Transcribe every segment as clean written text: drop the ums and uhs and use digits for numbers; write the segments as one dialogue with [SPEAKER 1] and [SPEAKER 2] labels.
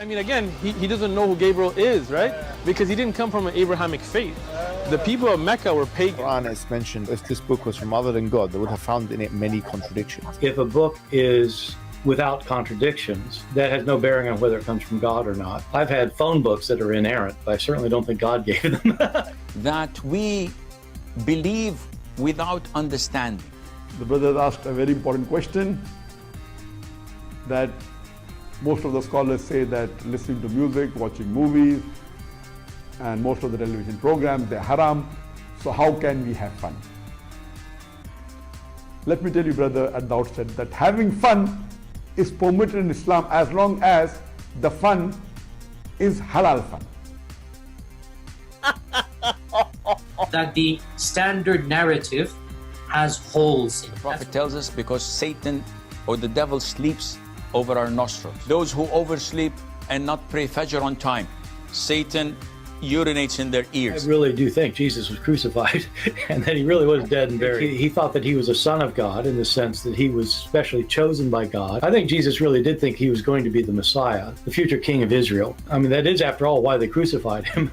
[SPEAKER 1] I mean, again, he doesn't know who Gabriel is, right? Because he didn't come from an Abrahamic faith. The people of Mecca were pagan.
[SPEAKER 2] Quran is mentioned, if this book was from other than God, they would have found in it many contradictions.
[SPEAKER 3] If a book is without contradictions, that has no bearing on whether it comes from God or not. I've had phone books that are inerrant, but I certainly don't think God gave them.
[SPEAKER 4] That we believe without understanding.
[SPEAKER 5] The brother asked a very important question, that most of the scholars say that listening to music, watching movies, and most of the television programs, they're haram. So how can we have fun? Let me tell you, brother, at the outset, that having fun is permitted in Islam as long as the fun is halal fun.
[SPEAKER 6] That the standard narrative has holes in it.
[SPEAKER 4] The Prophet tells us because Satan or the devil sleeps over our nostrils. Those who oversleep and not pray Fajr on time, Satan urinates in their ears.
[SPEAKER 3] I really do think Jesus was crucified and that he really was dead and buried. He thought that he was a son of God in the sense that he was specially chosen by God. I think Jesus really did think he was going to be the Messiah, the future king of Israel. I mean, that is, after all, why they crucified him.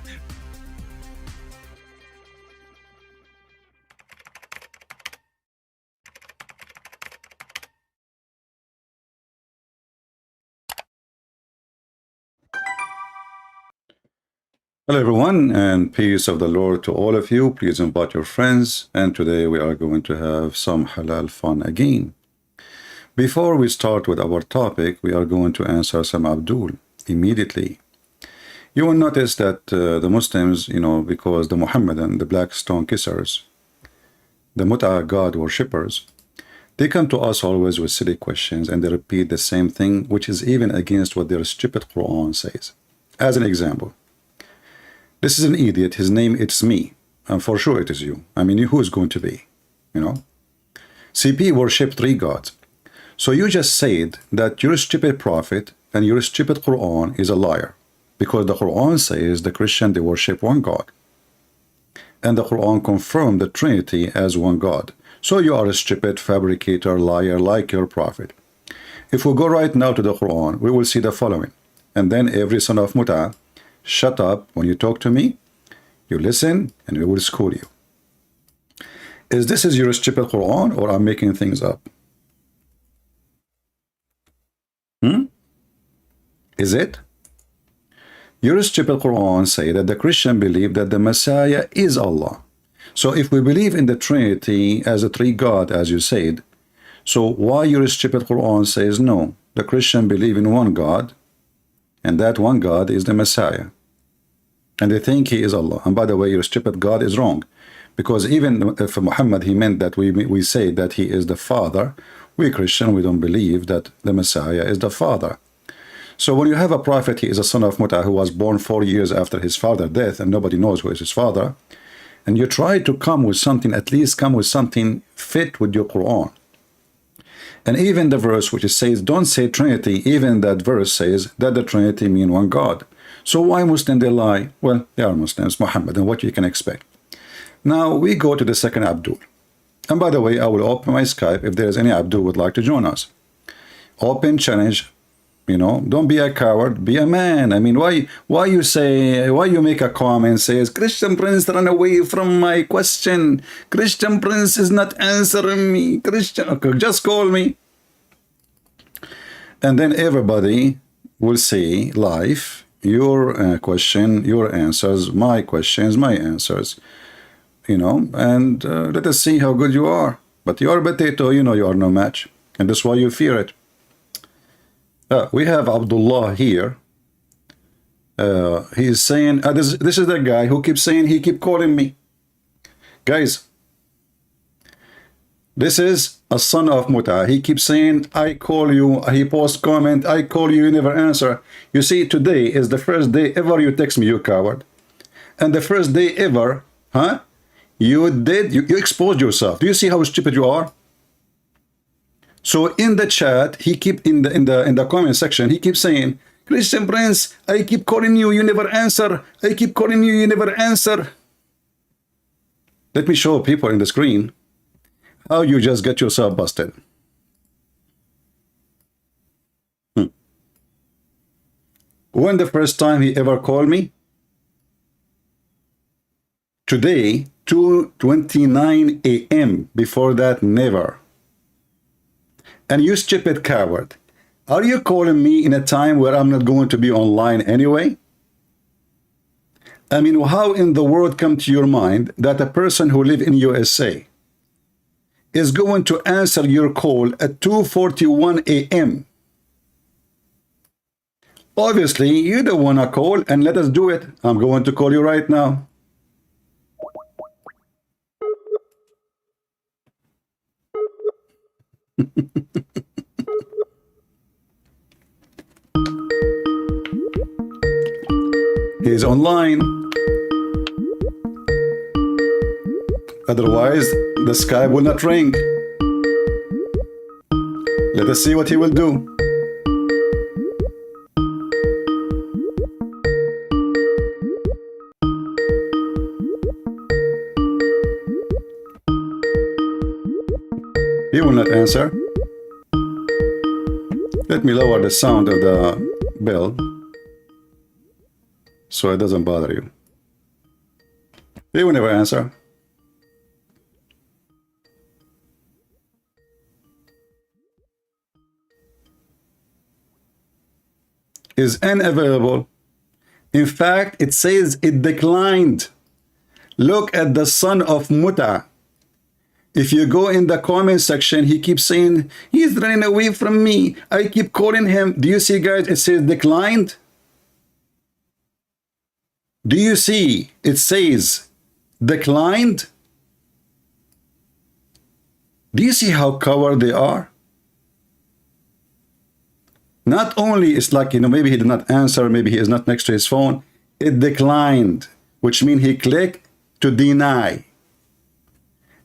[SPEAKER 7] Hello everyone, and peace of the Lord to all of you. Please invite your friends, and today we are going to have some halal fun again. Before we start with our topic, we are going to answer some Abdul immediately. You will notice that the Muslims, because the Muhammadan, the black stone kissers, the Mut'a God worshippers, they come to us always with silly questions and they repeat the same thing, which is even against what their stupid Quran says. As an example, this is an idiot, his name it's me, and for sure it is you. I mean, who is going to be, CP worship three gods. So you just said that your stupid prophet and your stupid Quran is a liar, because the Quran says the Christian, they worship one God. And the Quran confirmed the Trinity as one God. So you are a stupid fabricator, liar, like your prophet. If we go right now to the Quran, we will see the following. And then every son of Mut'a, shut up when you talk to me, you listen, and we will school you. Is this your stupid Quran, or I'm making things up? Is it? Your stupid Quran say that the Christian believe that the Messiah is Allah. So if we believe in the Trinity as a three God, as you said, so why your stupid Quran says no? The Christian believe in one God, and that one God is the Messiah. And they think he is Allah. And by the way, your stupid God is wrong. Because even if Muhammad, he meant that we say that he is the Father, we Christian, we don't believe that the Messiah is the Father. So when you have a prophet, he is a son of Mut'a who was born 4 years after his father's death, and nobody knows who is his father, and you try to come with something, at least come with something fit with your Quran. And even the verse which says, don't say Trinity, even that verse says that the Trinity mean one God. So why Muslims they lie? Well, they are Muslims, Muhammad, and what you can expect. Now we go to the second Abdul. And by the way, I will open my Skype if there is any Abdul would like to join us. Open challenge, don't be a coward, be a man. I mean, why you make a comment says, Christian Prince run away from my question. Christian Prince is not answering me. Christian, okay, just call me. And then everybody will say live, your question, your answers, my questions, my answers, and let us see how good you are. But you are a potato, you are no match, and that's why you fear it. We have Abdullah here. He is saying, this is the guy who keeps saying, he keep calling me. Guys, this is a son of Mut'a. He keeps saying, I call you. He posts comment, I call you, you never answer. You see, today is the first day ever you text me, you coward. And the first day ever, you exposed yourself. Do you see how stupid you are? So in the chat, he keep in the comment section, he keeps saying, Christian Prince, I keep calling you, you never answer. I keep calling you, you never answer. Let me show people in the screen how you just get yourself busted. When the first time he ever called me? Today, 2:29 a.m. Before that, never. And you stupid coward, are you calling me in a time where I'm not going to be online anyway? I mean, how in the world come to your mind that a person who live in USA is going to answer your call at 2:41 a.m.? Obviously, you don't want to call, and let us do it. I'm going to call you right now. He's online. Otherwise, the Skype will not ring. Let us see what he will do. He will not answer. Let me lower the sound of the bell so it doesn't bother you. He will never answer. Is unavailable. In fact, it says it declined. Look at the son of Muta. If you go in the comment section, he keeps saying, he's running away from me. I keep calling him. Do you see, guys? It says declined. Do you see? It says declined. Do you see how coward they are? Not only it's like, maybe he did not answer, maybe he is not next to his phone. It declined, which means he clicked to deny.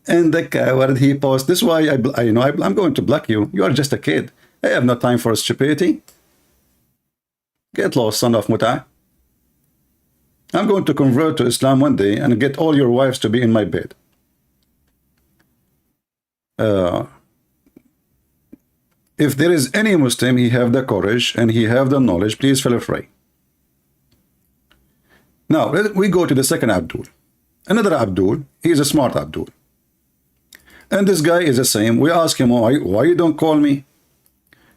[SPEAKER 7] And the coward, he posts, this is why I'm going to block you. You are just a kid. I have no time for stupidity. Get lost, son of Muta. I'm going to convert to Islam one day and get all your wives to be in my bed. If there is any Muslim, he have the courage and he have the knowledge, please feel free. Now, we go to the second Abdul. Another Abdul, he is a smart Abdul. And this guy is the same. We ask him, why you don't call me?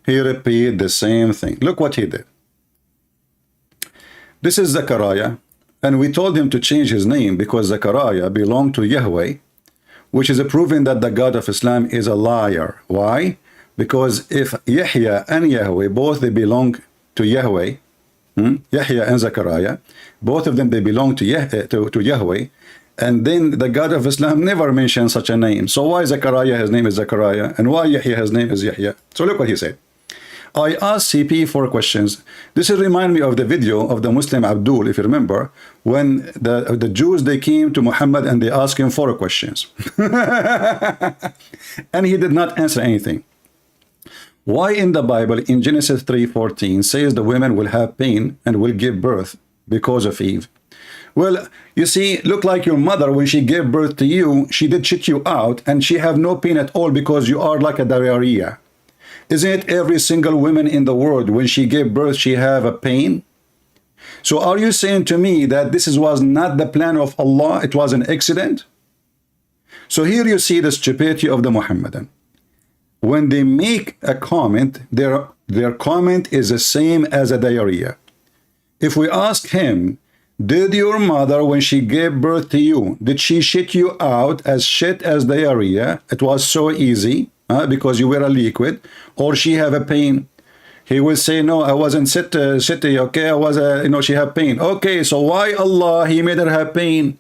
[SPEAKER 7] He repeat the same thing. Look what he did. This is Zechariah, and we told him to change his name because Zechariah belonged to Yahweh, which is proving that the God of Islam is a liar. Why? Because if Yahya and Yahweh, both they belong to Yahweh, Yahya and Zechariah, both of them, they belong to Yahweh, and then the God of Islam never mentioned such a name. So why Zechariah, his name is Zechariah, and why Yahya, his name is Yahya? So look what he said. I asked CP 4 questions. This will remind me of the video of the Muslim Abdul, if you remember, when the Jews, they came to Muhammad and they asked him 4 questions. And he did not answer anything. Why in the Bible, in Genesis 3:14, says the women will have pain and will give birth because of Eve? Well, you see, look like your mother, when she gave birth to you, she did shit you out and she have no pain at all because you are like a diarrhea. Isn't it every single woman in the world, when she gave birth, she have a pain? So are you saying to me that this was not the plan of Allah, it was an accident? So here you see the stupidity of the Muhammadan. When they make a comment, their comment is the same as a diarrhea. If we ask him, did your mother, when she gave birth to you, did she shit you out as shit as diarrhea? It was so easy because you were a liquid, or she have a pain? He will say, no, I wasn't shitty, okay, I was she have pain. Okay, so why Allah, he made her have pain?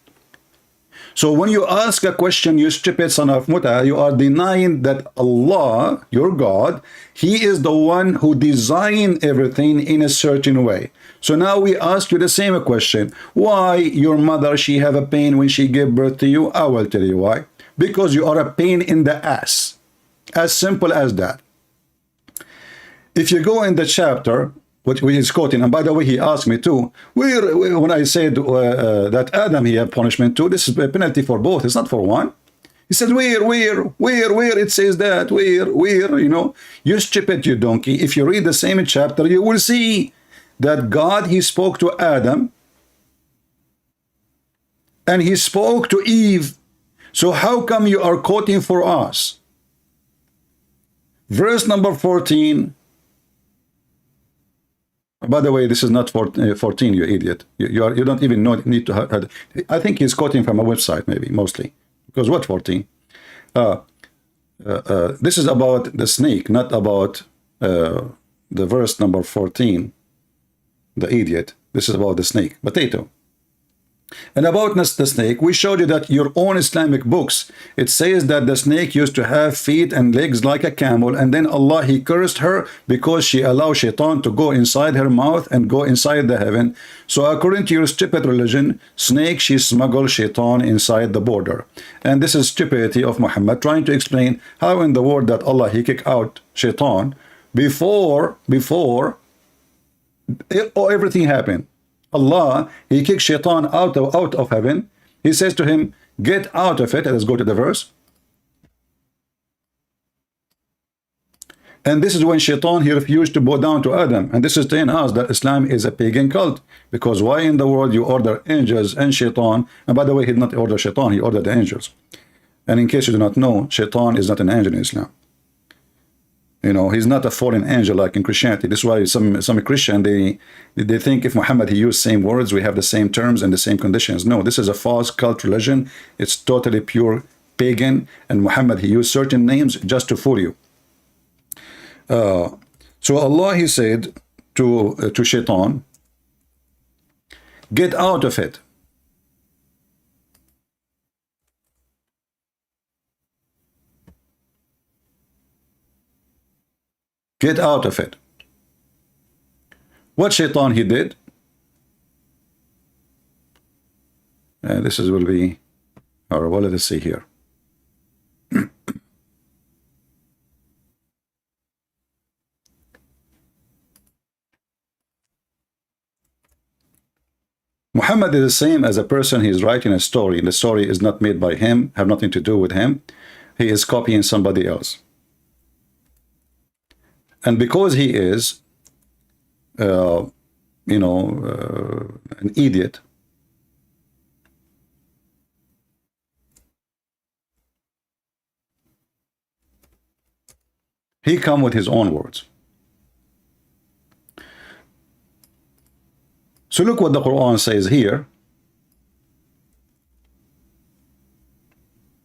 [SPEAKER 7] So when you ask a question, you stupid son of Muta, you are denying that Allah, your God, he is the one who designed everything in a certain way. So now we ask you the same question. Why your mother, she have a pain when she gave birth to you? I will tell you why. Because you are a pain in the ass. As simple as that. If you go in the chapter, what he is quoting, and by the way, he asked me too, when I said that Adam, he have punishment too, this is a penalty for both, it's not for one. He said, where it says that, where, you stupid, you donkey. If you read the same chapter, you will see that God, he spoke to Adam and he spoke to Eve. So how come you are quoting for us? Verse number 14. By the way, this is not 14, you idiot. You don't even need to have. I think he's quoting from a website, maybe, mostly. Because what 14? This is about the snake, not about the verse number 14. The idiot. This is about the snake. Potato. And about the snake, we showed you that your own Islamic books, it says that the snake used to have feet and legs like a camel, and then Allah, he cursed her because she allowed shaitan to go inside her mouth and go inside the heaven. So according to your stupid religion, snake, she smuggled shaitan inside the border. And this is stupidity of Muhammad, trying to explain how in the world that Allah, he kicked out shaitan before everything happened. Allah, he kicked shaitan out of heaven. He says to him, get out of it. Let's go to the verse. And this is when shaitan, he refused to bow down to Adam. And this is telling us that Islam is a pagan cult. Because why in the world you order angels and shaitan? And by the way, he did not order shaitan, he ordered the angels. And in case you do not know, shaitan is not an angel in Islam. You know, he's not a fallen angel like in Christianity. This is why some Christian, they think if Muhammad, he used same words, we have the same terms and the same conditions. No, this is a false cult religion. It's totally pure pagan. And Muhammad, he used certain names just to fool you. So Allah, he said to shaitan, get out of it. Get out of it. What shaitan he did? This is will be horrible. Let us see here. Muhammad is the same as a person. He is writing a story. The story is not made by him, have nothing to do with him. He is copying somebody else. And because he is, an idiot, he come with his own words. So look what the Quran says here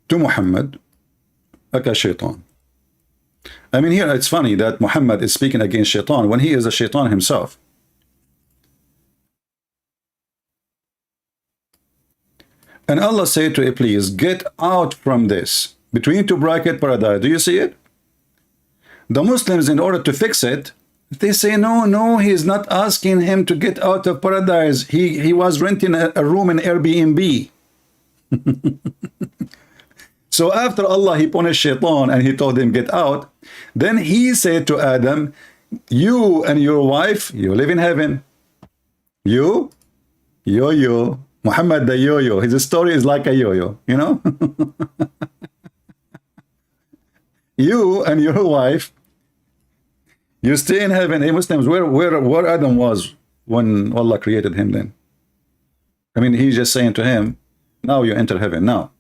[SPEAKER 7] to Muhammad, aka shaitan. I mean, here it's funny that Muhammad is speaking against shaitan when he is a shaitan himself. And Allah said to Iblis, get out from this. Between two bracket paradise. Do you see it? The Muslims, in order to fix it, they say, no, he is not asking him to get out of paradise. He was renting a room in Airbnb. So after Allah, he punished shaitan and he told him, get out. Then he said to Adam, you and your wife, you live in heaven. You, yo-yo. Muhammad the yo-yo. His story is like a yo-yo, you know? You and your wife, you stay in heaven. Hey, Muslims, where Adam was when Allah created him then? I mean, he's just saying to him, now you enter heaven, now.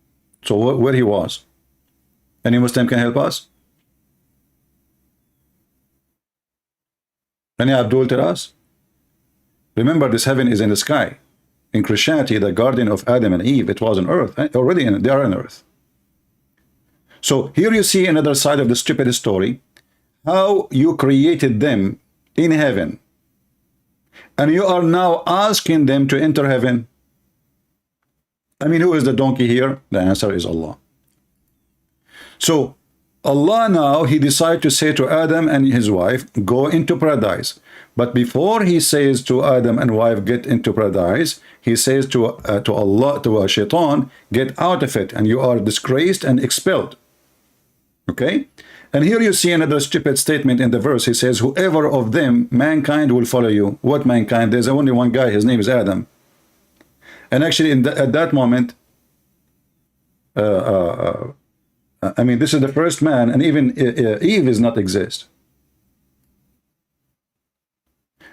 [SPEAKER 7] So where he was? Any Muslim can help us? Any Abdul tell us? Remember, this heaven is in the sky. In Christianity, the garden of Adam and Eve, it was on earth. Already they are on earth. So here you see another side of the stupid story. How you created them in heaven. And you are now asking them to enter heaven. I mean, who is the donkey here? The answer is Allah. So Allah now, he decided to say to Adam and his wife, go into paradise. But before he says to Adam and wife, get into paradise, he says to Allah, to shaitan, get out of it, and you are disgraced and expelled. Okay? And here you see another stupid statement in the verse. He says, whoever of them, mankind, will follow you. What mankind? There's only one guy, his name is Adam. And actually, at that moment, I mean, this is the first man, and even Eve does not exist.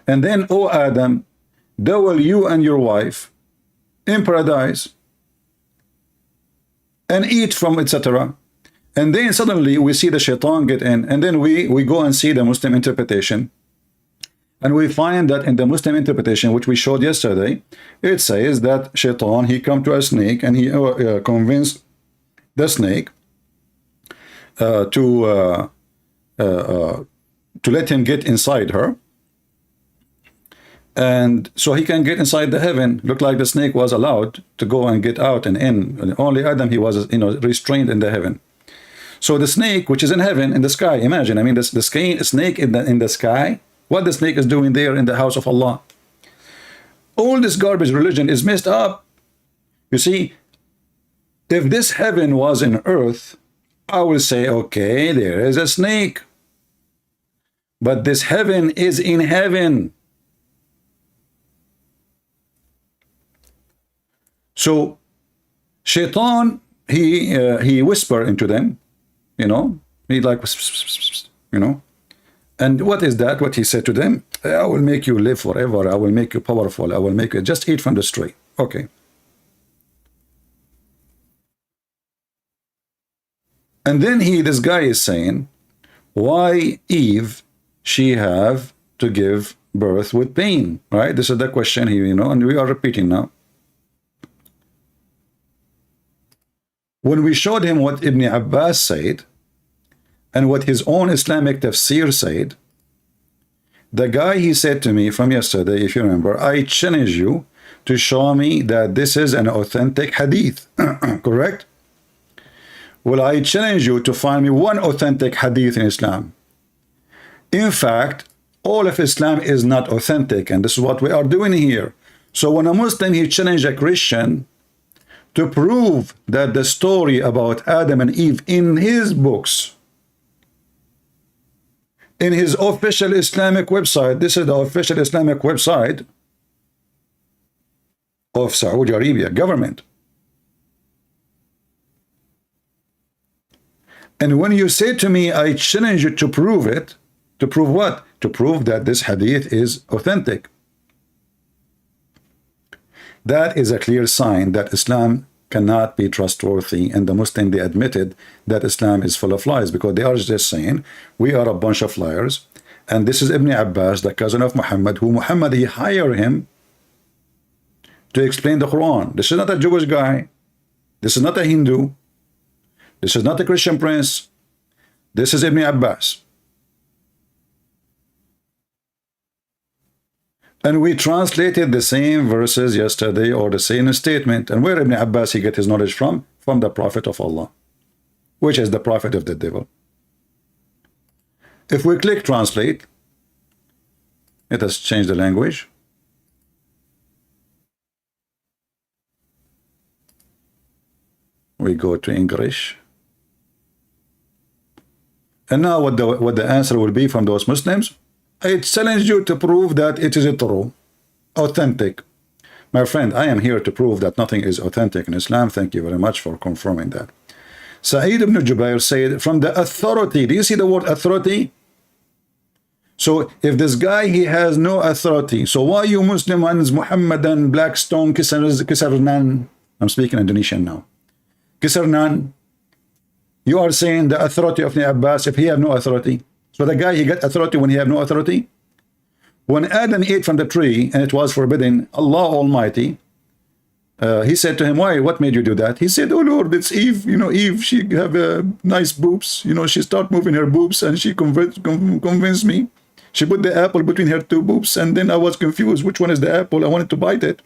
[SPEAKER 7] And then, oh Adam, dwell you and your wife in paradise and eat from, etc. And then suddenly we see the shaitan get in, and then we go and see the Muslim interpretation. And we find that in the Muslim interpretation, which we showed yesterday, it says that shaitan, he come to a snake and he convinced the snake to let him get inside her. And so he can get inside the heaven. Looked like the snake was allowed to go and get out and in. And only Adam, he was, restrained in the heaven. So the snake, which is in heaven, in the sky, imagine, I mean, the snake in the sky, what the snake is doing there in the house of Allah. All this garbage religion is messed up. You see, if this heaven was in earth, I will say, okay, there is a snake. But this heaven is in heaven. So shaitan, he whisper into them, he like, and what is that? What he said to them? I will make you live forever. I will make you powerful. I will make you just eat from the tree. Okay. And then this guy is saying, why Eve, she have to give birth with pain, right? This is the question here, and we are repeating now. When we showed him what Ibn Abbas said, and what his own Islamic tafsir said, the guy, he said to me from yesterday, if you remember, I challenge you to show me that this is an authentic hadith. Correct? Well, I challenge you to find me one authentic hadith in Islam. In fact, all of Islam is not authentic, and this is what we are doing here. So when a Muslim, he challenged a Christian to prove that the story about Adam and Eve in his books, in his official Islamic website, this is the official Islamic website of Saudi Arabia government. And when you say to me, I challenge you to prove it, to prove what? To prove that this hadith is authentic. That is a clear sign that Islam cannot be trustworthy, and the Muslim, they admitted that Islam is full of lies, because they are just saying we are a bunch of liars, and this is Ibn Abbas, the cousin of Muhammad, who Muhammad, he hired him to explain the Quran. This is not a Jewish guy, this is not a Hindu, this is not a Christian prince, this is Ibn Abbas. And we translated the same verses yesterday, or the same statement. And where Ibn Abbas, he get his knowledge from? From the Prophet of Allah, which is the prophet of the devil. If we click translate, let us change the language. We go to English. And now what the answer will be from those Muslims? I challenge you to prove that it is true, authentic. My friend, I am here to prove that nothing is authentic in Islam. Thank you very much for confirming that. Sa'id ibn Jubair said, from the authority, do you see the word authority? So if this guy, he has no authority, so why you Muslim ones, Muhammadan, Blackstone, Kisarnan, I'm speaking Indonesian now, Kisarnan, you are saying the authority of Ibn Abbas, if he have no authority. So the guy, he got authority when he have no authority. When Adam ate from the tree and it was forbidden, Allah Almighty, he said to him, why? What made you do that? He said, oh Lord, it's Eve. Eve, she have nice boobs. She start moving her boobs, and she convinced me. She put the apple between her two boobs, and then I was confused. Which one is the apple? I wanted to bite it.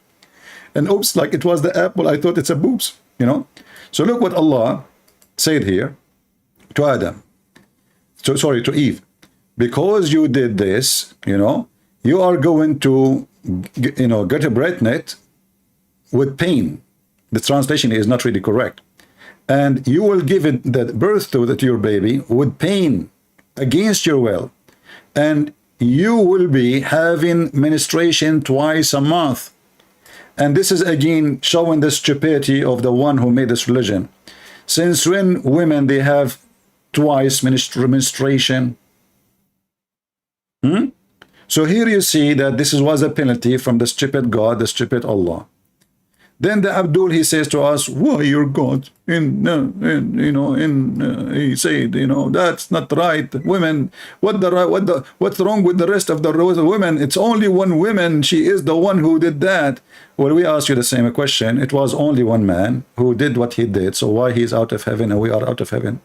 [SPEAKER 7] And oops, like it was the apple, I thought it's a boobs, So look what Allah said here to Adam. So, sorry, to Eve. Because you did this, you are going to, get a pregnant with pain. The translation is not really correct. And you will give it the birth to your baby with pain against your will. And you will be having menstruation twice a month. And this is again showing the stupidity of the one who made this religion. Since when women, they have twice menstruation? So here you see that this was a penalty from the stupid God, the stupid Allah. Then the Abdul, he says to us, why your God? He said, that's not right. Women, what's wrong with the rest of the women? It's only one woman. She is the one who did that. Well, we ask you the same question. It was only one man who did what he did. So why he's out of heaven and we are out of heaven?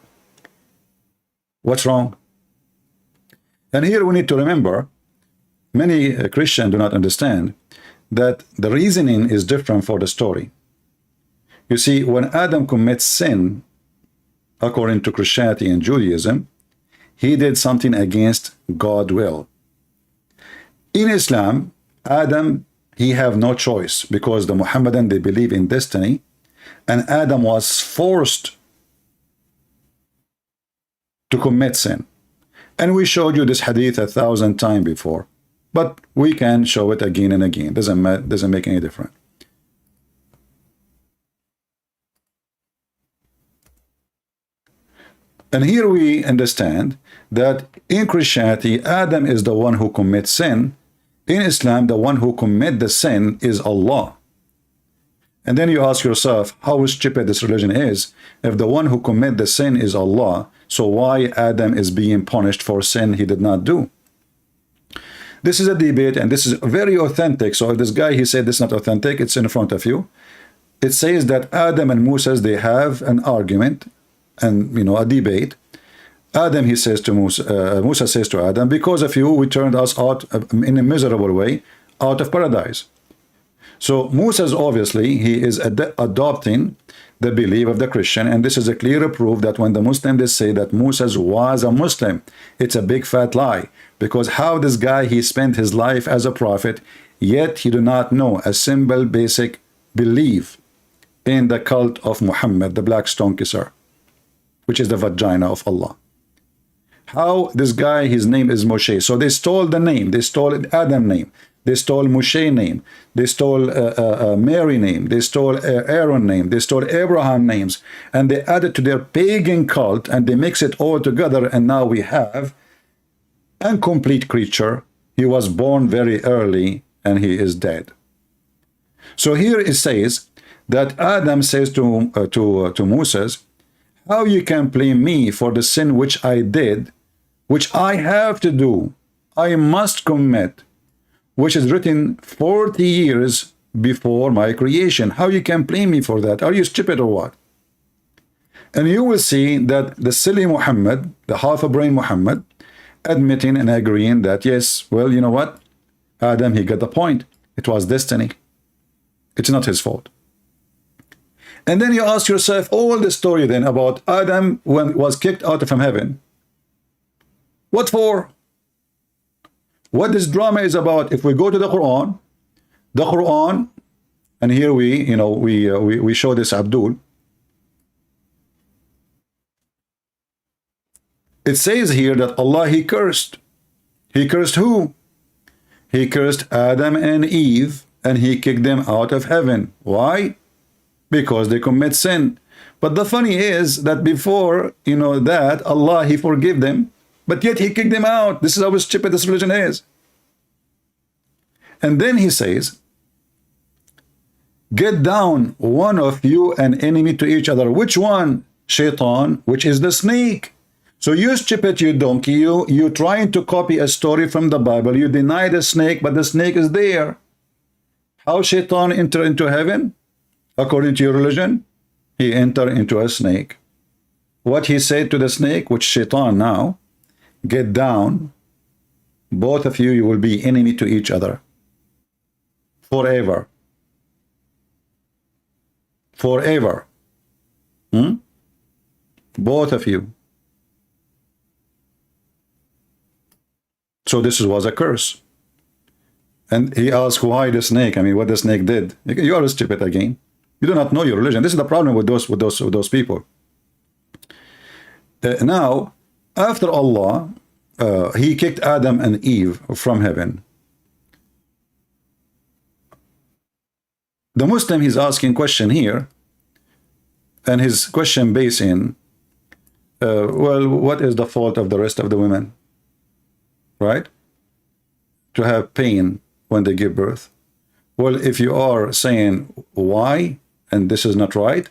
[SPEAKER 7] What's wrong? And here we need to remember, many Christians do not understand that the reasoning is different for the story. You see, when Adam commits sin, according to Christianity and Judaism, he did something against God's will. In Islam, Adam, he have no choice because the Muhammadan, they believe in destiny, and Adam was forced to commit sin. And we showed you this hadith 1,000 times before. But we can show it again and again. Doesn't make any difference. And here we understand that in Christianity, Adam is the one who commits sin. In Islam, the one who commits the sin is Allah. And then you ask yourself, how stupid this religion is. If the one who commits the sin is Allah, so why Adam is being punished for sin he did not do? This is a debate, and this is very authentic. So if this guy, he said this is not authentic, it's in front of you. It says that Adam and Moses, they have an argument and, a debate. Adam, he says to Musa, Musa says to Adam, because of you, we turned us out in a miserable way out of paradise. So Moses, obviously, he is adopting the belief of the Christian, and this is a clear proof that when the Muslim, they say that Moses was a Muslim, it's a big fat lie. Because how this guy, he spent his life as a prophet, yet he do not know a simple basic belief in the cult of Muhammad, the black stone kisser, which is the vagina of Allah. How this guy, his name is Moshe. So they stole the name, they stole Adam name, they stole Moshe name, they stole Mary name, they stole Aaron name, they stole Abraham names, and they added to their pagan cult, and they mix it all together, and now we have incomplete creature. He was born very early and he is dead. So here it says that Adam says to Moses, how you can blame me for the sin which I did, which I have to do, I must commit, which is written 40 years before my creation. How you can blame me for that? Are you stupid or what? And you will see that the silly Muhammad, the half-a-brain Muhammad, admitting and agreeing that, yes, well, you know what? Adam, he got the point. It was destiny. It's not his fault. And then you ask yourself all the story then about Adam when was kicked out from heaven. What for? What this drama is about, if we go to the Quran, and here we show this Abdul. It says here that Allah, he cursed. He cursed who? He cursed Adam and Eve, and he kicked them out of heaven. Why? Because they commit sin. But the funny is that before, that, Allah, he forgave them, but yet he kicked them out. This is how stupid this religion is. And then he says, get down, one of you an enemy to each other. Which one? Shaitan, which is the snake. So you stupid, you donkey, you trying to copy a story from the Bible. You deny the snake, but the snake is there. How Shaitan enter into heaven? According to your religion, he entered into a snake. What he said to the snake, which Shaitan now, get down, both of you, you will be enemy to each other. Forever. Forever. Both of you. So this was a curse. And he asked, why the snake? I mean, what the snake did. You are stupid again. You do not know your religion. This is the problem with those people. Now, after Allah, he kicked Adam and Eve from heaven. The Muslim, he's asking question here, and his question based in, well, what is the fault of the rest of the women? Right? to have pain when they give birth? Well, if you are saying why, and this is not right,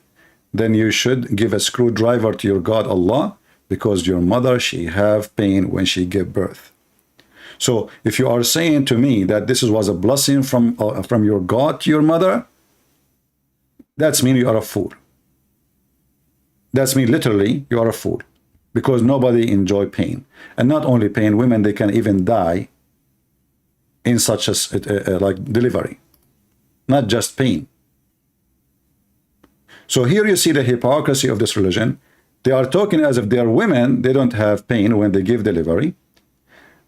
[SPEAKER 7] then you should give a screwdriver to your God Allah, because your mother, she have pain when she give birth. So if you are saying to me that this was a blessing from your God to your mother, that's mean you are a fool. That's mean literally you are a fool, because nobody enjoy pain. And not only pain, women, they can even die in such a like delivery, not just pain. So here you see the hypocrisy of this religion. They are talking as if they are women, they don't have pain when they give delivery.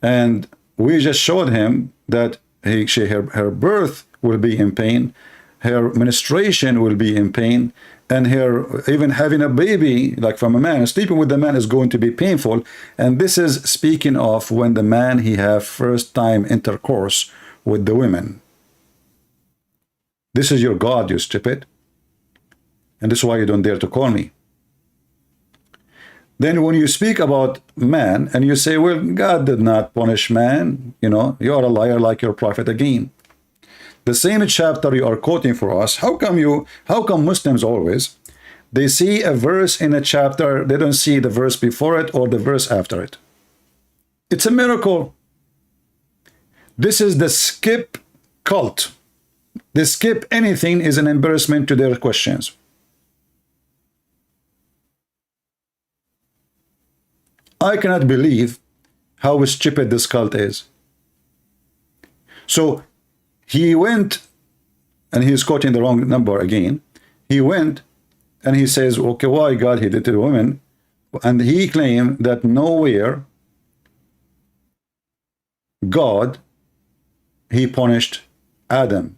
[SPEAKER 7] And we just showed him that her birth will be in pain, her menstruation will be in pain, and her even having a baby, like from a man, sleeping with the man is going to be painful. And this is speaking of when the man, he have first time intercourse with the women. This is your God, you stupid. And this is why you don't dare to call me. Then when you speak about man and you say, well, God did not punish man, you know, you are a liar like your prophet again. The same chapter you are quoting for us, how come Muslims always, they see a verse in a chapter, they don't see the verse before it or the verse after it? It's a miracle. This is the skip cult. They skip anything is an embarrassment to their questions. I cannot believe how stupid this cult is. So he went, and he is quoting the wrong number again. He went and he says, okay, why God he did to the women? And he claimed that nowhere God, he punished Adam.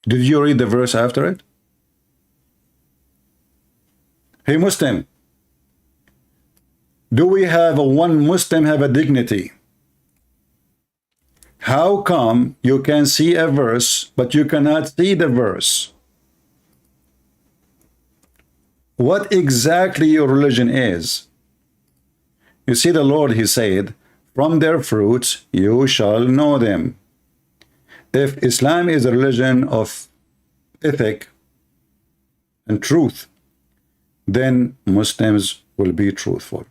[SPEAKER 7] Did you read the verse after it? Hey Muslim, do we have one Muslim have a dignity? How come you can see a verse but you cannot see the verse? What exactly your religion is? You see, the Lord, he said, from their fruits you shall know them. If Islam is a religion of ethic and truth, then Muslims will be truthful.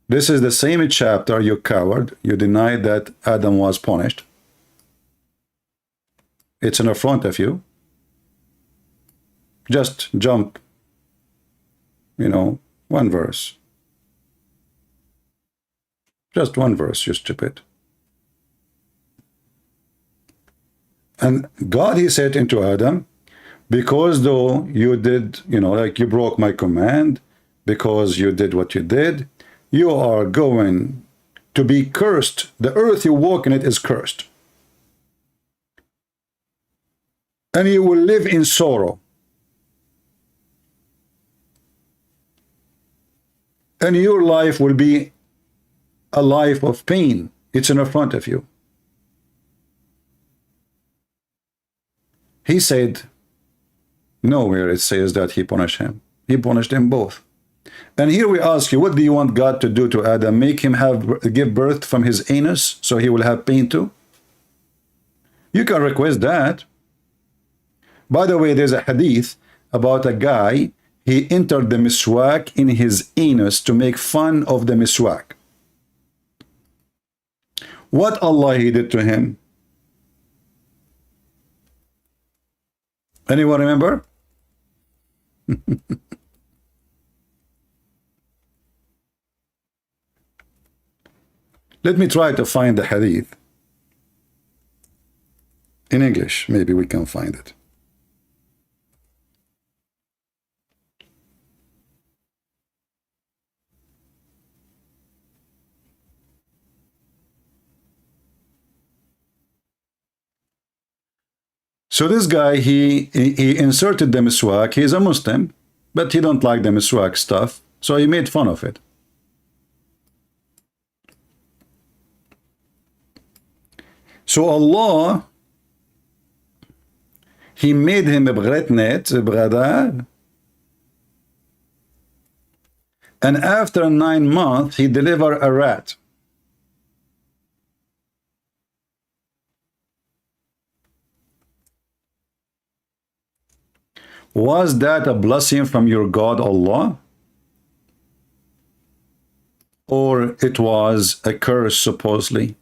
[SPEAKER 7] This is the same chapter, you coward. You denied that Adam was punished. It's in front of you. Just jump, you know, one verse. Just one verse, you stupid. And God, he said into Adam, because though you did, you know, like you broke my command, because you did what you did, you are going to be cursed. The earth you walk in it is cursed. And you will live in sorrow. And your life will be a life of pain. It's in front of you. He said, nowhere it says that he punished him. He punished them both. And here we ask you, what do you want God to do to Adam? Make him give birth from his anus so he will have pain too? You can request that. By the way, there's a hadith about a guy, he entered the miswak in his anus to make fun of the miswak. What Allah he did to him? Anyone remember? Let me try to find the hadith. In English, maybe we can find it. So this guy, he inserted the miswak. He's a Muslim, but he don't like the miswak stuff, so he made fun of it. So Allah, he made him a bretnet, a brother, And after 9 months, he delivered a rat. Was that a blessing from your God, Allah? Or it was a curse, supposedly?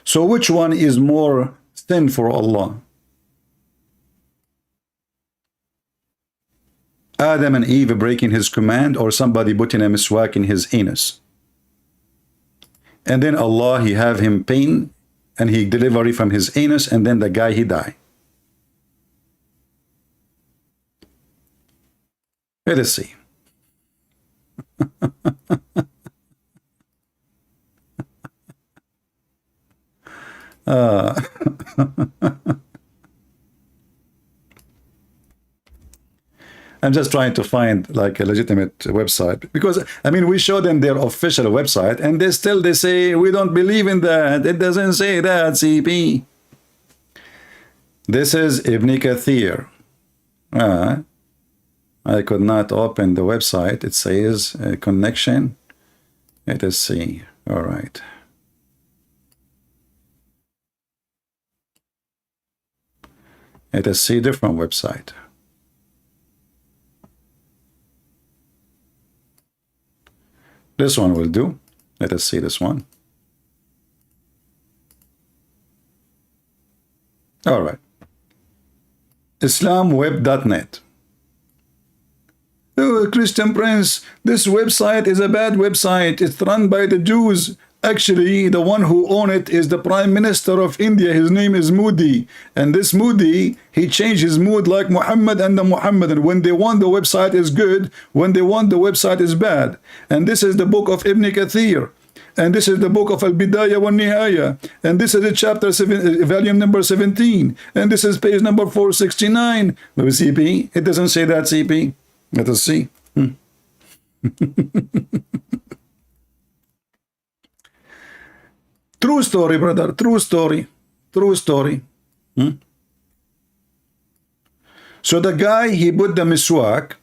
[SPEAKER 7] So which one is more sin for Allah? Adam and Eve breaking his command, or somebody putting a miswak in his anus? And then Allah, he have him pain, and he deliver it from his anus, and then the guy, he die. Let us see. I'm just trying to find like a legitimate website, because I mean, we show them their official website and they say we don't believe in that. It doesn't say that, CP. This is Ibn Kathir. I could not open the website. It says connection. Let us see. All right. Let us see different website. This one will do. Let us see this one. All right. IslamWeb.net. Oh, Christian Prince, this website is a bad website. It's run by the Jews. Actually, the one who owns it is the Prime Minister of India. His name is Modi. And this Modi, he changed his mood like Muhammad and the Muhammadan. When they want the website is good, when they want the website is bad. And this is the book of Ibn Kathir. And this is the book of Al-Bidayah wa Nihaya. And this is the chapter 7, volume number 17. And this is page number 469. But CP, it doesn't say that, CP. Let us see. True story, brother. True story. True story. So the guy, he put the miswak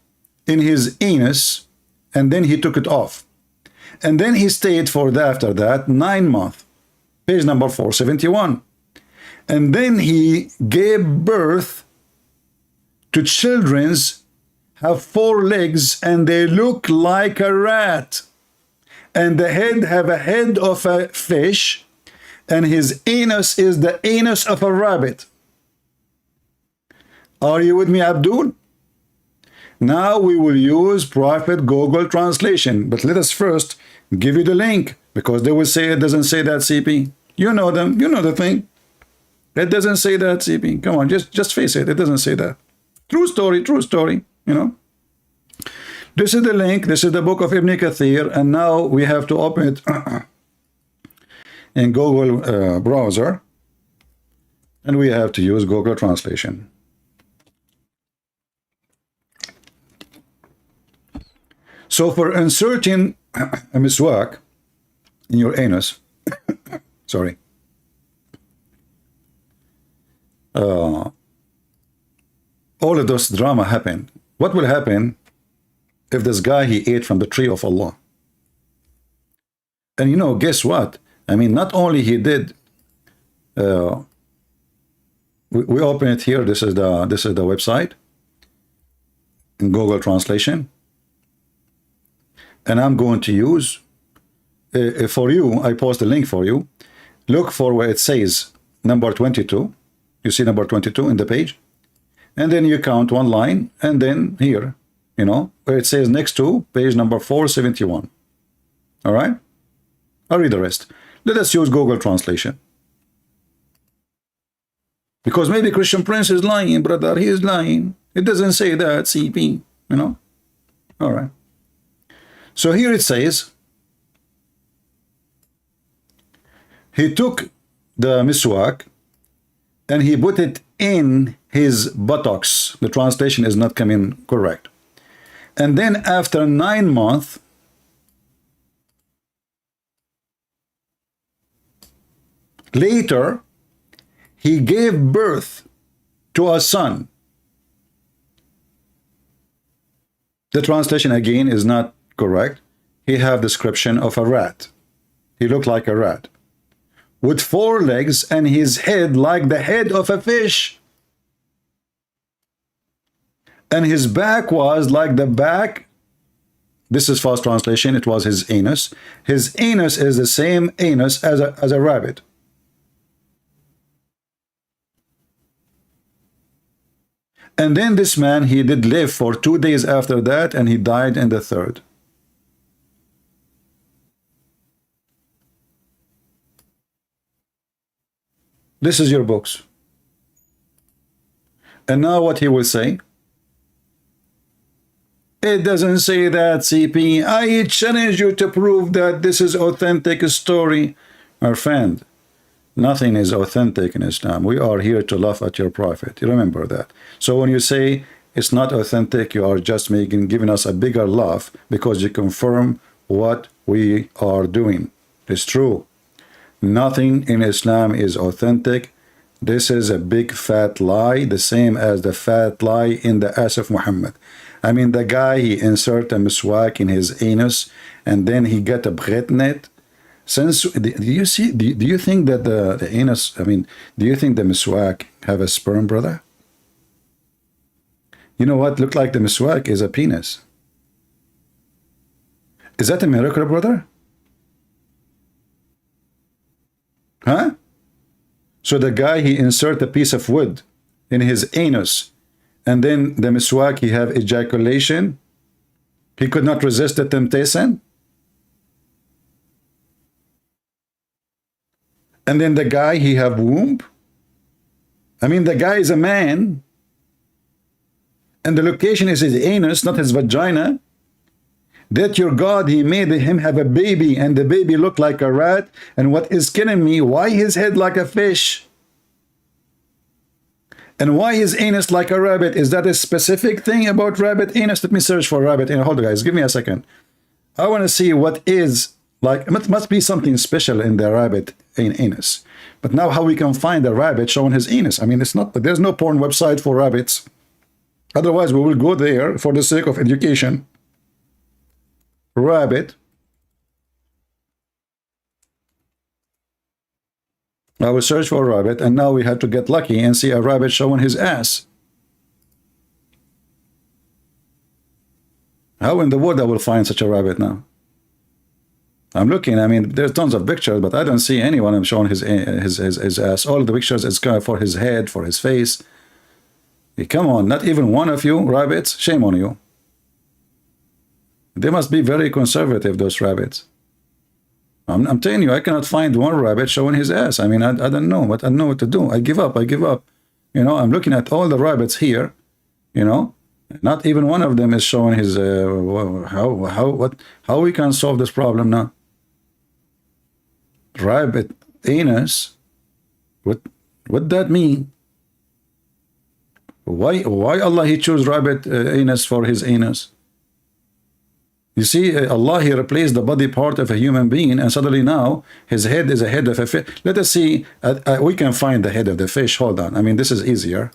[SPEAKER 7] in his anus and then he took it off. And then he stayed for after that 9 months. Page number 471. And then he gave birth to children's have 4 legs and they look like a rat, and the head have a head of a fish, and his anus is the anus of a rabbit. Are you with me, Abdul? Now we will use Prophet Google translation, but let us first give you the link, because they will say it doesn't say that, CP. You know them, you know the thing. It doesn't say that, CP. Come on, just face it, it doesn't say that. True story, you know. This is the link, this is the book of Ibn Kathir, and now we have to open it in Google browser, and we have to use Google translation. So for inserting a miswak in your anus, sorry, all of this drama happened. What will happen if this guy, he ate from the tree of Allah? And you know, guess what? I mean, not only he did, we open it here. This is the website in Google translation, and I'm going to use for you. I post a link for you. Look for where it says number 22. You see number 22 in the page, and then you count one line, and then here, you know, where it says next to page number 471. All right, I'll read the rest. Let us use Google translation, because maybe Christian Prince is lying, brother. He is lying. It doesn't say that, CP, you know. All right. So here it says, he took the miswak and he put it in his buttocks. The translation is not coming correct. And then after 9 months, later, he gave birth to a son. The translation again is not correct, he have description of a rat. He looked like a rat with 4 legs and his head like the head of a fish. And his back was like the back. This is fast translation. It was his anus. His anus is the same anus as a rabbit. And then this man, he did live for 2 days after that, and he died in the 3rd. This is your books. And now what he will say? It doesn't say that, CP. I challenge you to prove that this is authentic story. Our friend, nothing is authentic in Islam. We are here to laugh at your prophet. You remember that. So when you say it's not authentic, you are just giving us a bigger laugh because you confirm what we are doing. It's true. Nothing in Islam is authentic. This is a big fat lie, the same as the fat lie in the ass of Muhammad. I mean, the guy, he insert a miswak in his anus, and then he got a bret net. Since, do you see, do you think that the anus, I mean, do you think the miswak have a sperm, brother? You know what look like the miswak is a penis. Is that a miracle, brother? Huh? So the guy, he insert a piece of wood in his anus, and then the miswak, he have ejaculation. He could not resist the temptation. And then the guy, he have womb. I mean, the guy is a man, and the location is his anus, not his vagina. That your God, he made him have a baby, and the baby looked like a rat. And what is killing me, why his head like a fish? And why his anus like a rabbit? Is that a specific thing about rabbit anus? Let me search for rabbit anus. Hold on, guys, give me a second. I want to see what is like. It must be something special in the rabbit anus. But now how we can find a rabbit showing his anus? I mean, it's not, there's no porn website for rabbits. Otherwise, we will go there for the sake of education. Rabbit. I will search for a rabbit, and now we had to get lucky and see a rabbit showing his ass. How in the world I will find such a rabbit now? I'm looking, I mean, there's tons of pictures, but I don't see anyone showing his ass. All the pictures is kind of for his head, for his face. Hey, come on, not even one of you rabbits? Shame on you. They must be very conservative, those rabbits. I'm telling you, I cannot find one rabbit showing his ass. I mean, I don't know, but I don't know what to do. I give up. You know, I'm looking at all the rabbits here, you know, not even one of them is showing his, how we can solve this problem now? Rabbit anus, what that mean? Why Allah, he chose rabbit anus for his anus? You see, Allah, he replaced the body part of a human being, and suddenly now his head is a head of a fish. Let us see, we can find the head of the fish. Hold on, I mean, this is easier.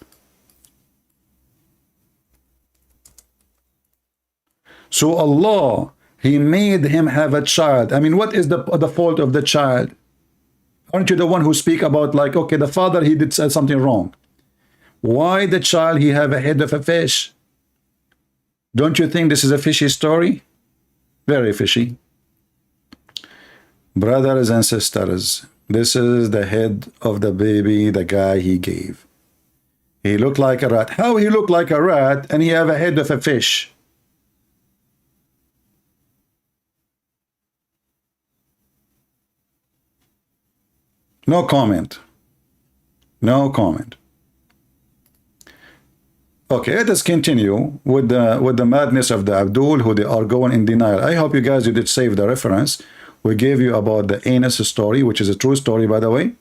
[SPEAKER 7] So Allah, he made him have a child. I mean, what is the fault of the child? Aren't you the one who speak about, like, okay, the father, he did something wrong. Why the child, he have a head of a fish? Don't you think this is a fishy story? Very fishy. Brothers and sisters, this is the head of the baby the guy he gave. He looked like a rat. How he looked like a rat and he have a head of a fish? No comment. No comment. Okay, let us continue with the madness of the Abdul, who they are going in denial. I hope you guys, you did save the reference. We gave you about the anus story, which is a true story, by the way.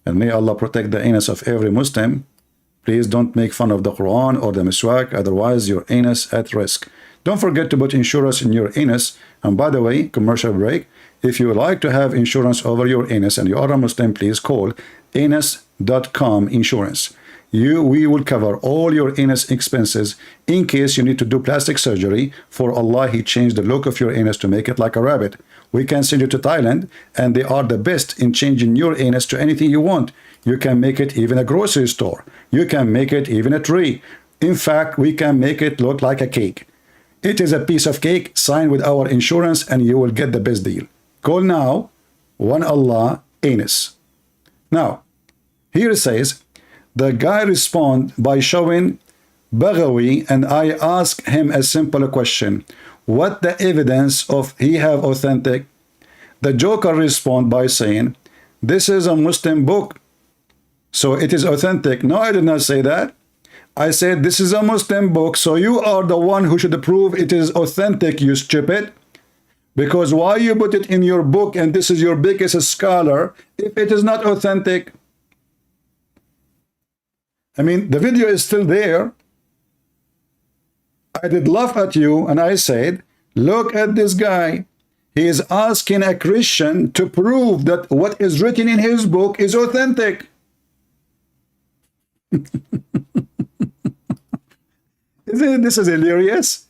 [SPEAKER 7] And may Allah protect the anus of every Muslim. Please don't make fun of the Quran or the miswak, otherwise your anus at risk. Don't forget to put insurance in your anus. And by the way, commercial break, if you would like to have insurance over your anus and you are a Muslim, please call anus.com insurance. we will cover all your anus expenses in case you need to do plastic surgery. For Allah, He changed the look of your anus to make it like a rabbit. We can send you to Thailand, and they are the best in changing your anus to anything you want. You can make it even a grocery store. You can make it even a tree. In fact, we can make it look like a cake. It is a piece of cake. Sign with our insurance and you will get the best deal. Call now, One Allah Anus. Now, here it says, the guy respond by showing Baghawi, and I ask him a simple question. What the evidence of he have authentic? The joker respond by saying, this is a Muslim book, so it is authentic. No, I did not say that. I said, this is a Muslim book, so you are the one who should prove it is authentic, you stupid. Because why you put it in your book and this is your biggest scholar if it is not authentic? I mean, the video is still there. I did laugh at you and I said, look at this guy. He is asking a Christian to prove that what is written in his book is authentic. This is hilarious.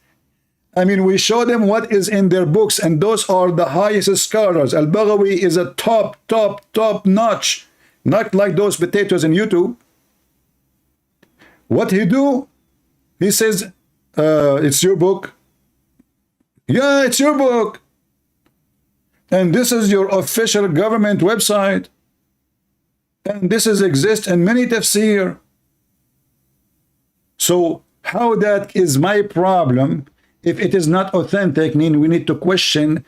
[SPEAKER 7] I mean, we show them what is in their books, and those are the highest scholars. Al-Baghawi is a top notch, not like those potatoes in YouTube. What he do? He says, it's your book. Yeah, it's your book. And this is your official government website. And this is exist in many tafsir. So how that is my problem? If it is not authentic, mean we need to question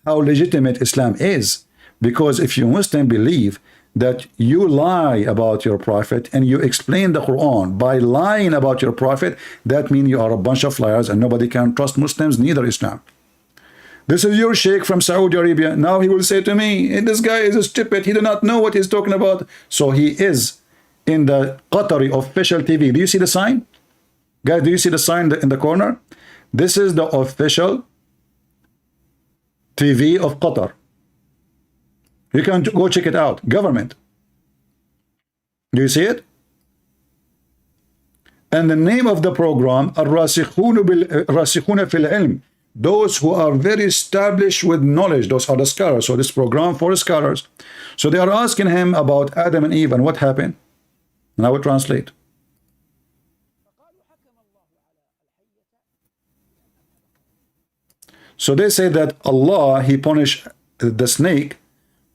[SPEAKER 7] how legitimate Islam is. Because if you Muslim believe that you lie about your prophet and you explain the Quran by lying about your prophet, that means you are a bunch of liars and nobody can trust Muslims, neither Islam. This is your sheikh from Saudi Arabia. Now he will say to me, this guy is a stupid. He does not know what he's talking about. So he is in the Qatari official TV. Do you see the sign? Guys, do you see the sign in the corner? This is the official TV of Qatar. You can go check it out. Government. Do you see it? And the name of the program, Ar-Rasikhuna fil Ilm. Those who are very established with knowledge. Those are the scholars. So this program for scholars. So they are asking him about Adam and Eve and what happened. And I will translate. So they say that Allah, He punished the snake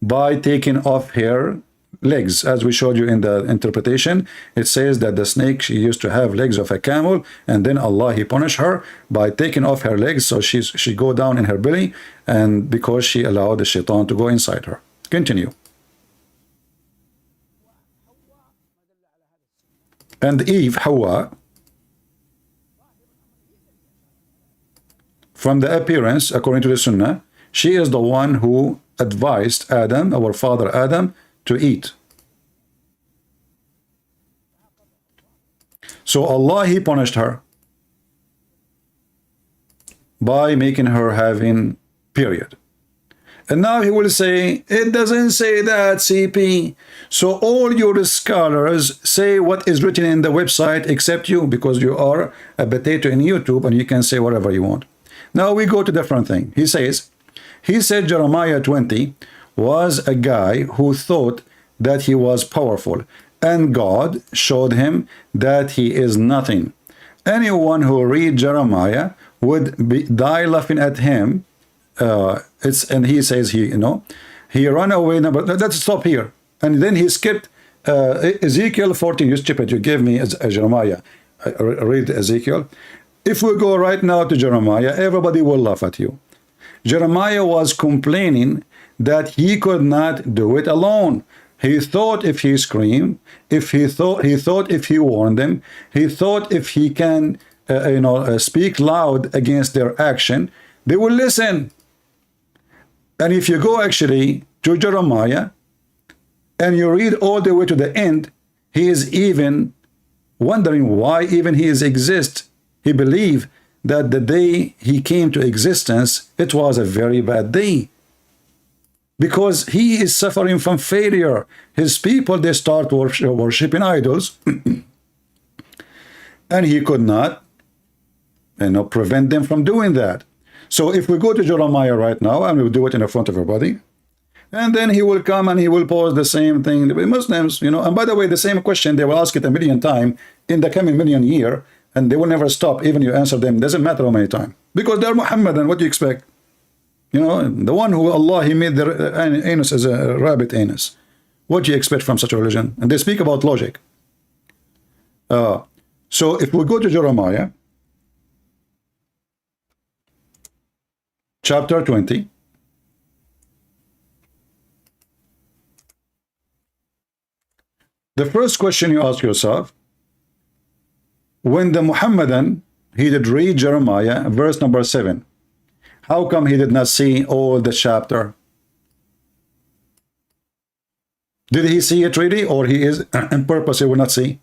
[SPEAKER 7] by taking off her legs. As we showed you in the interpretation, it says that the snake, she used to have legs of a camel, and then Allah, He punished her by taking off her legs, so she go down in her belly, and because she allowed the shaitan to go inside her. Continue. And Eve, Hawa, from the appearance, according to the Sunnah, she is the one who advised Adam, our father Adam, to eat. So Allah, He punished her by making her having period. And now He will say, it doesn't say that, CP. So all your scholars say what is written in the website except you, because you are a potato in YouTube and you can say whatever you want. Now we go to different thing. He said Jeremiah 20 was a guy who thought that he was powerful, and God showed him that he is nothing. Anyone who read Jeremiah would die laughing at him. And he says he ran away. No, but let's stop here. And then he skipped Ezekiel 14. You stupid! You gave me Jeremiah. Read Ezekiel. If we go right now to Jeremiah, everybody will laugh at you. Jeremiah was complaining that he could not do it alone. He thought if he screamed, he thought if he warned them, he thought if he can, speak loud against their action, they will listen. And if you go actually to Jeremiah and you read all the way to the end, he is even wondering why even he exists. He believed that the day he came to existence, it was a very bad day. Because he is suffering from failure. His people, they start worshiping idols. And he could not, prevent them from doing that. So if we go to Jeremiah right now, and we'll do it in front of everybody, and then he will come and he will pose the same thing. The Muslims, and by the way, the same question, they will ask it a million times in the coming million year, and they will never stop, even you answer them. Doesn't matter how many times. Because they're Muhammadan, what do you expect? The one who Allah, he made the anus as a rabbit anus. What do you expect from such a religion? And they speak about logic. So if we go to Jeremiah, chapter 20, the first question you ask yourself, when the Muhammadan, he did read Jeremiah, verse number 7, how come he did not see all the chapter? Did he see it really, or he is on purpose he will not see?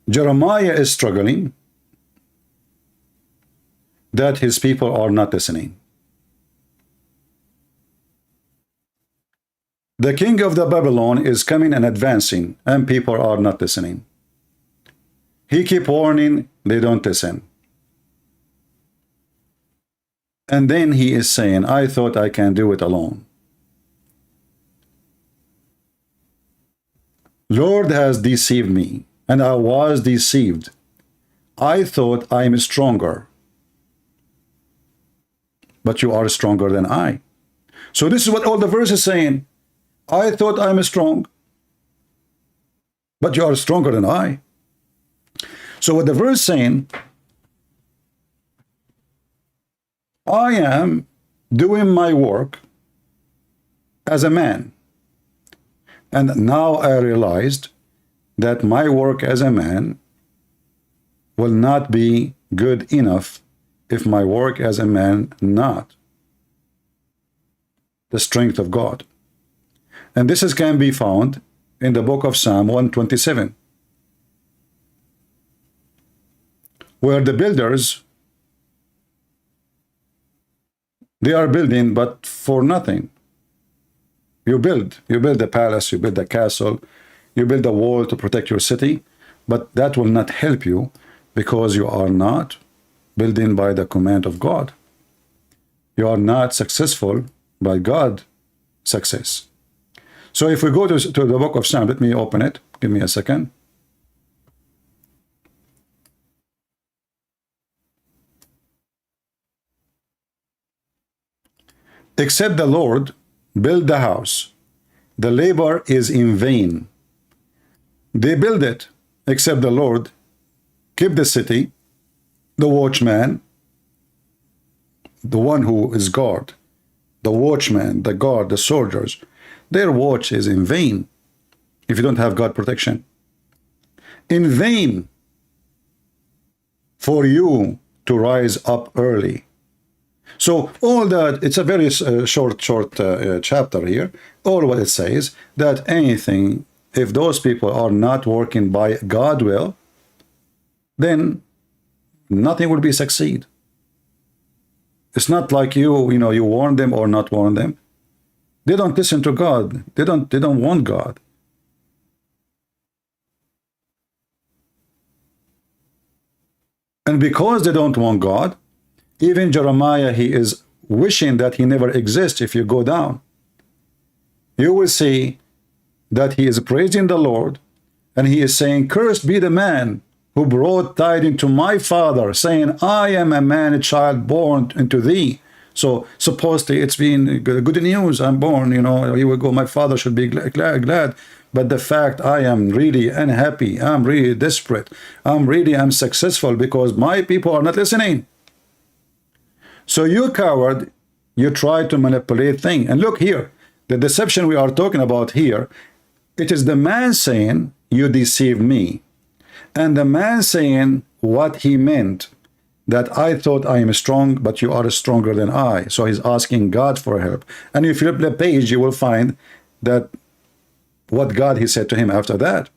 [SPEAKER 7] Jeremiah is struggling that his people are not listening. The king of the Babylon is coming and advancing, and people are not listening. He keep warning, they don't listen. And then he is saying, I thought I can do it alone. Lord has deceived me, and I was deceived. I thought I am stronger. But you are stronger than I. So this is what all the verses saying. I thought I'm strong, but you are stronger than I. So what the verse saying, I am doing my work as a man. And now I realized that my work as a man will not be good enough if my work as a man not the strength of God. And this can be found in the book of Psalm 127, where the builders, they are building but for nothing. You build a palace, you build a castle, you build a wall to protect your city, but that will not help you because you are not building by the command of God. You are not successful by God's success. So if we go to the book of Psalm, let me open it. Give me a second. Except the Lord build the house, the labor is in vain. They build it, except the Lord keep the city, the watchman, the one who is guard, the watchman, the guard, the soldiers, their watch is in vain if you don't have God protection. In vain for you to rise up early. So all that, it's a very short chapter here. All what it says, that anything, if those people are not working by God's will, then nothing will be succeed. It's not like you warn them or not warn them. They don't listen to God. They don't want God. And because they don't want God, even Jeremiah, he is wishing that he never exists. If you go down, you will see that he is praising the Lord, and he is saying, cursed be the man who brought tidings to my father, saying, I am a man, a child born into thee. So supposedly it's been good news. I'm born, he will go, my father should be glad. But the fact I am really unhappy, I'm really desperate, I'm successful because my people are not listening. So you coward, you try to manipulate things. And look here, the deception we are talking about here, it is the man saying, you deceive me. And the man saying what he meant, that I thought I am strong, but you are stronger than I. So he's asking God for help. And if you flip the page, you will find that what God he said to him after that.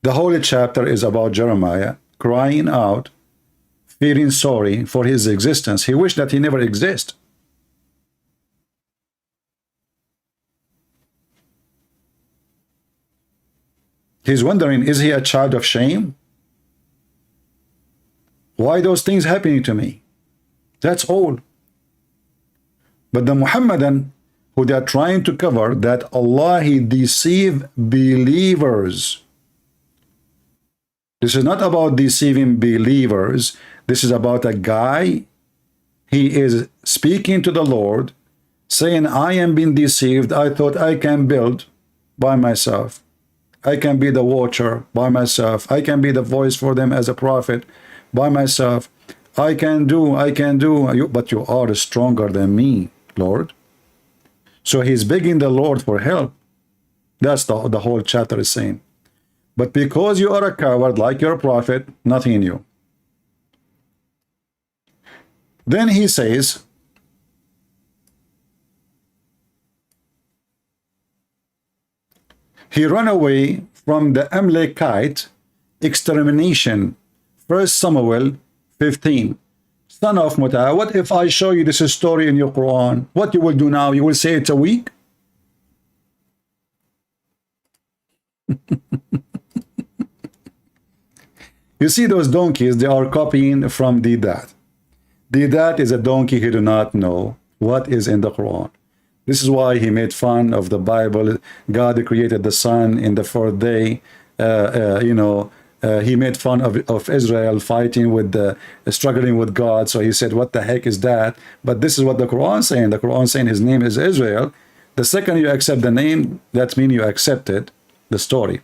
[SPEAKER 7] The holy chapter is about Jeremiah crying out, feeling sorry for his existence. He wished that he never exists. He's wondering, is he a child of shame? Why those things happening to me? That's all. But the Muhammadan, who they are trying to cover, that Allah, He deceive believers. This is not about deceiving believers. This is about a guy, he is speaking to the Lord, saying, I am being deceived. I thought I can build by myself. I can be the watcher by myself. I can be the voice for them as a prophet by myself. I can do, but you are stronger than me, Lord. So he's begging the Lord for help. That's the whole chapter is saying. But because you are a coward like your prophet, nothing in you. Then he says, he ran away from the Amalekite extermination. 1 Samuel 15. Son of Muta, what if I show you this story in your Quran? What you will do now? You will say it's a week? You see those donkeys, they are copying from Didat. Didat is a donkey who do not know what is in the Quran. This is why he made fun of the Bible. God created the sun in the fourth day. He made fun of Israel fighting with struggling with God. So he said, what the heck is that? But this is what the Quran is saying. The Quran is saying his name is Israel. The second you accept the name, that means you accepted the story.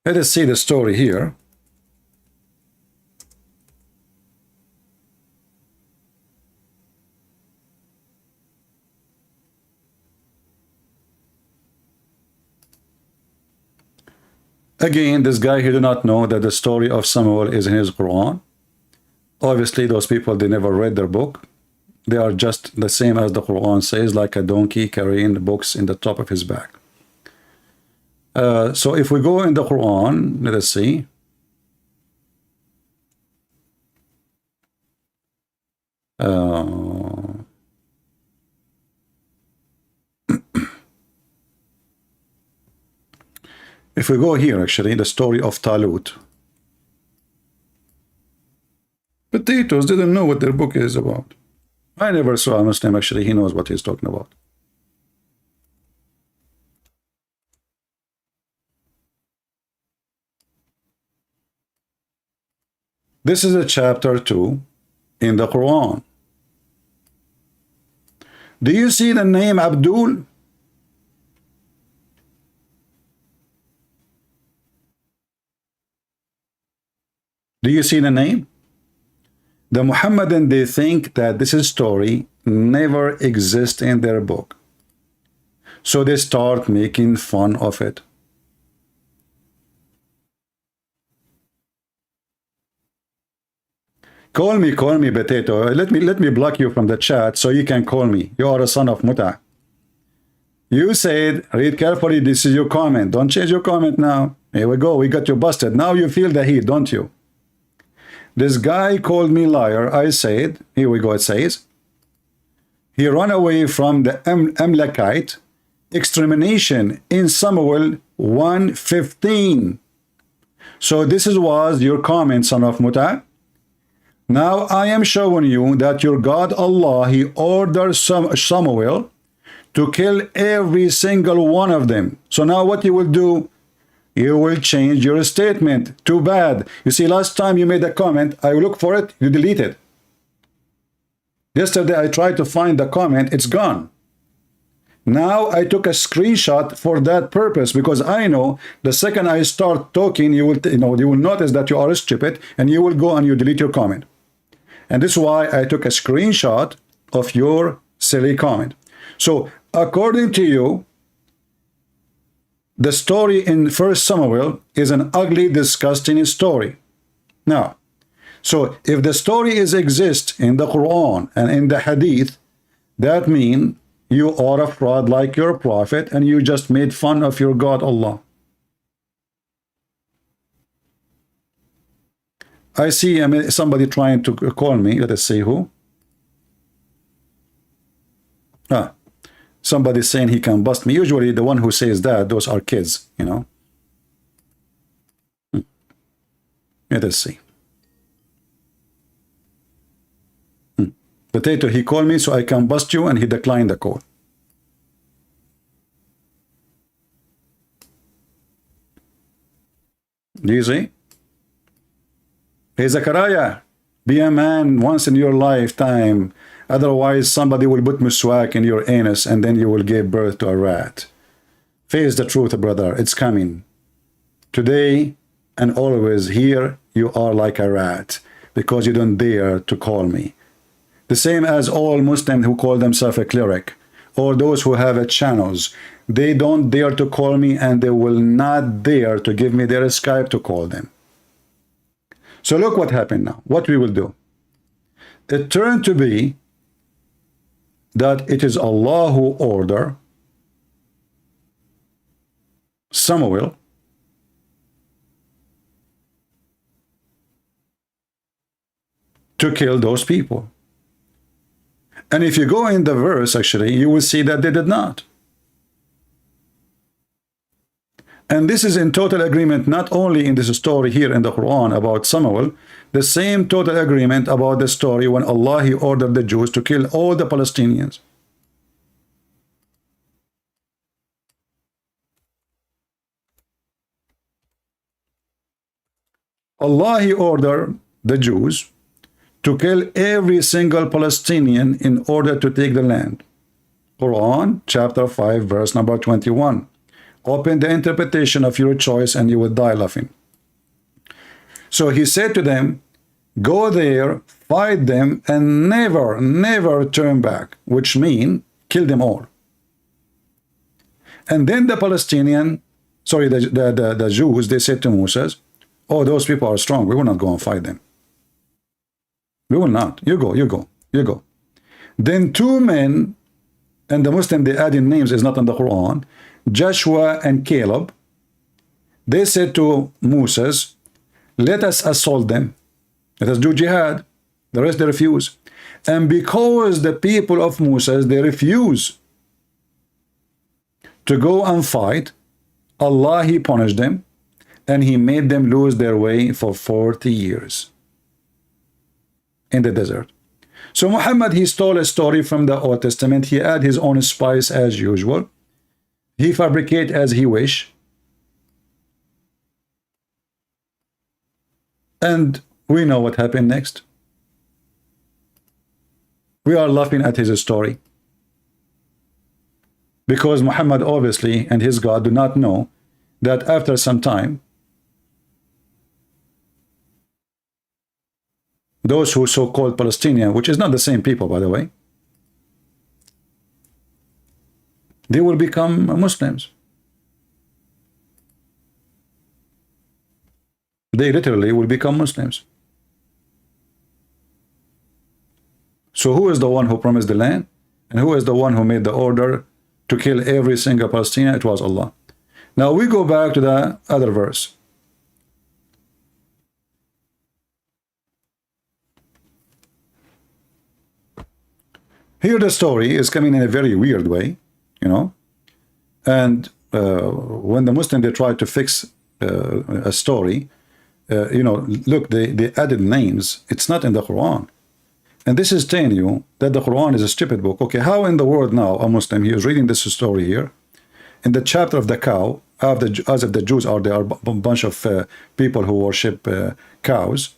[SPEAKER 7] Let us see the story here. Again, this guy, he do not know that the story of Samuel is in his Quran. Obviously, those people, they never read their book. They are just the same as the Quran says, like a donkey carrying the books in the top of his back. So if we go in the Quran, let us see. If we go here, actually, the story of Talut. Potatoes didn't know what their book is about. I never saw a Muslim, actually, he knows what he's talking about. This is a chapter 2 in the Quran. Do you see the name Abdul? Do you see the name? The Muhammadan, they think that this story never exists in their book. So they start making fun of it. Call me, potato. Let me block you from the chat so you can call me. You are a son of Muta. You said, read carefully, this is your comment. Don't change your comment now. Here we go, we got you busted. Now you feel the heat, don't you? This guy called me liar. I said, here we go, it says, he ran away from the Amalekite extermination in Samuel 1:15. So this was your comment, son of Muta. Now I am showing you that your God Allah, he ordered Samuel to kill every single one of them. So now what you will do? You will change your statement. Too bad. You see, last time you made a comment, I look for it, you delete it. Yesterday I tried to find the comment, it's gone. Now I took a screenshot for that purpose, because I know the second I start talking, you will notice that you are stupid and you will go and you delete your comment. And this is why I took a screenshot of your silly comment. So according to you, the story in 1 Samuel is an ugly, disgusting story. Now, so if the story exists in the Quran and in the Hadith, that means you are a fraud like your prophet and you just made fun of your God Allah. I see somebody trying to call me. Let us see who. Somebody saying he can bust me. Usually the one who says that, those are kids, you know. Let us see. Potato, he called me so I can bust you, and he declined the call. Do you see? Hey, Zachariah, be a man once in your lifetime. Otherwise, somebody will put miswak in your anus, and then you will give birth to a rat. Face the truth, brother. It's coming. Today and always, here you are like a rat because you don't dare to call me. The same as all Muslims who call themselves a cleric, or those who have channels. They don't dare to call me, and they will not dare to give me their Skype to call them. So look what happened now. What we will do. It turned to be that it is Allah who ordered Samuel to kill those people. And if you go in the verse, actually, you will see that they did not. And this is in total agreement, not only in this story here in the Quran about Samuel, the same total agreement about the story when Allah, he ordered the Jews to kill all the Palestinians. Allah, he ordered the Jews to kill every single Palestinian in order to take the land. Quran chapter 5 verse number 21. Open the interpretation of your choice and you will die laughing. So he said to them, go there, fight them, and never turn back, which means kill them all. And then the the Jews, they said to Moses, oh, those people are strong. We will not go and fight them. We will not. You go. Then two men, and the Muslim, they add in names, is not in the Quran, Joshua and Caleb, they said to Moses, let us assault them. Let us do jihad. The rest, they refuse. And because the people of Moses, they refuse to go and fight, Allah, he punished them, and he made them lose their way for 40 years in the desert. So Muhammad, he stole a story from the Old Testament. He added his own spice as usual. He fabricate as he wish. And we know what happened next. We are laughing at his story. Because Muhammad obviously and his God do not know that after some time, those who so-called Palestinian, which is not the same people, by the way, they will become Muslims. They literally will become Muslims. So who is the one who promised the land? And who is the one who made the order to kill every single Palestinian? It was Allah. Now we go back to the other verse. Here the story is coming in a very weird way, you know. And when the Muslim, they try to fix a story, you know, look, they added names. It's not in the Quran. And this is telling you that the Quran is a stupid book. Okay, how in the world now a Muslim, he is reading this story here, in the chapter of the cow, as if the Jews are, there are a bunch of people who worship cows.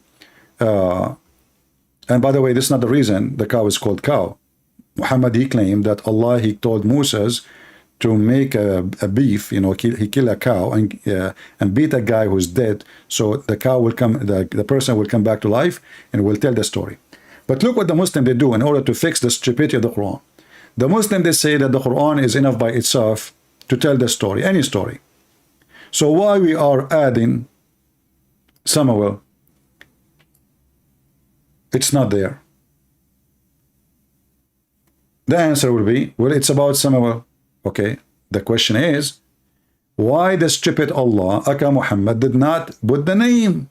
[SPEAKER 7] And by the way, this is not the reason the cow is called cow. Muhammad, he claimed that Allah, he told Moses to make a beef, you know, he kill a cow and beat a guy who's dead, so the cow will come, the person will come back to life and will tell the story. But look what the Muslim, they do in order to fix the stupidity of the Quran. The Muslim, they say that the Quran is enough by itself to tell the story, any story. So why we are adding Samuel? It's not there. The answer will be, well, it's about Samuel. Okay, the question is, why the stupid Allah, Aka Muhammad, did not put the name?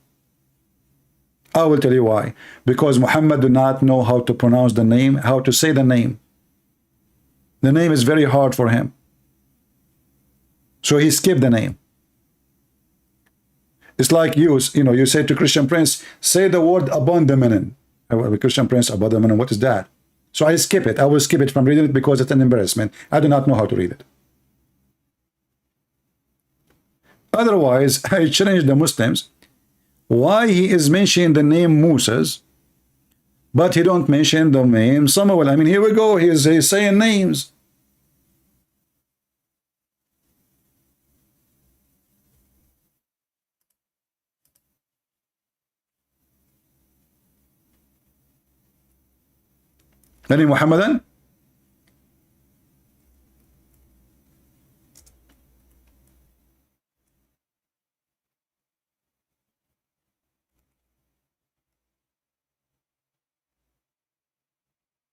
[SPEAKER 7] I will tell you why. Because Muhammad do not know how to pronounce the name, how to say the name. The name is very hard for him. So he skipped the name. It's like you say to Christian Prince, say the word abandonment. Christian Prince, abandonment, what is that? So I skip it. I will skip it from reading it because it's an embarrassment. I do not know how to read it. Otherwise, I challenge the Muslims why he is mentioning the name Moses, but he don't mention the name Samuel. I mean, here we go. He's saying names. Any Muhammadan?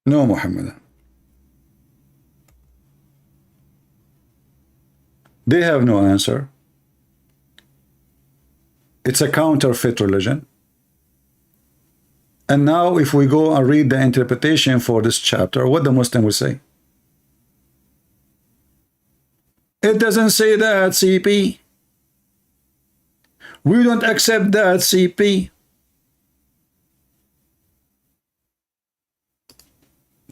[SPEAKER 7] No Muhammadan. They have no answer. It's a counterfeit religion. And now if we go and read the interpretation for this chapter, what the Muslim will say? It doesn't say that, CP. We don't accept that, CP.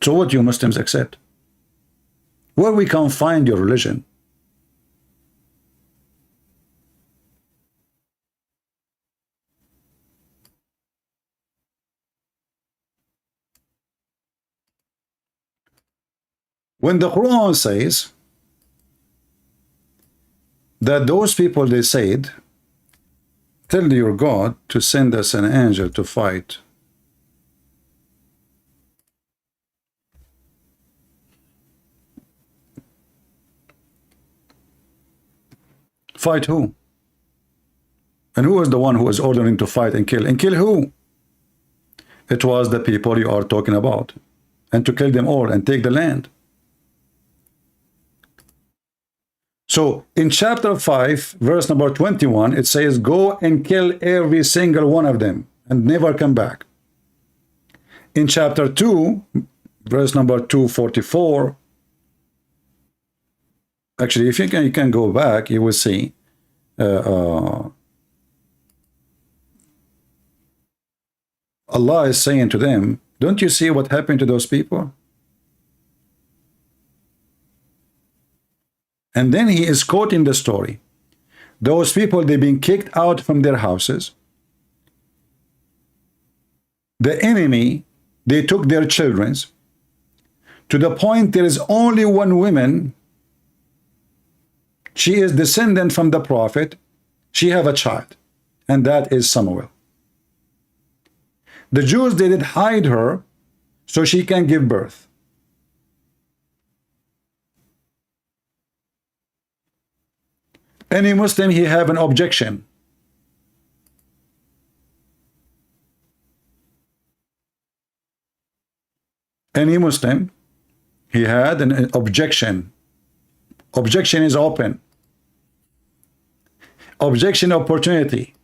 [SPEAKER 7] So what you Muslims accept? Where we can find your religion? When the Quran says that those people, they said, tell your God to send us an angel to fight. Fight who? And who was the one who was ordering to fight and kill? And kill who? It was the people you are talking about. And to kill them all and take the land. So in chapter 5, verse number 21, it says, go and kill every single one of them and never come back. In chapter 2, verse number 244, actually, if you can go back, you will see Allah is saying to them, don't you see what happened to those people? And then he is quoting the story. Those people, they've been kicked out from their houses. The enemy, they took their children to the point there is only one woman. She is descendant from the prophet. She have a child, and that is Samuel. The Jews, they did hide her so she can give birth. Any Muslim, he have an objection. Any Muslim, he had an objection. Objection is open. Objection opportunity.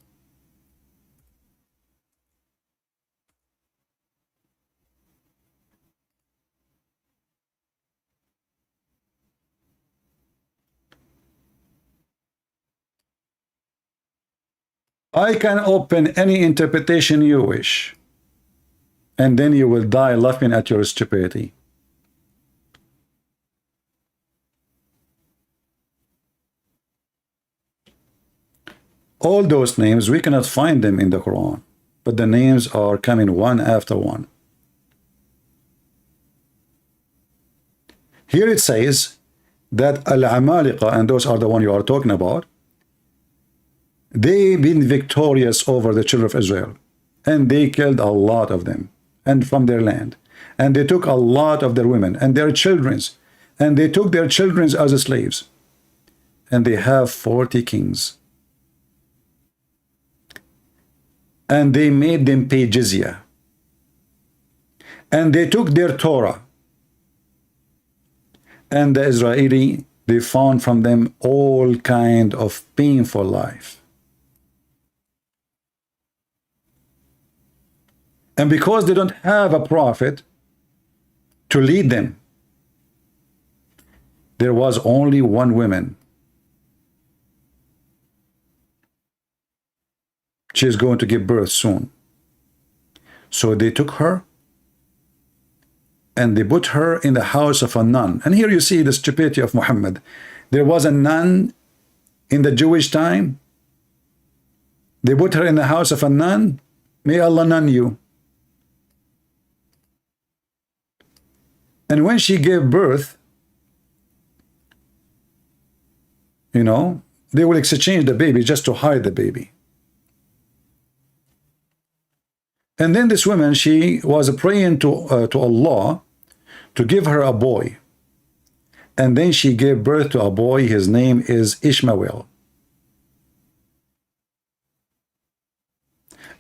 [SPEAKER 7] I can open any interpretation you wish, and then you will die laughing at your stupidity. All those names, we cannot find them in the Quran, but the names are coming one after one. Here it says that Al-Amaliqa, and those are the one you are talking about, they've been victorious over the children of Israel, and they killed a lot of them, and from their land, and they took a lot of their women and their children, and they took their children as slaves, and they have 40 kings, and they made them pay jizya, and they took their Torah, and the Israeli, they found from them all kind of painful life. And because they don't have a prophet to lead them, there was only one woman. She is going to give birth soon. So they took her and they put her in the house of a nun. And here you see the stupidity of Muhammad. There was a nun in the Jewish time. They put her in the house of a nun. May Allah nun you. And when she gave birth, you know, they will exchange the baby just to hide the baby. And then this woman, she was praying to Allah to give her a boy. And then she gave birth to a boy. His name is Ishmael.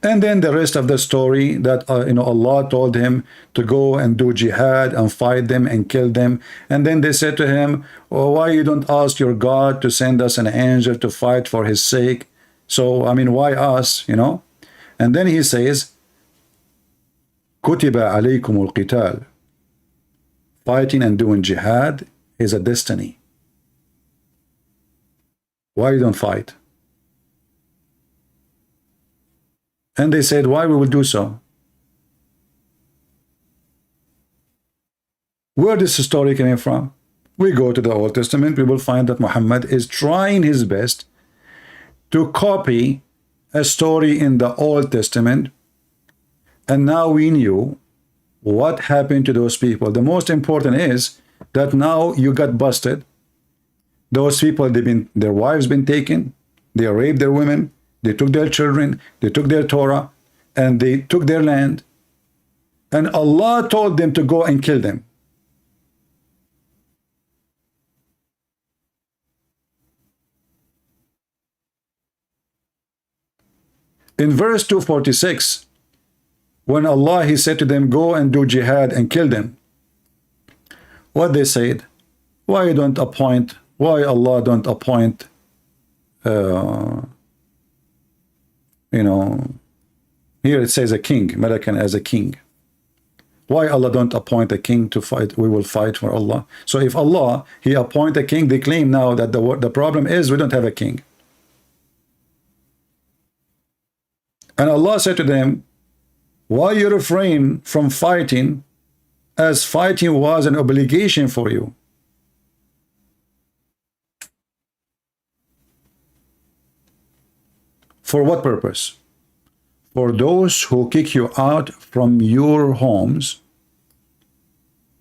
[SPEAKER 7] And then the rest of the story that, you know, Allah told him to go and do jihad and fight them and kill them. And then they said to him, oh, why you don't ask your God to send us an angel to fight for his sake? So, I mean, why us, you know? And then he says, Kutiba alaykum al-qital. Fighting and doing jihad is a destiny. Why you don't fight? And they said, why we will do so? Where is this story coming from? We go to the Old Testament, we will find that Muhammad is trying his best to copy a story in the Old Testament. And now we knew what happened to those people. The most important is that now you got busted. Those people, their wives been taken, they raped their women, they took their children, they took their Torah, and they took their land. And Allah told them to go and kill them. In verse 246, when Allah, he said to them, go and do jihad and kill them. What they said, why Allah don't appoint, you know, here it says a king, Malakan as a king. Why Allah don't appoint a king to fight? We will fight for Allah. So if Allah, he appoint a king, they claim now that the problem is we don't have a king. And Allah said to them, why you refrain from fighting, as fighting was an obligation for you? For what purpose? For those who kick you out from your homes,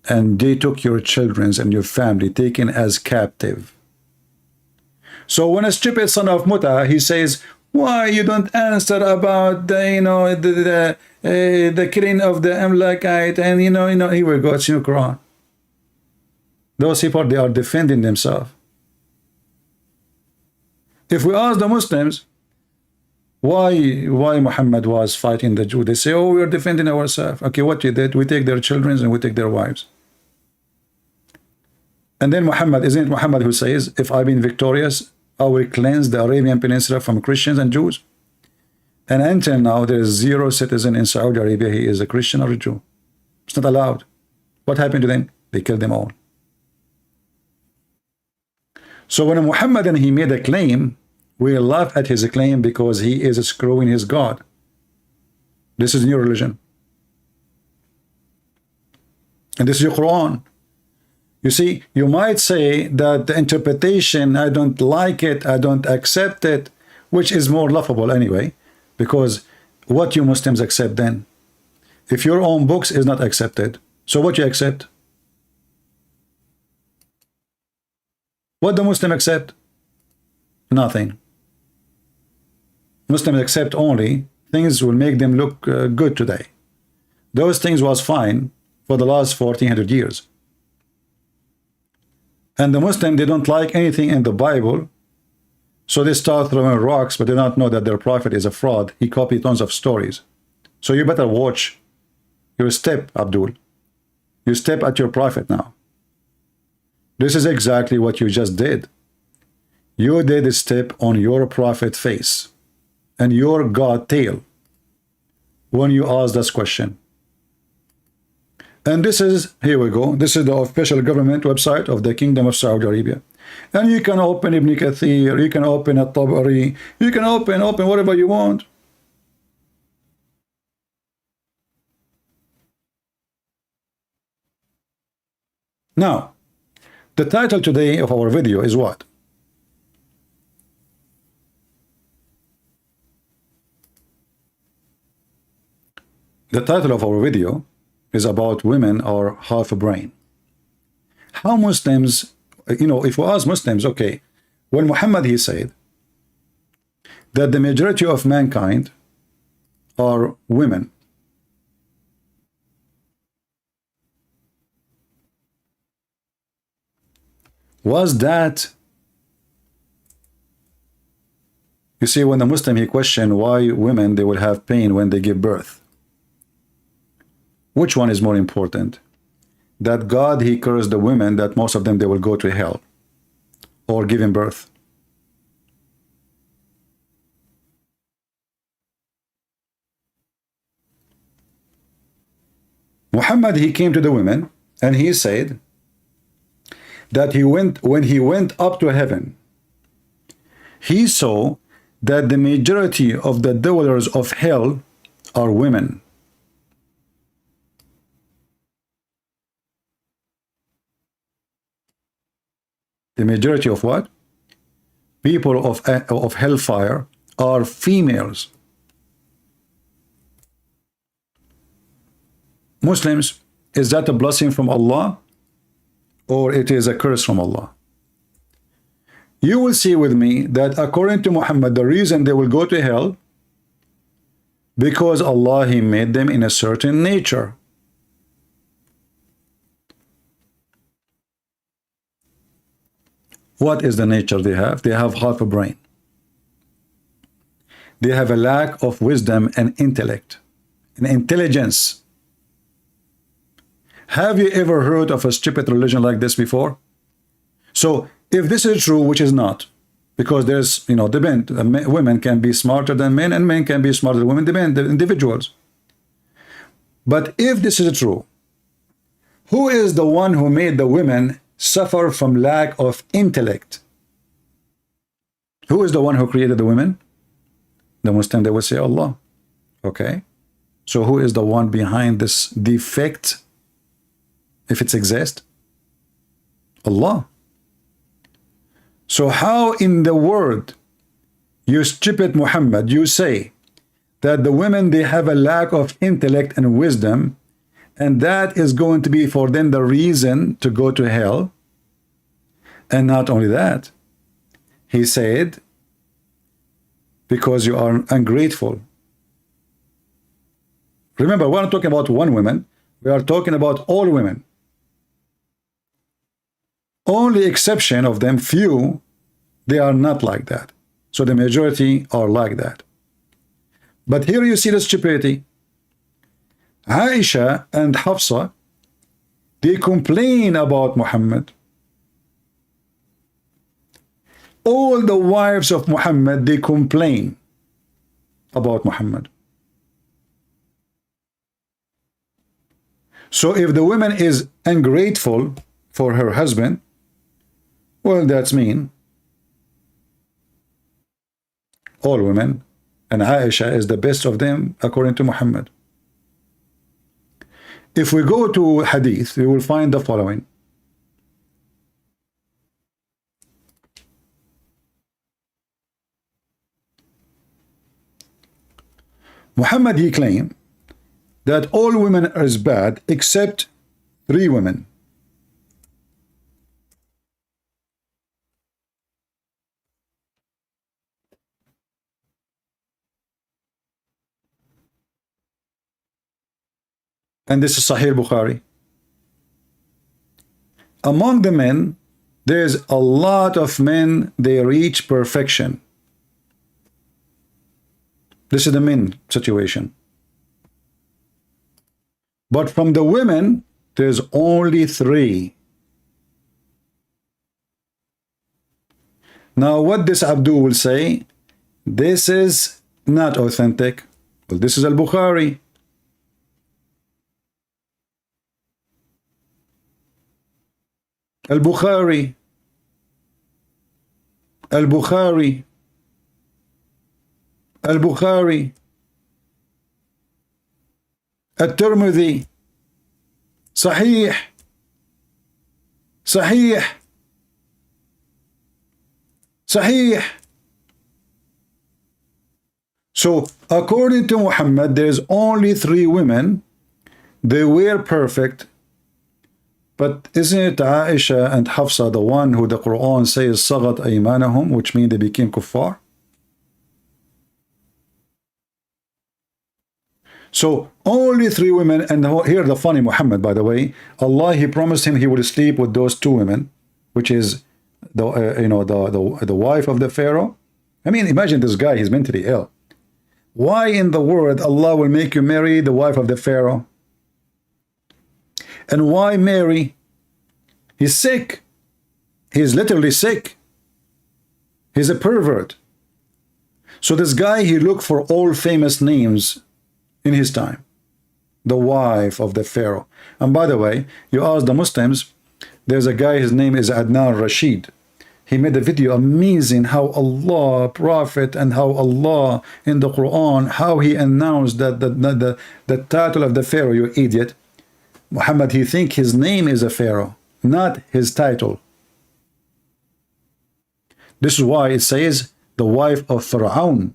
[SPEAKER 7] and they took your children and your family taken as captive. So when a stupid son of Muta, he says, why you don't answer about the, you know, the killing of the Amlakite, and you know, here we go, it's in the Quran. Those people, they are defending themselves. If we ask the Muslims, why Muhammad was fighting the Jew, they say, oh, we are defending ourselves. Okay, what you did? We take their children and we take their wives. And then Muhammad, isn't it Muhammad who says, if I've been victorious, I will cleanse the Arabian Peninsula from Christians and Jews? And until now, there is 0 citizen in Saudi Arabia, he is a Christian or a Jew. It's not allowed. What happened to them? They killed them all. So when Muhammad, and he made a claim, we laugh at his claim because he is screwing his God. This is new religion. And this is your Quran. You see, you might say that the interpretation, I don't like it, I don't accept it, which is more laughable anyway, because what you Muslims accept then? If your own books is not accepted, so what you accept? What the Muslim accept? Nothing. Muslims accept only things will make them look good today. Those things was fine for the last 1400 years. And the Muslim, they don't like anything in the Bible, so they start throwing rocks, but they don't know that their prophet is a fraud. He copied tons of stories. So you better watch your step, Abdul. You step at your prophet now. This is exactly what you just did. You did a step on your prophet face and your God tail. when you ask this question. And this is, here we go, this is the official government website of the Kingdom of Saudi Arabia. And you can open Ibn Kathir, you can open At-Tabari, you can open whatever you want. Now, the title today of our video is what? The title of our video is about women are half a brain. How Muslims, if we ask Muslims, okay, when Muhammad, he said that the majority of mankind are women. Was that, you see, when the Muslim, he questioned why women, they will have pain when they give birth. Which one is more important? That God, he cursed the women, that most of them, they will go to hell or giving birth. Muhammad, he came to the women and he said that when he went up to heaven, he saw that the majority of the dwellers of hell are women. The majority of what? People of hellfire are females. Muslims, is that a blessing from Allah or it is a curse from Allah? You will see with me that according to Muhammad, the reason they will go to hell, because Allah, he made them in a certain nature. What is the nature they have? They have half a brain. They have a lack of wisdom and intellect and intelligence. Have you ever heard of a stupid religion like this before? So if this is true, which is not, because there's, depend, women can be smarter than men and men can be smarter than women, depend, the individuals. But if this is true, who is the one who made the women suffer from lack of intellect? Who is the one who created the women? The Muslim, they will say Allah. Okay, so who is the one behind this defect, if it exists? Allah. So how in the world, you stupid Muhammad, you say that the women, they have a lack of intellect and wisdom, and that is going to be for them the reason to go to hell? And not only that, he said, because you are ungrateful. Remember, we're not talking about one woman, we are talking about all women. Only exception of them, few, they are not like that. So the majority are like that. But here you see the stupidity. Aisha and Hafsa, they complain about Muhammad. All the wives of Muhammad, they complain about Muhammad. So if the woman is ungrateful for her husband, well, that's mean. All women, and Aisha is the best of them according to Muhammad. If we go to Hadith, we will find the following. Muhammad, he claimed that all women are bad except 3 women. And this is Sahih Bukhari. Among the men, there's a lot of men, they reach perfection. This is the men situation. But from the women, there's only 3. Now, what this Abdul will say, this is not authentic. Well, this is Al-Bukhari. Al-Bukhari. Al-Bukhari. Al-Bukhari. At-Tirmidhi. Sahih. Sahih. Sahih. So, according to Muhammad, there's only 3 women. They were perfect. But isn't it Aisha and Hafsa the one who the Quran says Sagat aymanahum, which means they became kuffar? So only 3 women, and here the funny Muhammad, by the way, Allah, he promised him he would sleep with those 2 women, which is the the wife of the Pharaoh. I mean, imagine this guy, he's mentally ill. Why in the world Allah will make you marry the wife of the Pharaoh? And why Mary? He's sick. He's literally sick. He's a pervert. So this guy, he looked for all famous names in his time. The wife of the Pharaoh. And by the way, you ask the Muslims, there's a guy, his name is Adnan Rashid. He made a video amazing how Allah, Prophet, and how Allah in the Quran, how he announced that the title of the Pharaoh, you idiot. Muhammad, he think his name is a Pharaoh, not his title. This is why it says the wife of Pharaoh.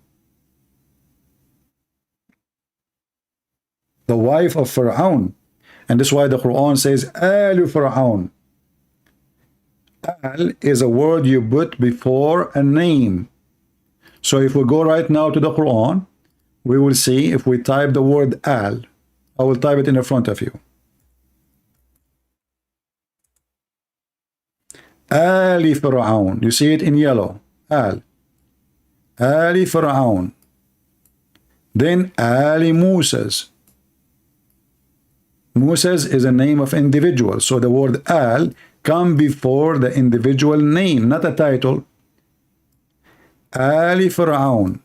[SPEAKER 7] The wife of Pharaoh. And this is why the Quran says Al Pharaoh. Al is a word you put before a name. So if we go right now to the Quran, we will see if we type the word Al. I will type it in the front of you. Ali Pharaoh. You see it in yellow. Al. Ali Pharaoh. Then Ali Moses. Moses is a name of individual. So the word Al come before the individual name, not a title. Ali Pharaoh.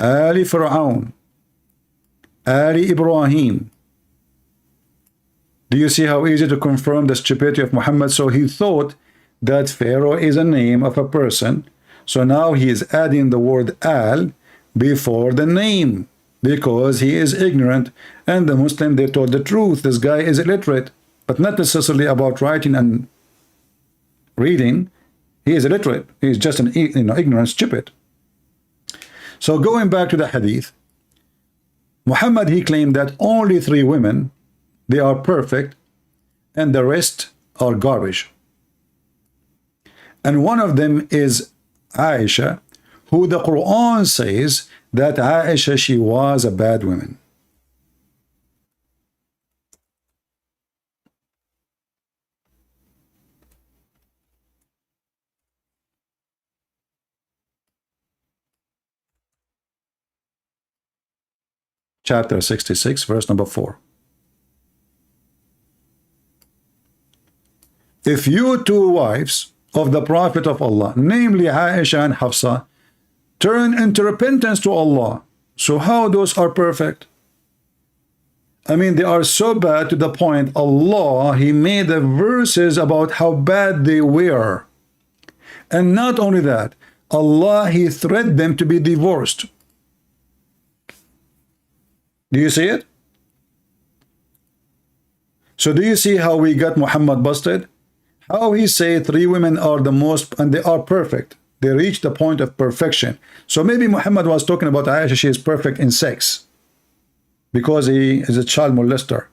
[SPEAKER 7] Ali Pharaoh. Ali Ibrahim. Do you see how easy to confirm the stupidity of Muhammad? So he thought that Pharaoh is a name of a person. So now he is adding the word Al before the name because he is ignorant. And the Muslim, they told the truth. This guy is illiterate, but not necessarily about writing and reading. He is illiterate. He is just an ignorant stupid. So going back to the hadith, Muhammad, he claimed that only 3 women, they are perfect, and the rest are garbage. And one of them is Aisha, who the Quran says that Aisha, she was a bad woman. Chapter 66, verse number 4. If you 2 wives of the Prophet of Allah, namely Aisha and Hafsa, turn into repentance to Allah, so how those are perfect? I mean, they are so bad to the point Allah, he made the verses about how bad they were. And not only that, Allah, he threatened them to be divorced. Do you see it? So do you see how we got Muhammad busted? How he say 3 women are the most, and they are perfect. They reach the point of perfection. So maybe Muhammad was talking about Aisha, she is perfect in sex because he is a child molester.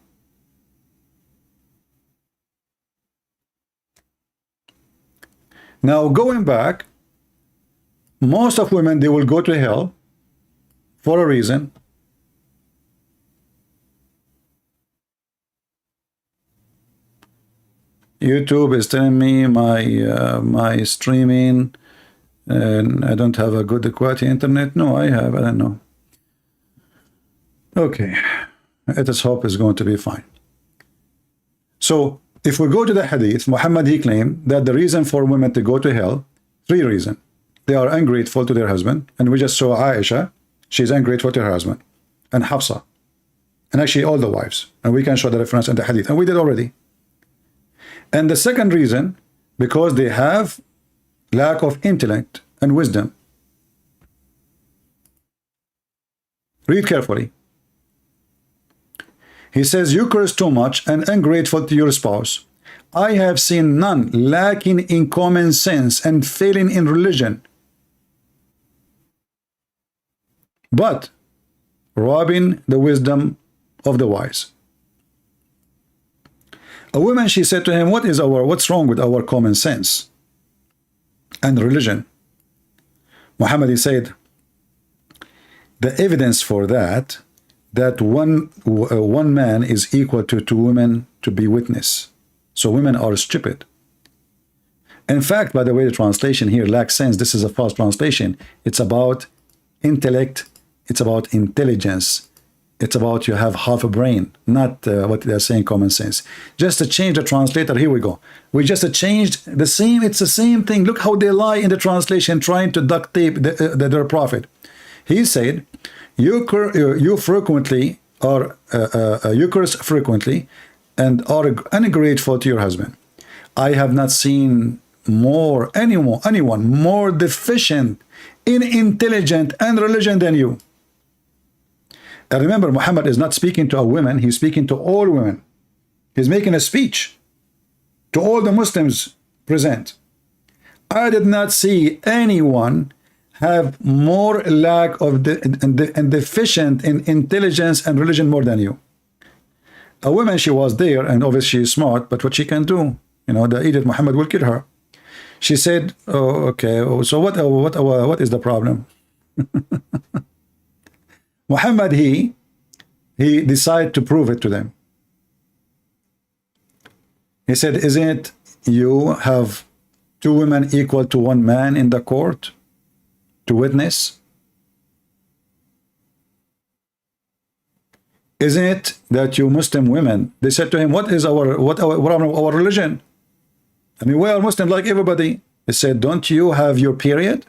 [SPEAKER 7] Now going back, most of women, they will go to hell for a reason. YouTube is telling me my streaming, and I don't have a good quality internet. No, I have. I don't know. Okay, let us hope it's going to be fine. So if we go to the hadith, Muhammad, he claimed that the reason for women to go to hell, 3 reasons. they are ungrateful to their husband. And we just saw Aisha, she's ungrateful to her husband. And Hafsa. And actually all the wives. And we can show the reference in the hadith. And we did already. And the second reason, because they have lack of intellect and wisdom. Read carefully. He says, you curse too much and ungrateful to your spouse. I have seen none lacking in common sense and failing in religion, but robbing the wisdom of the wise. A woman, she said to him, what's wrong with our common sense and religion? Muhammad, he said, the evidence for that one man is equal to two women to be witness. So women are stupid. In fact, by the way, the translation here lacks sense. This is a false translation. It's about intellect. It's about intelligence. It's about you have half a brain, not what they're saying common sense. Just to change the translator, here we go. We just changed the same, it's the same thing. Look how they lie in the translation, trying to duct tape their prophet. He said, you frequently are, you curse frequently and are ungrateful to your husband. I have not seen anyone more deficient in intelligence and religion than you. And remember, Muhammad is not speaking to a woman, he's speaking to all women. He's making a speech to all the Muslims present. I did not see anyone have more lack of and deficient in intelligence and religion more than you. A woman, she was there, and obviously she's smart, but what she can do, you know, the idiot Muhammad will kill her. She said, oh, okay, so what is the problem? Muhammad, he decided to prove it to them. He said, isn't you have two women equal to one man in the court to witness? Isn't it that you Muslim women, they said to him, what is our religion? I mean, we are Muslim like everybody. He said, don't you have your period?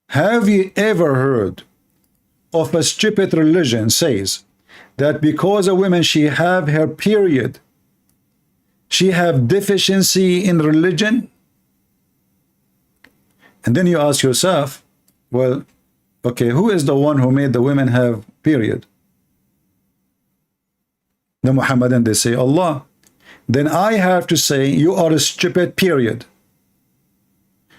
[SPEAKER 7] Have you ever heard of a stupid religion says that because a woman, she have her period, she have deficiency in religion? And then you ask yourself, well, okay, who is the one who made the women have period? The Muhammadan, they say Allah. Then I have to say you are a stupid, period.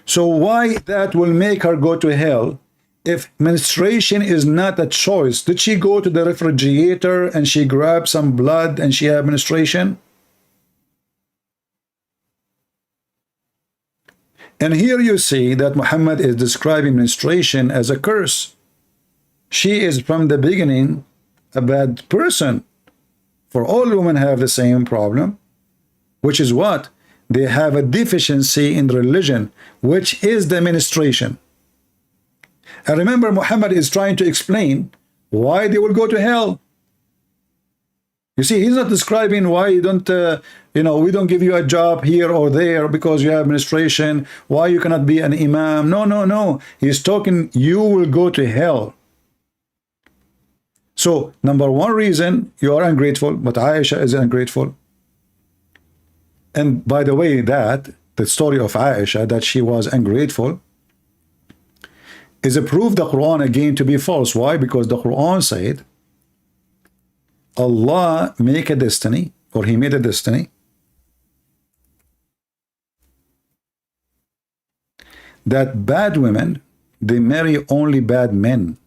[SPEAKER 7] So why that will make her go to hell if menstruation is not a choice? Did she go to the refrigerator and she grabbed some blood and she had menstruation? And here you see that Muhammad is describing menstruation as a curse. She is from the beginning a bad person. For all women have the same problem, which is what? They have a deficiency in religion, which is the menstruation. And remember, Muhammad is trying to explain why they will go to hell. You see, he's not describing why you don't, we don't give you a job here or there because you have menstruation, why you cannot be an imam. No. He's talking, you will go to hell. So, number one reason, you are ungrateful, but Aisha is ungrateful. And by the way, the story of Aisha, that she was ungrateful, is a proof the Quran again to be false. Why? Because the Quran said, Allah make a destiny, or he made a destiny, that bad women, they marry only bad men.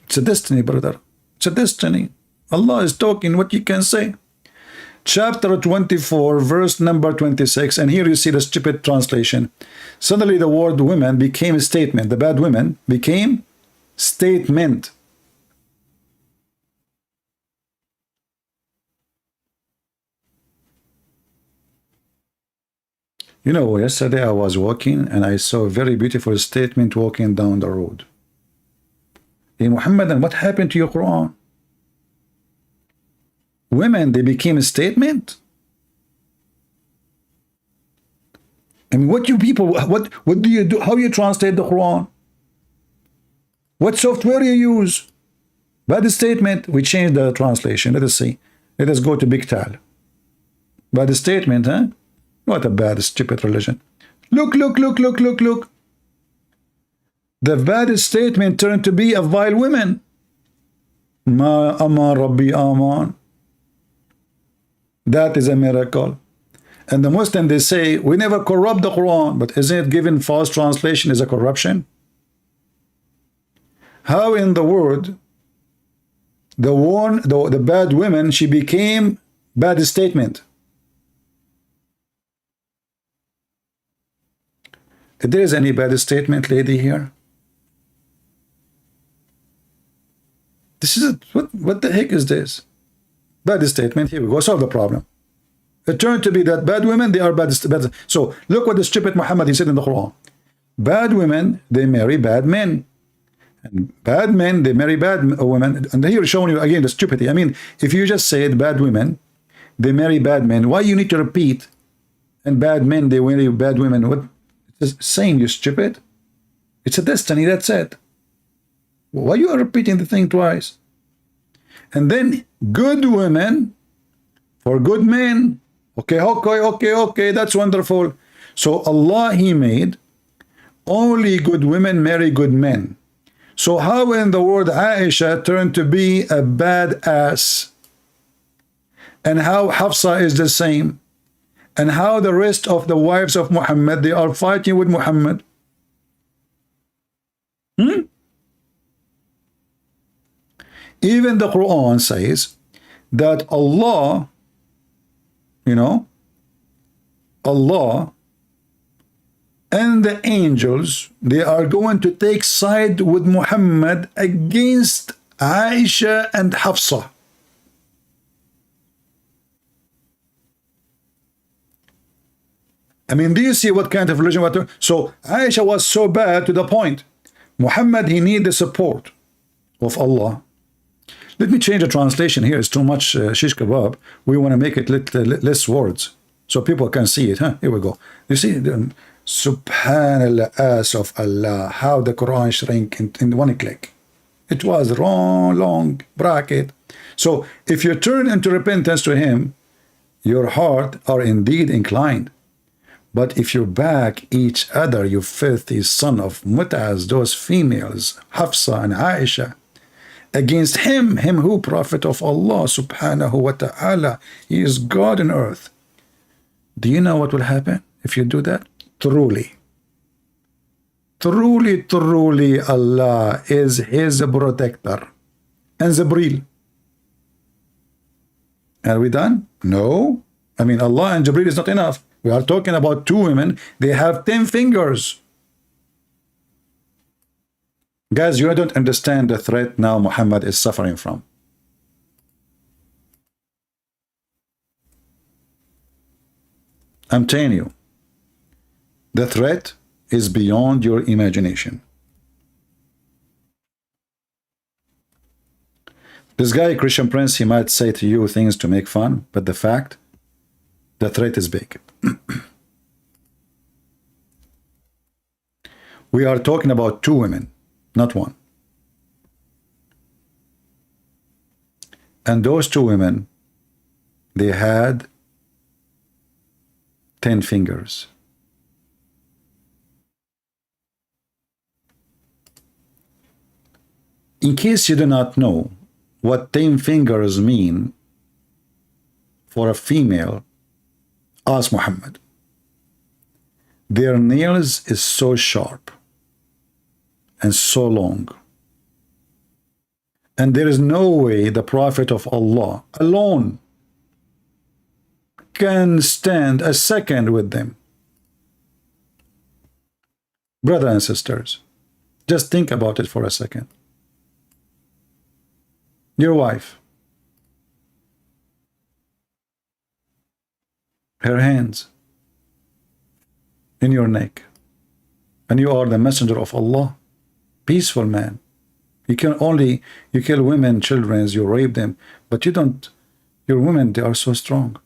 [SPEAKER 7] It's a destiny, brother. It's a destiny. Allah is talking, what you can say. Chapter 24, verse number 26, and here you see the stupid translation. Suddenly the word women became a statement. The bad women became statement. You know, yesterday I was walking and I saw a very beautiful statement walking down the road. Hey Muhammad, what happened to your Quran? women, they became a statement? I mean, what you people, what do you do? How you translate the Quran? What software you use? Bad statement, we change the translation. Let us see. Let us go to Big Tal. Bad statement, huh? What a bad, stupid religion. Look, look, look, look, look, look. The bad statement turned to be a vile woman. Ma aman Rabbi aman. That is a miracle. And the Muslim, they say, we never corrupt the Quran, but isn't it given false translation is a corruption? How in the world the bad woman, she became bad statement? If there is any bad statement, lady, here? This is what the heck is this? Bad statement. Here we go. Solve the problem. It turned to be that bad women, they are bad. So look what the stupid Muhammad, he said in the Quran. Bad women, they marry bad men. And bad men, they marry bad women. And here showing you again the stupidity. I mean, if you just said bad women, they marry bad men, why you need to repeat? And bad men, they marry bad women. What? It's the same, you stupid. It's a destiny, that's it. Why you are repeating the thing twice? And then good women for good men. Okay, that's wonderful. So Allah, He made only good women marry good men. So how in the world Aisha turned to be a bad ass? And how Hafsa is the same? And how the rest of the wives of Muhammad, they are fighting with Muhammad? Even the Quran says that Allah, you know, Allah and the angels, they are going to take side with Muhammad against Aisha and Hafsa. I mean, do you see what kind of religion? So Aisha was so bad to the point Muhammad, he need the support of Allah. Let me change the translation here. It's too much shish kebab. We want to make it less words so people can see it. Here we go. You see, Subhanallah, as of Allah, how the Quran shrink in one click. It was long bracket. So if you turn into repentance to Him, your heart are indeed inclined. But if you back each other, you filthy son of Mutaz, those females, Hafsa and Aisha, against him who prophet of Allah subhanahu wa ta'ala, he is God on earth. Do you know what will happen if you do that? Truly, Allah is his protector. And Jibreel. Are we done? No. I mean, Allah and Jibreel is not enough. We are talking about two women. They have 10 fingers. Guys, you don't understand the threat now Muhammad is suffering from. I'm telling you, the threat is beyond your imagination. This guy, Christian Prince, he might say to you things to make fun, but the fact, the threat is big. We are talking about two women, not one. And those two women, they had 10 fingers. In case you do not know what 10 fingers mean for a female, ask Muhammad. Their nails is so sharp and so long. And there is no way the Prophet of Allah alone can stand a second with them. Brothers and sisters, just think about it for a second. Your wife, her hands in your neck, and you are the messenger of Allah, peaceful man. You kill women, children, you rape them, but you don't Your women, they are so strong.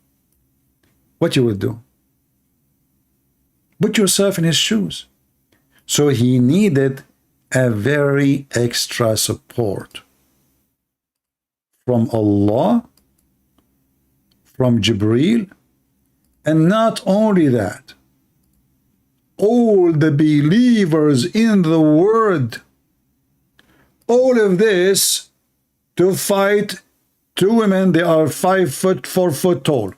[SPEAKER 7] What you will do? Put yourself in his shoes. So he needed a very extra support from Allah, from Jibreel, and not only that, all the believers in the world, all of this to fight two women. They are 5 foot, 4 foot tall.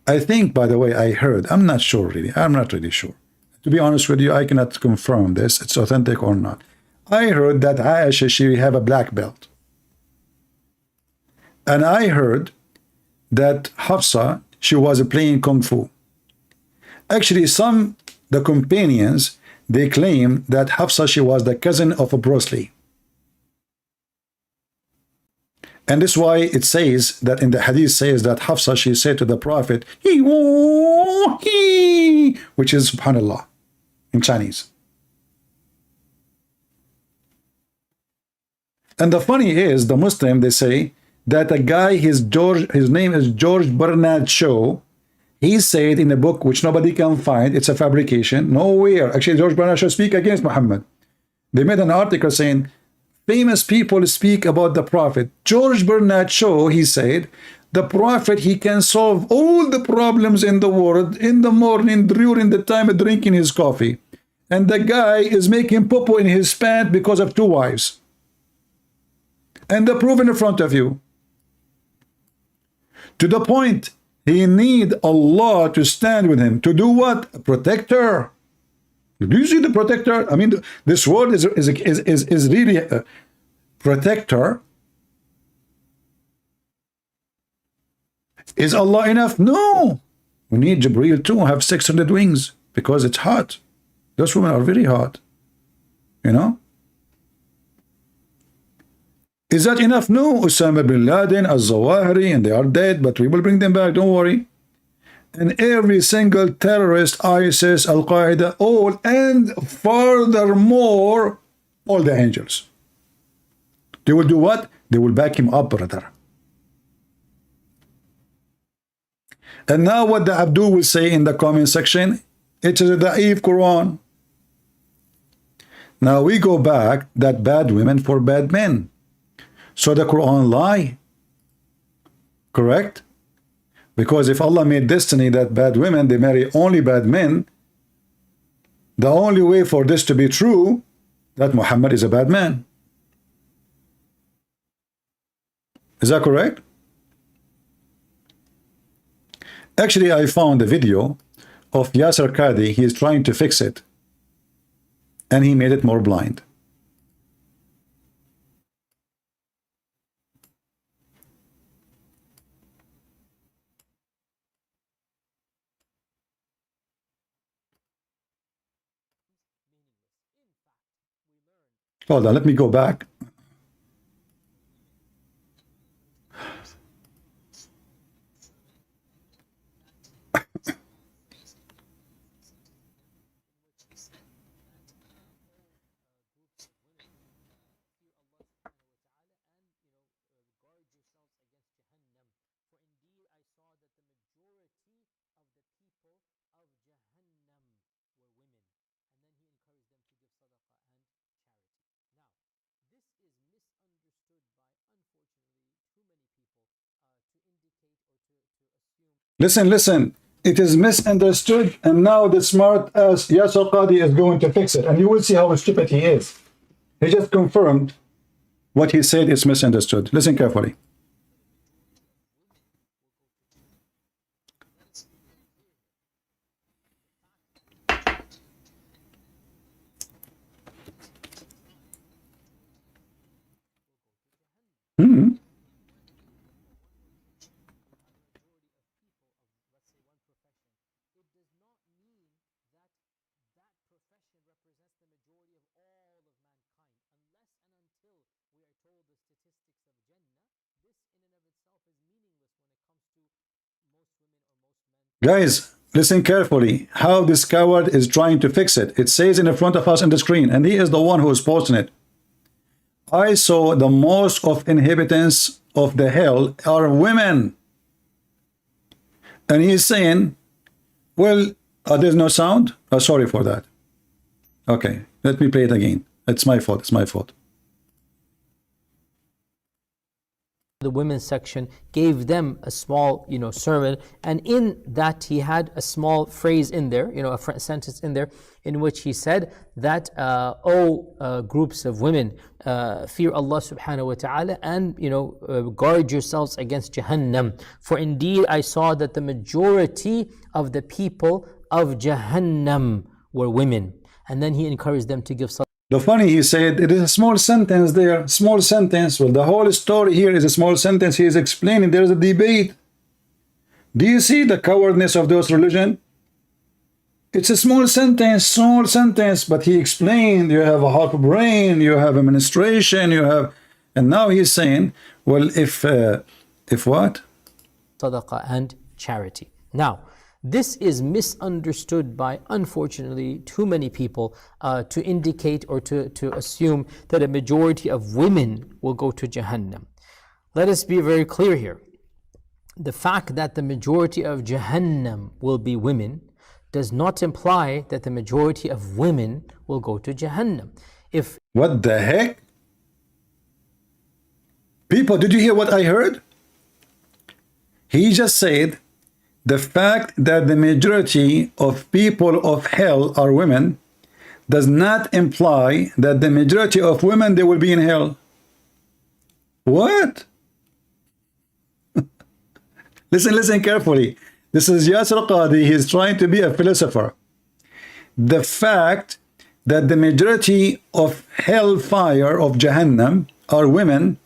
[SPEAKER 7] I think, by the way, I heard, I'm not sure really, I'm not really sure. To be honest with you, I cannot confirm this, it's authentic or not. I heard that Aisha, she have a black belt. And I heard that Hafsa, she was playing Kung Fu. Actually, the companions, they claim that Hafsa, she was the cousin of Bruce Lee. And this is why it says that in the hadith says that Hafsa, she said to the Prophet, which is subhanallah in Chinese. And the funny is, the Muslim, they say that a guy, his name is George Bernard Shaw. He said in a book which nobody can find, it's a fabrication, nowhere. Actually, George Bernard Shaw speak against Muhammad. They made an article saying, famous people speak about the Prophet. George Bernard Shaw, he said, the Prophet, he can solve all the problems in the world in the morning during the time of drinking his coffee. And the guy is making popo in his pant because of 2 wives. And the proof in front of you. To the point, he need Allah to stand with him. To do what? A protector. Do you see the protector? I mean, this word is really a protector. Is Allah enough? No. We need Jibreel to have 600 wings because it's hot. Those women are very hot. You know? Is that enough? No. Osama bin Laden, Al-Zawahiri, and they are dead, but we will bring them back. Don't worry. And every single terrorist, ISIS, Al-Qaeda, all, and furthermore, all the angels. They will do what? They will back him up, brother. And now what the Abdul will say in the comment section, it is a da'if Quran. Now we go back that bad women for bad men. So the Quran lie. Correct? Because if Allah made destiny that bad women, they marry only bad men, the only way for this to be true, that Muhammad is a bad man. Is that correct? Actually, I found a video of Yasser Qadi. He is trying to fix it. And he made it more blind. Hold on, let me go back. Listen. It is misunderstood, and now the smart ass Yasser Qadi is going to fix it, and you will see how stupid he is. He just confirmed what he said is misunderstood. Listen carefully. Guys, listen carefully how this coward is trying to fix it. It says in the front of us on the screen, and he is the one who is posting it. I saw the most of inhabitants of the hell are women. And he's saying, well, there's no sound. Sorry for that. Okay, let me play it again. It's my fault. It's my fault.
[SPEAKER 8] The women's section gave them a small, sermon, and in that he had a small phrase in there, a sentence in there, in which he said that, groups of women, fear Allah subhanahu wa ta'ala, and guard yourselves against Jahannam, for indeed I saw that the majority of the people of Jahannam were women. And then he encouraged them to give salah.
[SPEAKER 7] The funny, he said, it is a small sentence there, small sentence. Well, the whole story here is a small sentence. He is explaining there is a debate. Do you see the cowardness of those religion? It's a small sentence, but he explained, you have a half brain, you have administration, you have, and now he's saying, well, if what?
[SPEAKER 8] Sadaqah and charity. Now, this is misunderstood by, unfortunately, too many people to indicate or to assume that a majority of women will go to Jahannam. Let us be very clear here. The fact that the majority of Jahannam will be women does not imply that the majority of women will go to Jahannam.
[SPEAKER 7] What the heck? People, did you hear what I heard? He just said, the fact that the majority of people of hell are women does not imply that the majority of women, they will be in hell. What? Listen carefully. This is Yasir Qadhi. He's trying to be a philosopher. The fact that the majority of hellfire of Jahannam are women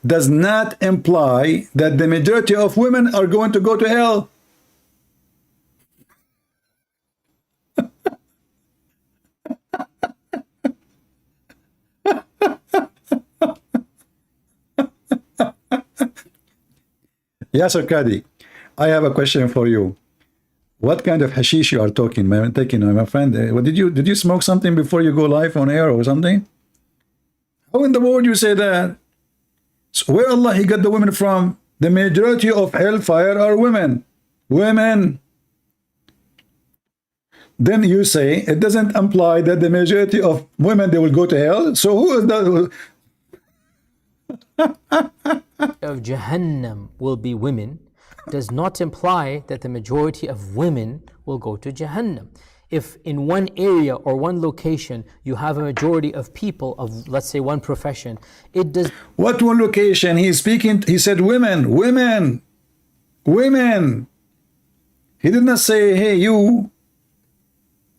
[SPEAKER 7] does not imply that the majority of women are going to go to hell. Yasir Qadhi, I have a question for you. What kind of hashish you are taking, my friend? Did you smoke something before you go live on air or something? How in the world you say that? So where Allah he got the women from? The majority of hellfire are women. Women. Then you say it doesn't imply that the majority of women, they will go to hell. So who is that?
[SPEAKER 8] Of Jahannam will be women does not imply that the majority of women will go to Jahannam. If in one area or one location you have a majority of people of, let's say, one profession, it does.
[SPEAKER 7] What one location? He's speaking, he said women. He did not say, hey, you.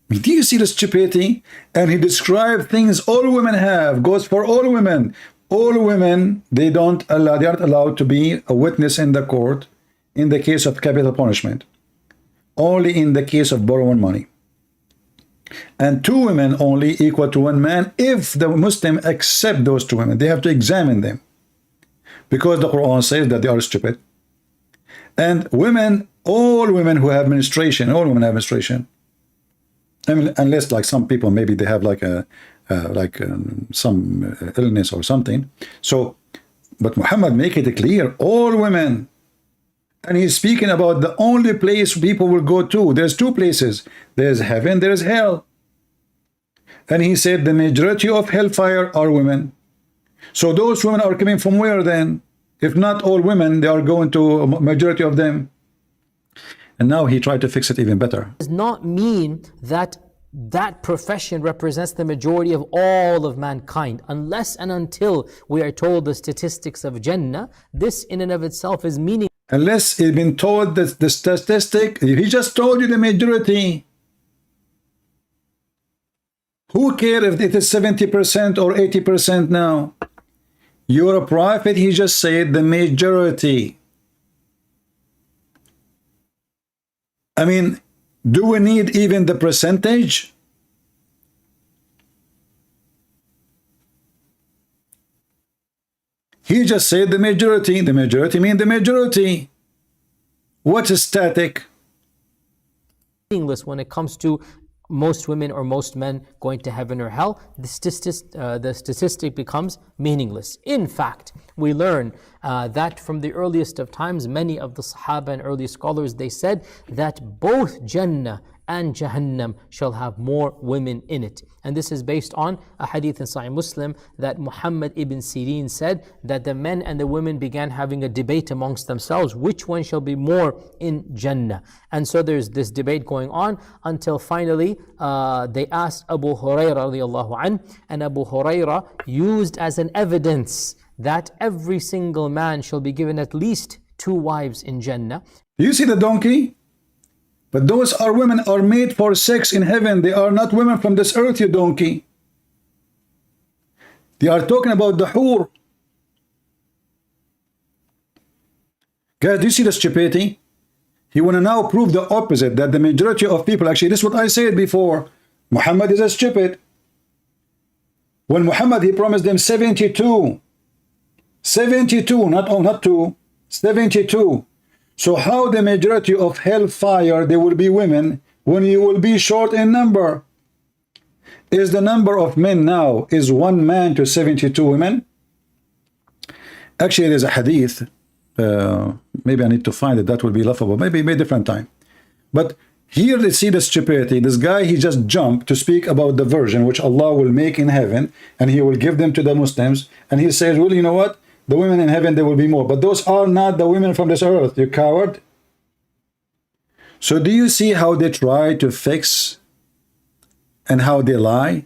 [SPEAKER 7] Do you see the stupidity? And he described things all women have, goes for all women. All women, they aren't allowed to be a witness in the court in the case of capital punishment. Only in the case of borrowing money. And 2 women only equal to 1 man if the Muslim accept those 2 women. They have to examine them. Because the Quran says that they are stupid. And women, all women who have menstruation, all women have menstruation. I mean, unless like some people, maybe they have like some illness or something. So, but Muhammad make it clear, all women. And he's speaking about the only place people will go to. There's 2 places. There's heaven, there's hell. And he said the majority of hellfire are women. So those women are coming from where then? If not all women, they are going to a majority of them. And now he tried to fix it even better.
[SPEAKER 8] Does not mean that that profession represents the majority of all of mankind. Unless and until we are told the statistics of Jannah, this in and of itself is meaningless.
[SPEAKER 7] Unless he's been told that the statistic, he just told you the majority. Who cares if it is 70% or 80% now? You're a prophet, he just said the majority. I mean, do we need even the percentage? He just said the majority. The majority means the majority. What's static?
[SPEAKER 8] When it comes to most women or most men going to heaven or hell, the statistic becomes meaningless. In fact, we learn that from the earliest of times, many of the Sahaba and early scholars, they said that both Jannah and Jahannam shall have more women in it. And this is based on a hadith in Sahih Muslim that Muhammad ibn Sirin said that the men and the women began having a debate amongst themselves, which one shall be more in Jannah. And so there's this debate going on until finally they asked Abu Hurairah radiallahu anh, and Abu Hurairah used as an evidence that every single man shall be given at least 2 wives in Jannah.
[SPEAKER 7] Do you see the donkey? But those are women are made for sex in heaven. They are not women from this earth, you donkey. They are talking about the hur. Guys, do you see the stupidity? He want to now prove the opposite, that the majority of people, actually, this is what I said before. Muhammad is a stupid. When Muhammad, he promised them 72. 72, not 2, 72. So how the majority of hellfire, they will be women, when you will be short in number? Is the number of men now, is 1 man to 72 women? Actually, there's a hadith, maybe I need to find it, that will be laughable, maybe a different time. But here they see the stupidity. This guy, he just jumped to speak about the virgin, which Allah will make in heaven, and he will give them to the Muslims, and he says, well, you know what? The women in heaven, there will be more. But those are not the women from this earth, you coward. So do you see how they try to fix and how they lie?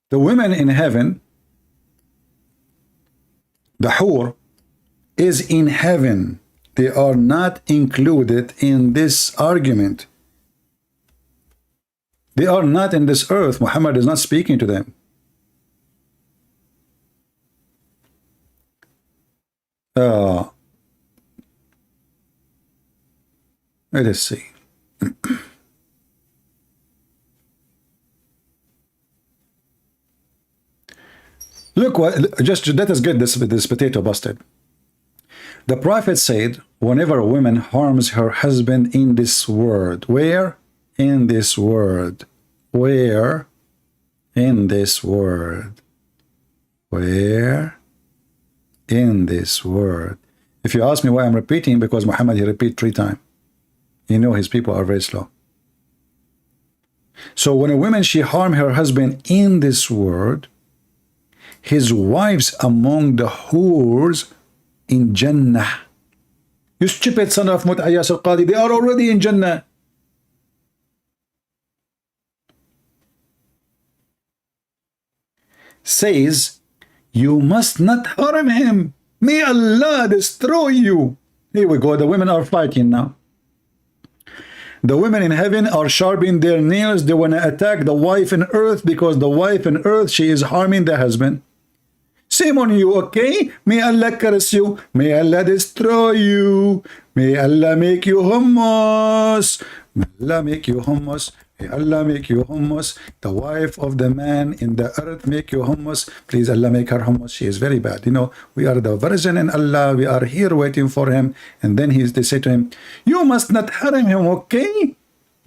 [SPEAKER 7] The women in heaven, the hur, is in heaven. They are not included in this argument. They are not in this earth. Muhammad is not speaking to them. Let us see. Look what, just let us get this potato busted. The Prophet said, whenever a woman harms her husband in this world, where? In this world. Where? In this world. Where? In this world. If you ask me why I'm repeating, because Muhammad, he repeat 3 times. You know his people are very slow. So when a woman, she harm her husband in this world, his wives among the whores in Jannah. You stupid son of Mut'ayyas al-Qadi, they are already in Jannah. Says, you must not harm him. May Allah destroy you. Here we go. The women are fighting now. The women in heaven are sharpening their nails. They want to attack the wife in earth because the wife in earth, she is harming the husband. Shame on you, okay? May Allah curse you. May Allah destroy you. May Allah make you hummus. May Allah make you hummus. May Allah make you hummus. The wife of the man in the earth make you hummus. Please, Allah make her hummus. She is very bad. You know, we are the virgin in Allah. We are here waiting for him. And then they say to him, you must not harm him, okay?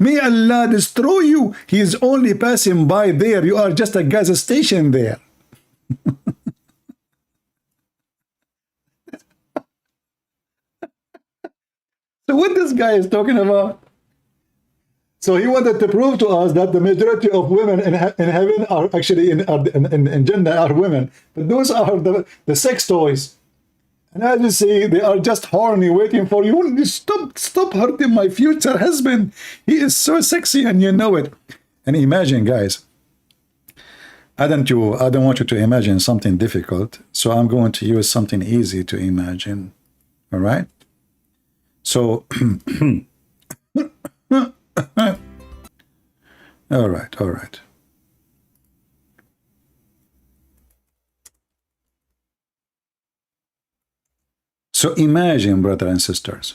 [SPEAKER 7] May Allah destroy you. He is only passing by there. You are just a gas station there. So what this guy is talking about? So he wanted to prove to us that the majority of women in heaven are actually in Jannah are women. But those are the sex toys. And as you see, they are just horny waiting for you. Stop hurting my future husband. He is so sexy and you know it. And imagine, guys, I don't want you to imagine something difficult. So I'm going to use something easy to imagine. All right? So, all right. So imagine, brothers and sisters,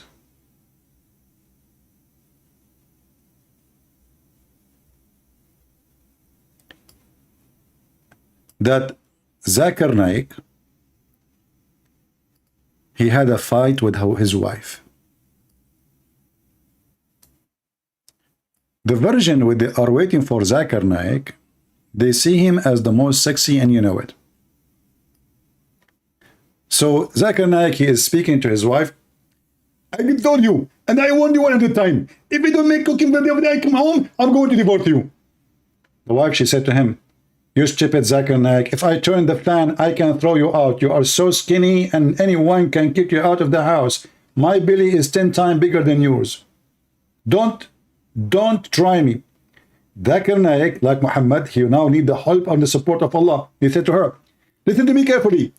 [SPEAKER 7] that Zakir Naik, he had a fight with his wife. The virgin are waiting for Zakir Naik. They see him as the most sexy, and you know it. So Zakir Naik, he is speaking to his wife. I told you, and I warned you 100 times. If you don't make cooking the day I come home, I'm going to divorce you. The wife, she said to him, you stupid Zakir Naik, if I turn the fan, I can throw you out. You are so skinny and anyone can kick you out of the house. My belly is 10 times bigger than yours. Don't try me. Zakir Naik, like Muhammad, he now need the help and the support of Allah. He said to her, listen to me carefully.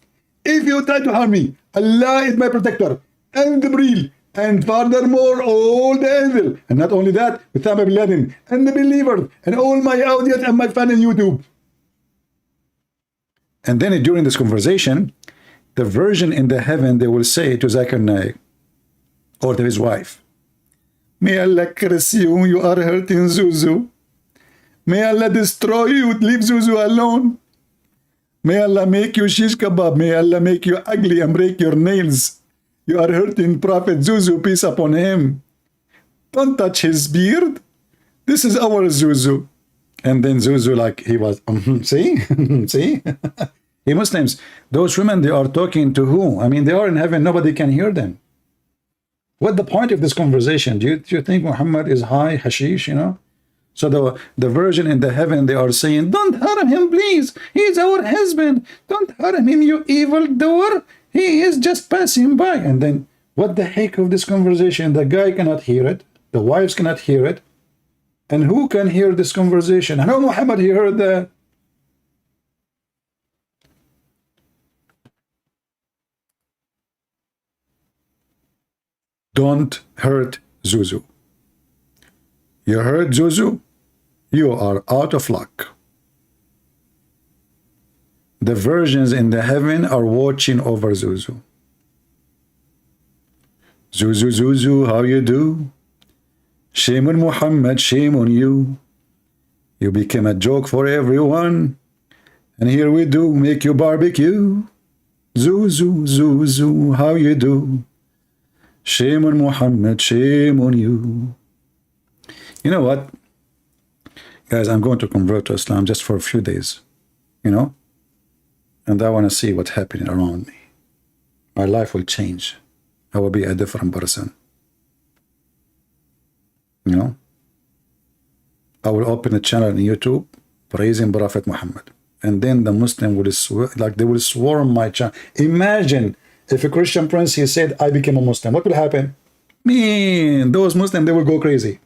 [SPEAKER 7] If you try to harm me, Allah is my protector, and Jibreel, and furthermore all the evil. And not only that, Osama bin Laden, and the believers, and all my audience and my fans on YouTube. And then during this conversation, the virgin in the heaven, they will say to Zakir Naik, or to his wife, may Allah curse you, you are hurting Zuzu. May Allah destroy you, leave Zuzu alone. May Allah make you shish kebab. May Allah make you ugly and break your nails. You are hurting Prophet Zuzu, peace upon him. Don't touch his beard. This is our Zuzu. And then Zuzu, like he was, see? See? Hey, Muslims, those women, they are talking to who? I mean, they are in heaven. Nobody can hear them. What the point of this conversation? Do you think Muhammad is high, hashish, you know? So the virgin in the heaven, they are saying, don't harm him, please. He is our husband. Don't harm him, you evil doer. He is just passing by. And then, what the heck of this conversation? The guy cannot hear it. The wives cannot hear it. And who can hear this conversation? I know Muhammad, he heard that. Don't hurt Zuzu. You hurt Zuzu, you are out of luck. The virgins in the heaven are watching over Zuzu. Zuzu, Zuzu, how you do? Shame on Muhammad, shame on you. You became a joke for everyone. And here we do, make you barbecue. Zuzu, Zuzu, how you do? Shame on Muhammad, shame on you. You know what? Guys, I'm going to convert to Islam just for a few days. You know? And I want to see what's happening around me. My life will change. I will be a different person. You know? I will open a channel on YouTube praising Prophet Muhammad. And then the Muslim will they will swarm my channel. Imagine if a Christian prince, he said, I became a Muslim. What will happen? Man, those Muslims, they will go crazy.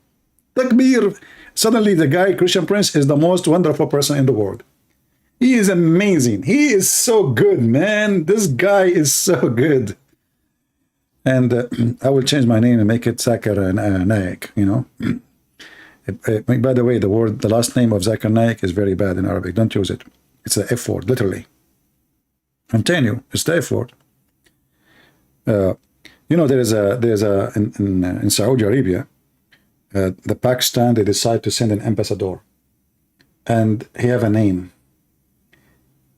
[SPEAKER 7] Takbir. Suddenly the guy, Christian prince, is the most wonderful person in the world. He is amazing. He is so good, man. This guy is so good. And I will change my name and make it Zakir Naik, you know. By the way, the last name of Zakir Naik is very bad in Arabic. Don't use it. It's an F word, literally. I'm telling you, it's the F word. You know, in Saudi Arabia, the Pakistan, they decide to send an ambassador, and he have a name.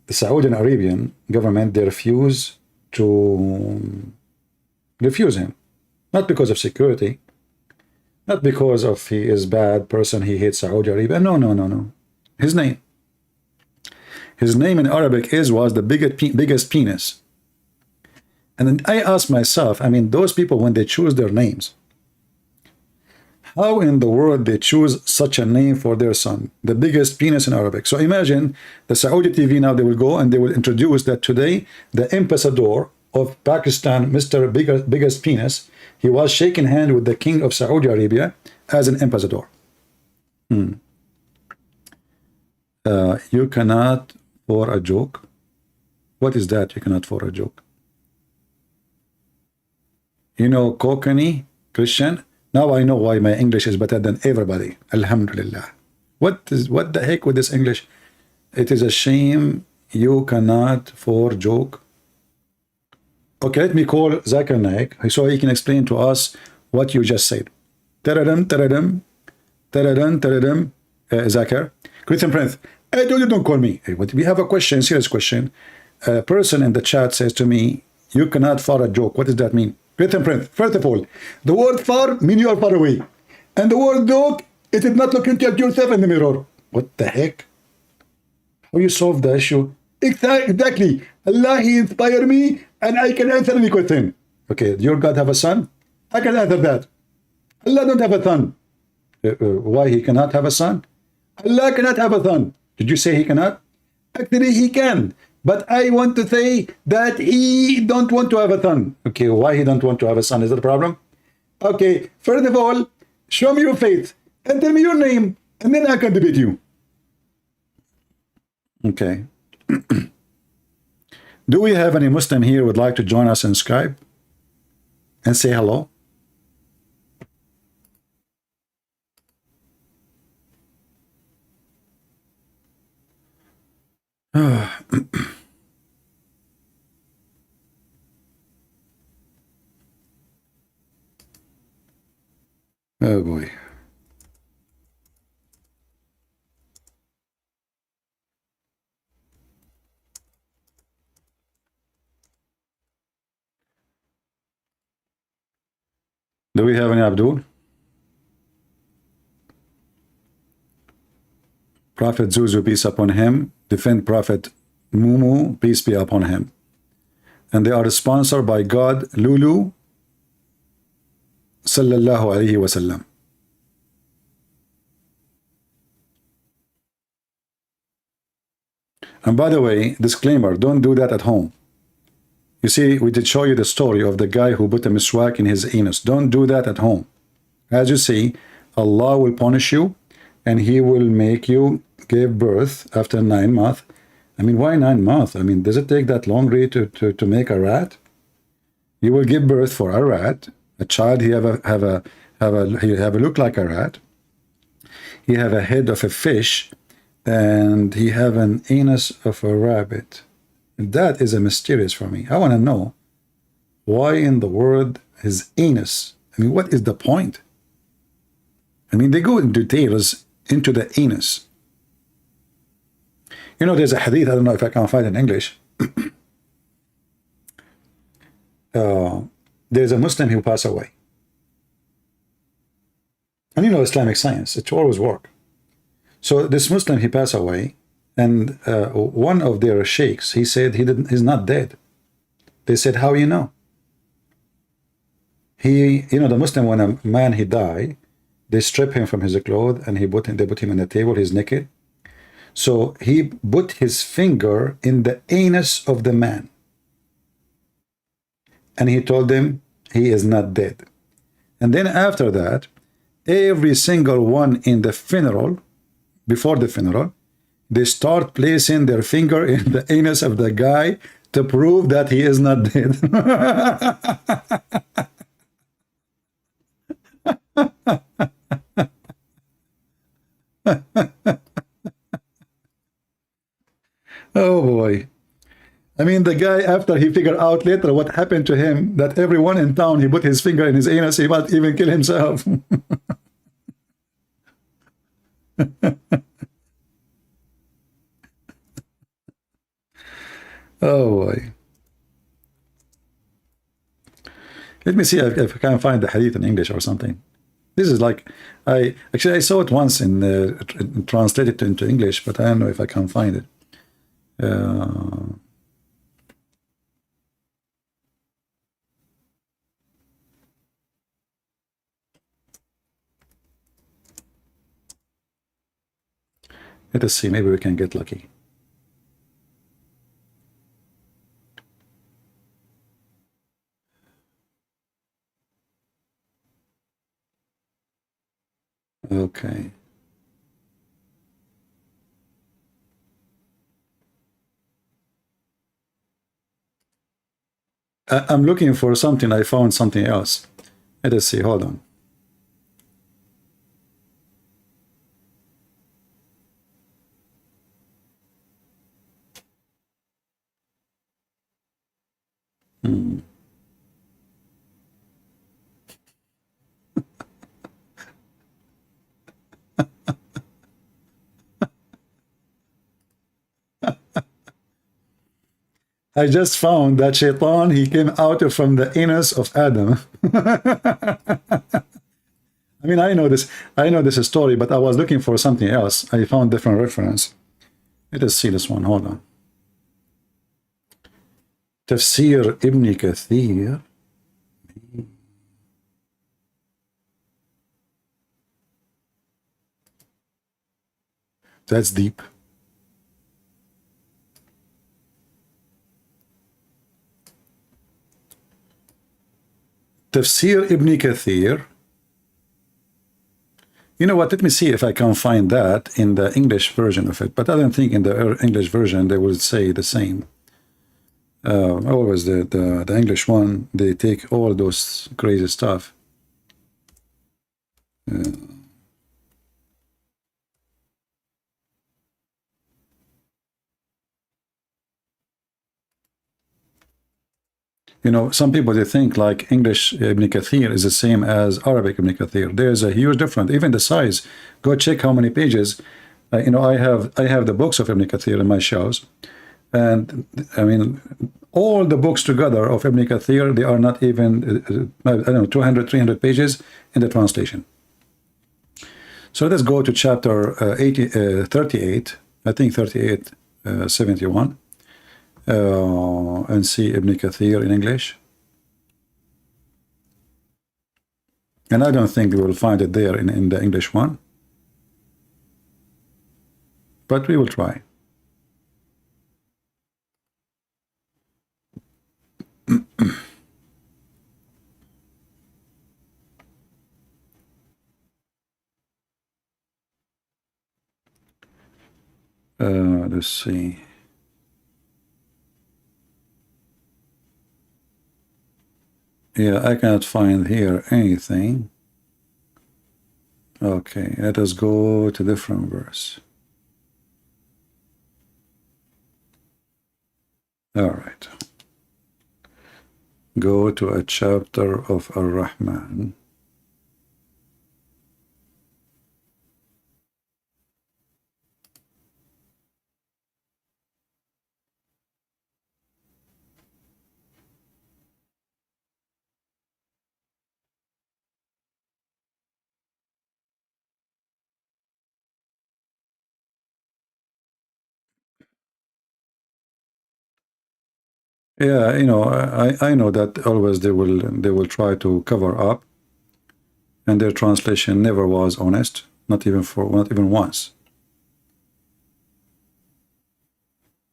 [SPEAKER 7] The Saudi Arabian government, they refuse him, not because of security, not because of he is bad person, he hates Saudi Arabia. No. His name in Arabic was the biggest penis. And then I ask myself, I mean, those people, when they choose their names, how in the world they choose such a name for their son, the biggest penis in Arabic? So imagine the Saudi TV now, they will go and they will introduce that today, the ambassador of Pakistan, Mr. Biggest Penis, he was shaking hand with the king of Saudi Arabia as an ambassador. You cannot for a joke. What is that? You cannot for a joke. You know, Kokani, Christian. Now I know why my English is better than everybody. Alhamdulillah. What the heck with this English? It is a shame you cannot for joke. Okay, let me call Zakir Naik so he can explain to us what you just said. Taradam, taradam, taradam, taradam, Zakir. Christian Prince, I told you don't call me. Hey, but we have a question, serious question. A person in the chat says to me, you cannot far a joke. What does that mean? Christian Prince, first of all, the word far means you are far away. And the word joke It did not look into yourself in the mirror. What the heck? How you solve the issue? Exactly. Allah, He inspired me and I can answer any question. Okay, your God have a son? I can answer that. Allah don't have a son. Why He cannot have a son? Allah cannot have a son. Did you say He cannot? Actually, He can. But I want to say that He don't want to have a son. Okay, why He don't want to have a son? Is that a problem? Okay, first of all, show me your faith and tell me your name, and then I can debate you. Okay. Do we have any Muslim here who would like to join us in Skype and say hello? Oh boy. Do we have any Abdul? Prophet Zuzu, peace upon him, defend Prophet Mumu, peace be upon him. And they are sponsored by God, Lulu, sallallahu alayhi wasallam. And by the way, disclaimer, don't do that at home. You see, we did show you the story of the guy who put a miswak in his anus. Don't do that at home. As you see, Allah will punish you and He will make you give birth after 9 months. I mean, why 9 months? I mean, does it take that long really to make a rat? You will give birth for a rat. A child, he have a look like a rat. He have a head of a fish, and he have an anus of a rabbit. That is a mysterious for me. I want to know why in the world his anus. I mean, what is the point? I mean, they go in details into the anus. You know, there's a hadith, I don't know if I can find it in English. There's a Muslim who passed away. And you know, Islamic science, it always works. So this Muslim, he passed away, and one of their sheikhs, he said he's not dead. They said, how you know? You know, the Muslim, when a man, he died, they strip him from his clothes and they put him on the table, he's naked. So he put his finger in the anus of the man. And he told them he is not dead. And then after that, every single one in the funeral, before the funeral, they start placing their finger in the anus of the guy to prove that he is not dead. Oh boy. I mean, the guy, after he figured out later what happened to him, that everyone in town, he put his finger in his anus, he might even kill himself. Oh boy. Let me see if I can find the hadith in English or something. This is like, I saw it once in translated into English, but I don't know if I can find it. Let us see, maybe we can get lucky. Okay. I'm looking for something. I found something else. Let us see. Hold on. I just found that Shaitan, he came out from the anus of Adam. I mean, I know this story, but I was looking for something else. I found different reference. Let us see this one. Hold on. Tafsir Ibn Kathir. That's deep. Tafsir Ibn Kathir. You know what? Let me see if I can find that in the English version of it. But I don't think in the English version they will say the same. Always the English one, they take all those crazy stuff. You know, some people, they think like English Ibn Kathir is the same as Arabic Ibn Kathir. There's a huge difference, even the size. Go check how many pages. You know, I have the books of Ibn Kathir in my shelves, and I mean, all the books together of Ibn Kathir, they are not even I don't know, 200, 300 pages in the translation. So let's go to chapter 38. I think 38, 71. And see Ibn Kathir in English. And I don't think we will find it there in the English one. But we will try. Let's see. Yeah, I cannot find here anything. Okay, let us go to different verse. All right. Go to a chapter of Ar-Rahman. Yeah, you know, I know that always they will try to cover up, and their translation never was honest, not even once.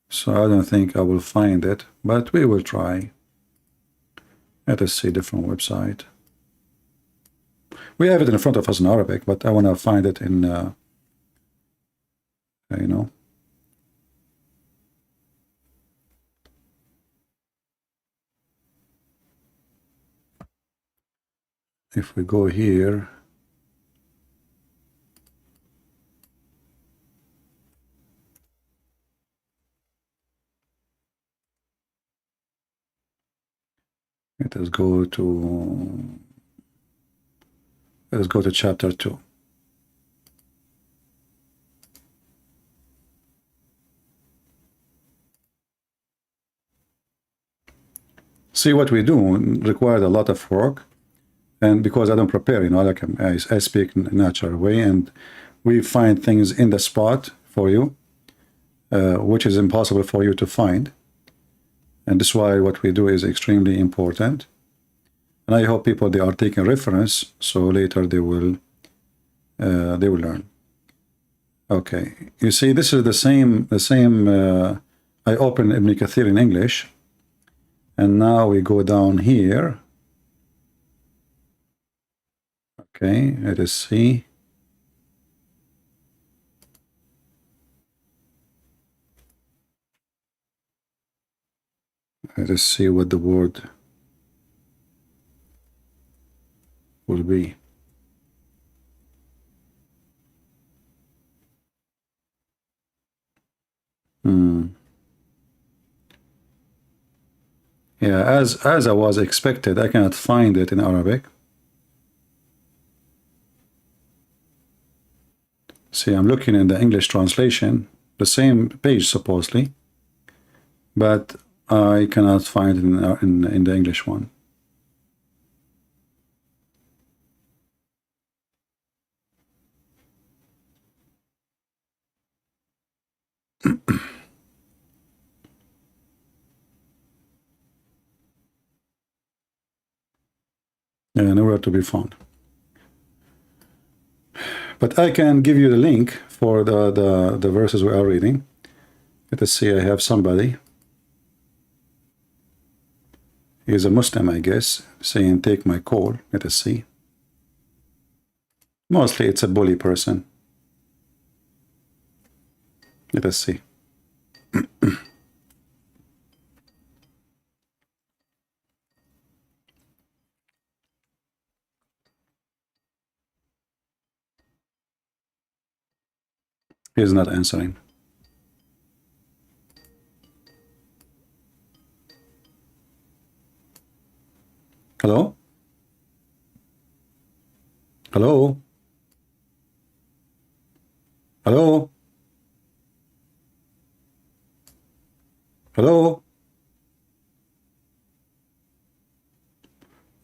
[SPEAKER 7] So I don't think I will find it, but we will try. Let us see different website. We have it in front of us in Arabic, but I want to find it in, you know. If we go here, let us go to chapter 2. See, what we do required a lot of work. And because I don't prepare, you know, like I speak in a natural way, and we find things in the spot for you, which is impossible for you to find. And this is why what we do is extremely important. And I hope people, they are taking reference, so later they will learn. Okay, you see, this is the same. I open Ibn Kathir in English, and now we go down here. Okay, let us see. Let us see what the word will be. Yeah, as I was expected, I cannot find it in Arabic. See, I'm looking in the English translation, the same page supposedly, but I cannot find it in the English one. nowhere to be found. But I can give you the link for the verses we are reading. Let us see, I have somebody. He's a Muslim, I guess, saying, take my call. Let us see. Mostly it's a bully person. Let us see. He's not answering. Hello? Hello? Hello? Hello?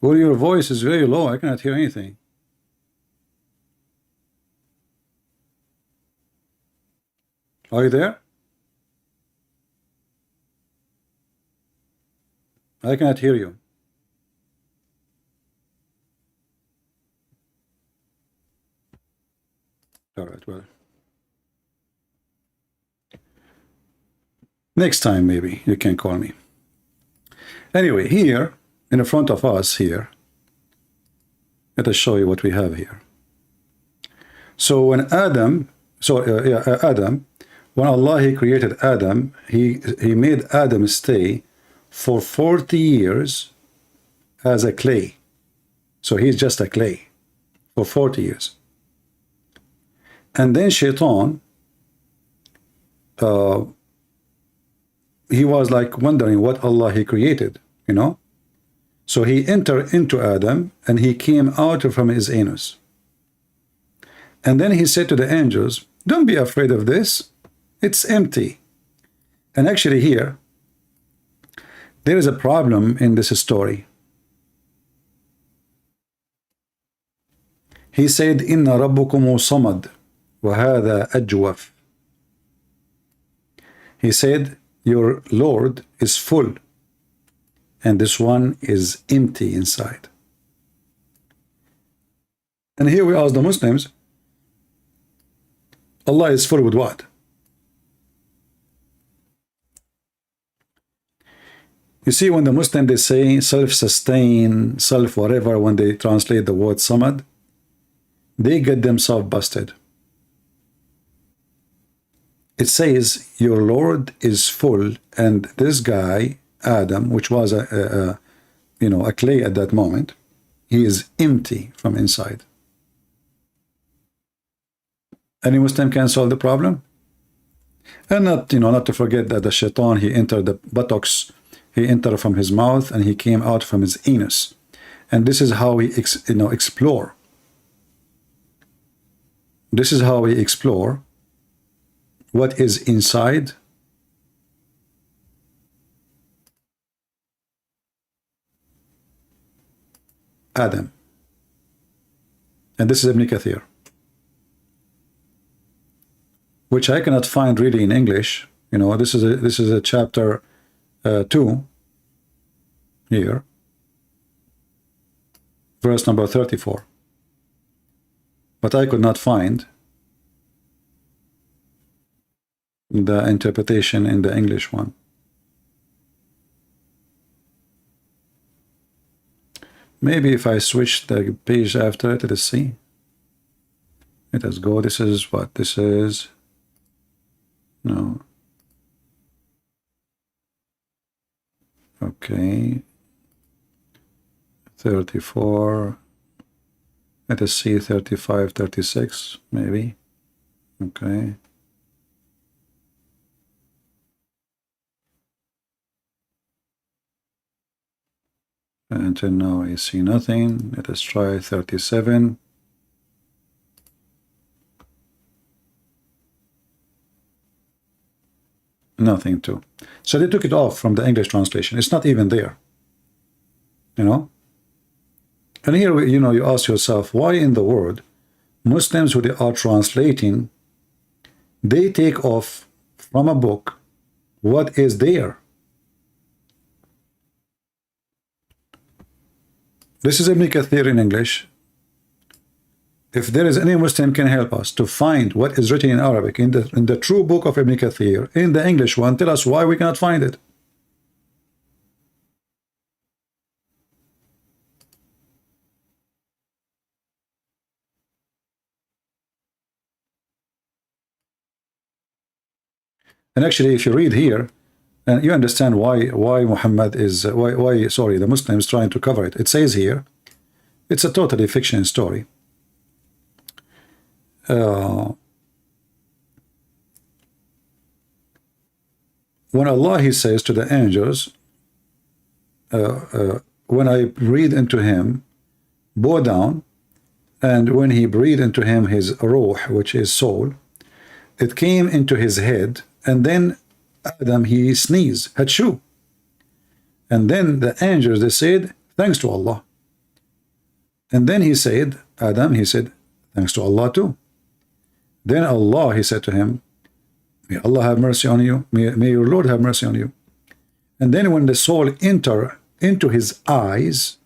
[SPEAKER 7] Well, your voice is very low. I cannot hear anything. Are you there? I cannot hear you. All right, well. Next time, maybe, you can call me. Anyway, here, in front of us here, let us show you what we have here. So when Adam, when Allah, He created Adam, He made Adam stay for 40 years as a clay. So he's just a clay for 40 years. And then Shaitan, he was like wondering what Allah He created, you know. So he entered into Adam and he came out from his anus. And then he said to the angels, don't be afraid of this. It's empty. And actually here, there is a problem in this story. He said, Inna rabbukumu samad, wa hadha ajwaf. He said, your Lord is full, and this one is empty inside. And here we ask the Muslims, Allah is full with what? You see, when the Muslim, they say self-sustain, self-whatever, when they translate the word samad, they get themselves busted. It says, your Lord is full, and this guy, Adam, which was a clay at that moment, he is empty from inside. Any Muslim can solve the problem? And not to forget that the Shaitan, he entered the buttocks, he entered from his mouth, and he came out from his anus. And this is how we explore. This is how we explore what is inside Adam. And this is Ibn Kathir, which I cannot find really in English. This is a chapter 2 here, verse number 34. But I could not find the interpretation in the English one. Maybe if I switch the page after it, let's see. Let us go. This is what this is. No. Okay. 34. Let us see 35, 36, maybe. Okay. Until now I see nothing. Let us try 37. Nothing too. So they took it off from the English translation. It's not even there. And here, you ask yourself, why in the world Muslims who they are translating, they take off from a book what is there? This is Ibn Kathir in English. If there is any Muslim can help us to find what is written in Arabic in the true book of Ibn Kathir, in the English one, tell us why we cannot find it. And actually, if you read here, and you understand why Muhammad is the Muslims trying to cover it. It says here, it's a totally fiction story. When Allah, he says to the angels, when I breathe into him, bow down, and when he breathed into him his ruh, which is soul, it came into his head, and then Adam, he sneezed, Hatshu. And then the angels, they said, thanks to Allah. And then he said, Adam, he said, thanks to Allah too. Then Allah, he said to him, may Allah have mercy on you, may your Lord have mercy on you. And then when the soul entered into his eyes,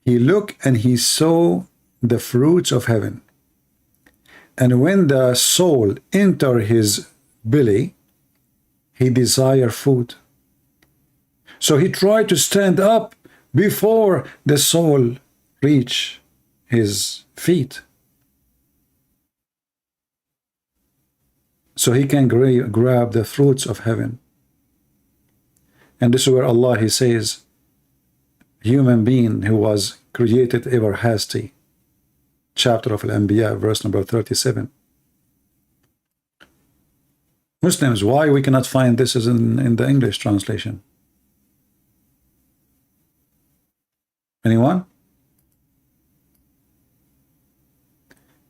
[SPEAKER 7] he looked and he saw the fruits of heaven. And when the soul entered his belly, he desired food. So he tried to stand up before the soul reached his feet, so he can grab the fruits of heaven. And this is where Allah, he says, human being who was created ever hasty. Chapter of Al-Anbiya, verse number 37. Muslims, why we cannot find this is in the English translation? Anyone?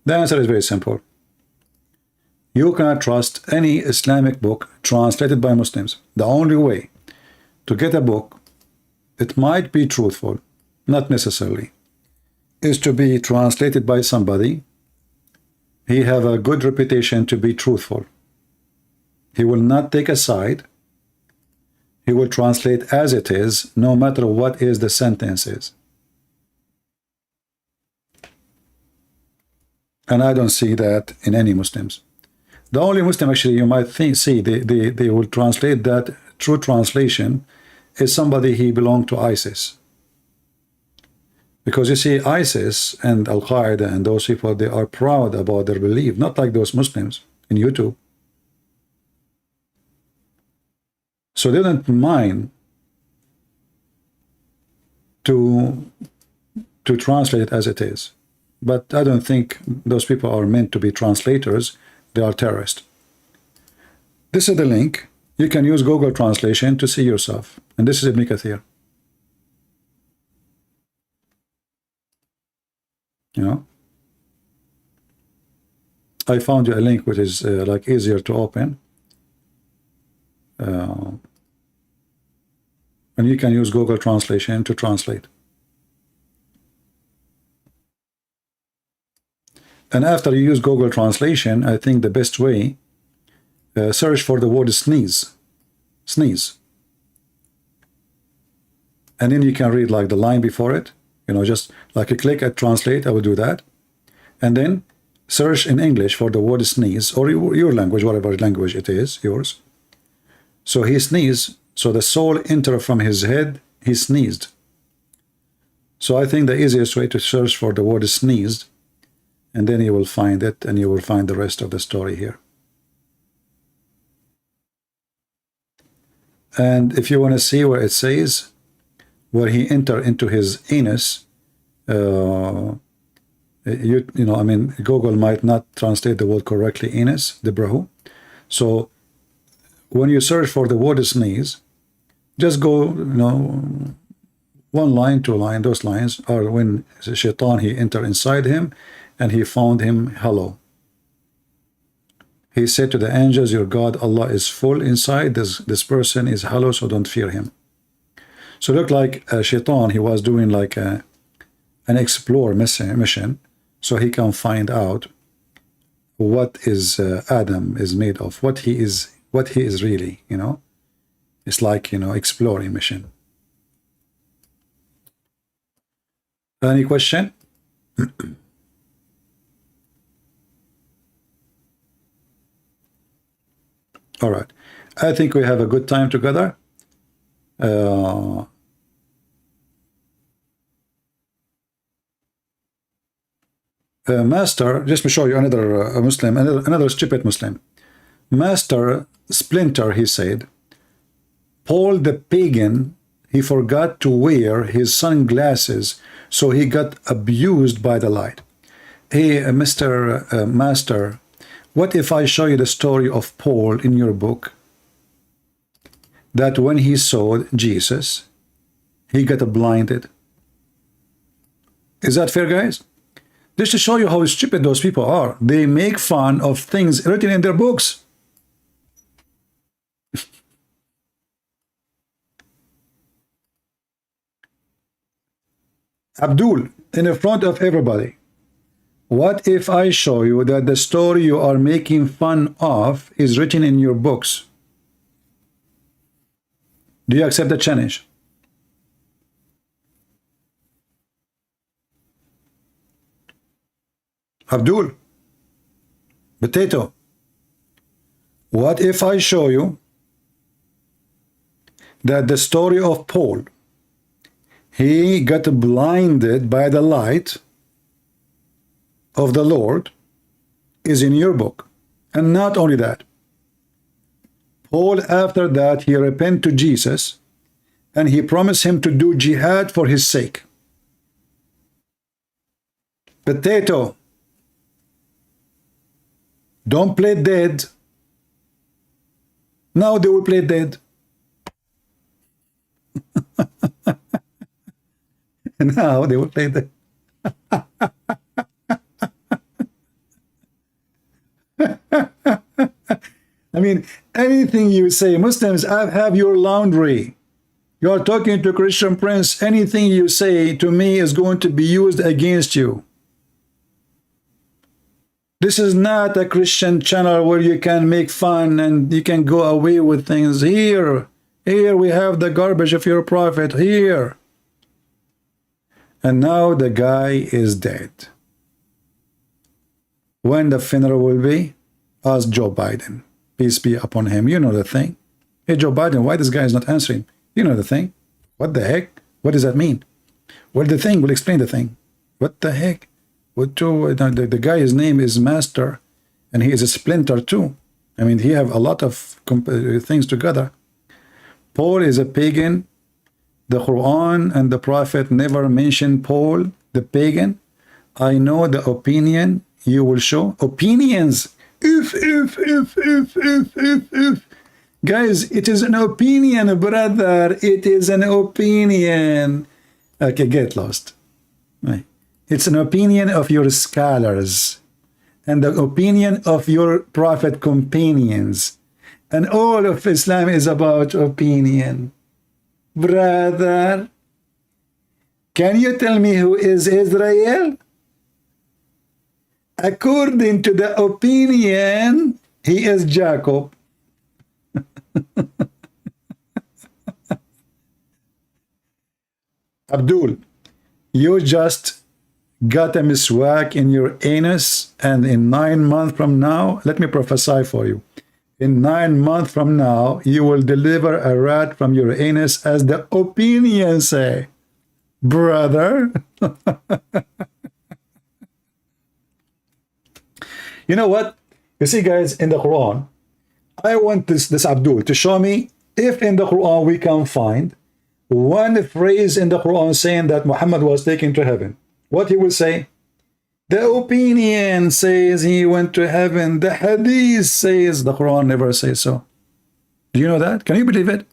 [SPEAKER 7] The answer is very simple. You cannot trust any Islamic book translated by Muslims. The only way to get a book, it might be truthful, not necessarily, is to be translated by somebody. He have a good reputation to be truthful. He will not take a side. He will translate as it is, no matter what is the sentence is. And I don't see that in any Muslims. The only Muslim actually you might see they will translate that true translation is somebody he belonged to ISIS. Because you see, ISIS and Al-Qaeda and those people, they are proud about their belief, not like those Muslims in YouTube. So they don't mind to translate it as it is. But I don't think those people are meant to be translators. They are terrorists. This is the link. You can use Google Translation to see yourself. And this is Ibn Kathir. You know, I found you a link which is like easier to open. And you can use Google Translation to translate. And after you use Google Translation, I think the best way, search for the word sneeze. Sneeze. And then you can read like the line before it. You know, just like a click at translate, I will do that. And then search in English for the word sneeze, or your language, whatever language it is, yours. So he sneezed, so the soul entered from his head, he sneezed. So I think the easiest way to search for the word sneezed, and then you will find it, and you will find the rest of the story here. And if you want to see where it says, where he entered into his anus, you know, I mean, Google might not translate the word correctly, anus, the brahu. So when you search for the word sneeze, just go, you know, one line, two line, those lines are when Shaitan, he entered inside him, and he found him hollow. He said to the angels, your God, Allah is full inside, this person is hollow, so don't fear him. So look like Shaitan, he was doing like an explore mission, so he can find out what is Adam is made of, what he is really, you know. It's like, you know, exploring mission. Any question? All right. I think we have a good time together. Master, just to show you another Muslim, another stupid Muslim. Master Splinter, he said, Paul the pagan, he forgot to wear his sunglasses, so he got abused by the light. Hey, Mr. Master, what if I show you the story of Paul in your book? That when he saw Jesus, he got blinded. Is that fair, guys? Just to show you how stupid those people are. They make fun of things written in their books. Abdul, in front of everybody, what if I show you that the story you are making fun of is written in your books? Do you accept the challenge? Abdul, Potato, what if I show you that the story of Paul, he got blinded by the light of the Lord, is in your book? And not only that, Paul, after that, he repented to Jesus and he promised him to do jihad for his sake. Potato, don't play dead. Now they will play dead. Now they will play dead. I mean, anything you say, Muslims have your laundry. You are talking to Christian Prince. Anything you say to me is going to be used against you. This is not a Christian channel where you can make fun and you can go away with things. Here we have the garbage of your prophet. Here. And now the guy is dead. When the funeral will be? Ask Joe Biden. Peace be upon him. You know the thing. Hey, Joe Biden, why this guy is not answering? You know the thing. What the heck? What does that mean? Well, the thing will explain the thing. What the heck? The guy's name is Master, and he is a Splinter too. I mean, he have a lot of things together. Paul is a pagan. The Quran and the Prophet never mentioned Paul, the pagan. I know the opinion you will show. Opinions. If. Guys, it is an opinion, brother. It is an opinion. Okay, get lost. Right. It's an opinion of your scholars and the opinion of your prophet companions. And all of Islam is about opinion. Brother, can you tell me who is Israel? According to the opinion, he is Jacob. Abdul, you just got a miswak in your anus, and in 9 months from now, let me prophesy for you. In 9 months from now, you will deliver a rat from your anus, as the opinions say. Brother. You know what? You see, guys, in the Quran, I want this Abdul to show me if in the Quran we can find one phrase in the Quran saying that Muhammad was taken to heaven. What he will say? The opinion says he went to heaven. The hadith says the Quran never says so. Do you know that? Can you believe it?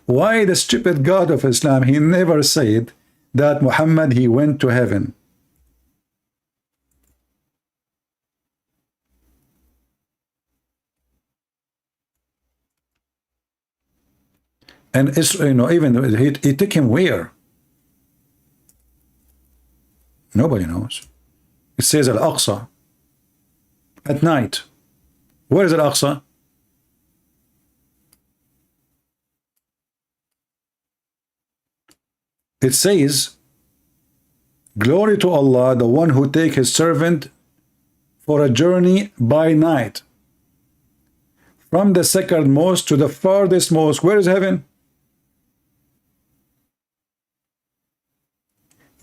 [SPEAKER 7] Why the stupid God of Islam, he never said that Muhammad, he went to heaven. And it's, you know, even he took him where? Nobody knows. It says Al-Aqsa at night. Where is Al-Aqsa? It says Glory to Allah, the one who take his servant for a journey by night, from the second most to the farthest most. Where is heaven?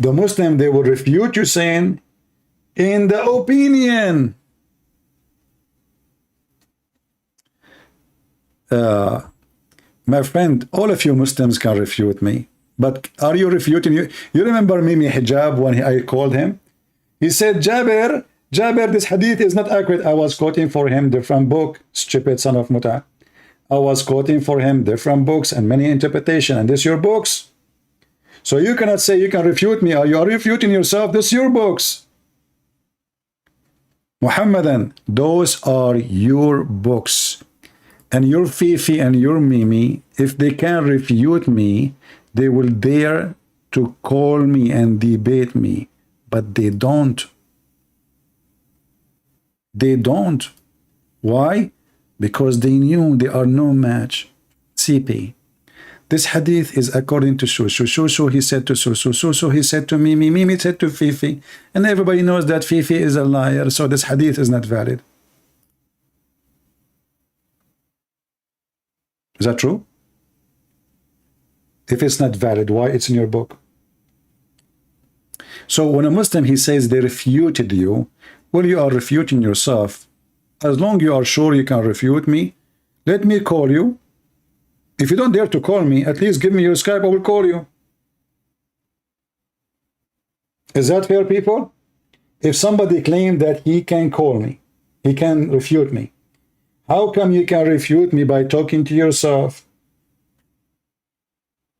[SPEAKER 7] The Muslim, they will refute you saying, in the opinion. My friend, all of you Muslims can refute me, but are you refuting you? You remember Mimi Hijab when I called him? He said, Jabir, this hadith is not accurate. I was quoting for him different book, stupid son of Muta. I was quoting for him different books and many interpretation, and this your books. So you cannot say you can refute me, or you are refuting yourself. This your books. Muhammadan, those are your books. And your Fifi and your Mimi, if they can refute me, they will dare to call me and debate me. But they don't. They don't. Why? Because they knew they are no match. CP. This hadith is according to Shushu. Shushu, he said to Shushu. Shushu, he said to Mimi. Mimi said to Fifi. And everybody knows that Fifi is a liar. So this hadith is not valid. Is that true? If it's not valid, why it's in your book? So when a Muslim, he says they refuted you, well, you are refuting yourself. As long as you are sure you can refute me, let me call you. If you don't dare to call me, at least give me your Skype, I will call you. Is that fair, people? If somebody claimed that he can call me, he can refute me, how come you can refute me by talking to yourself?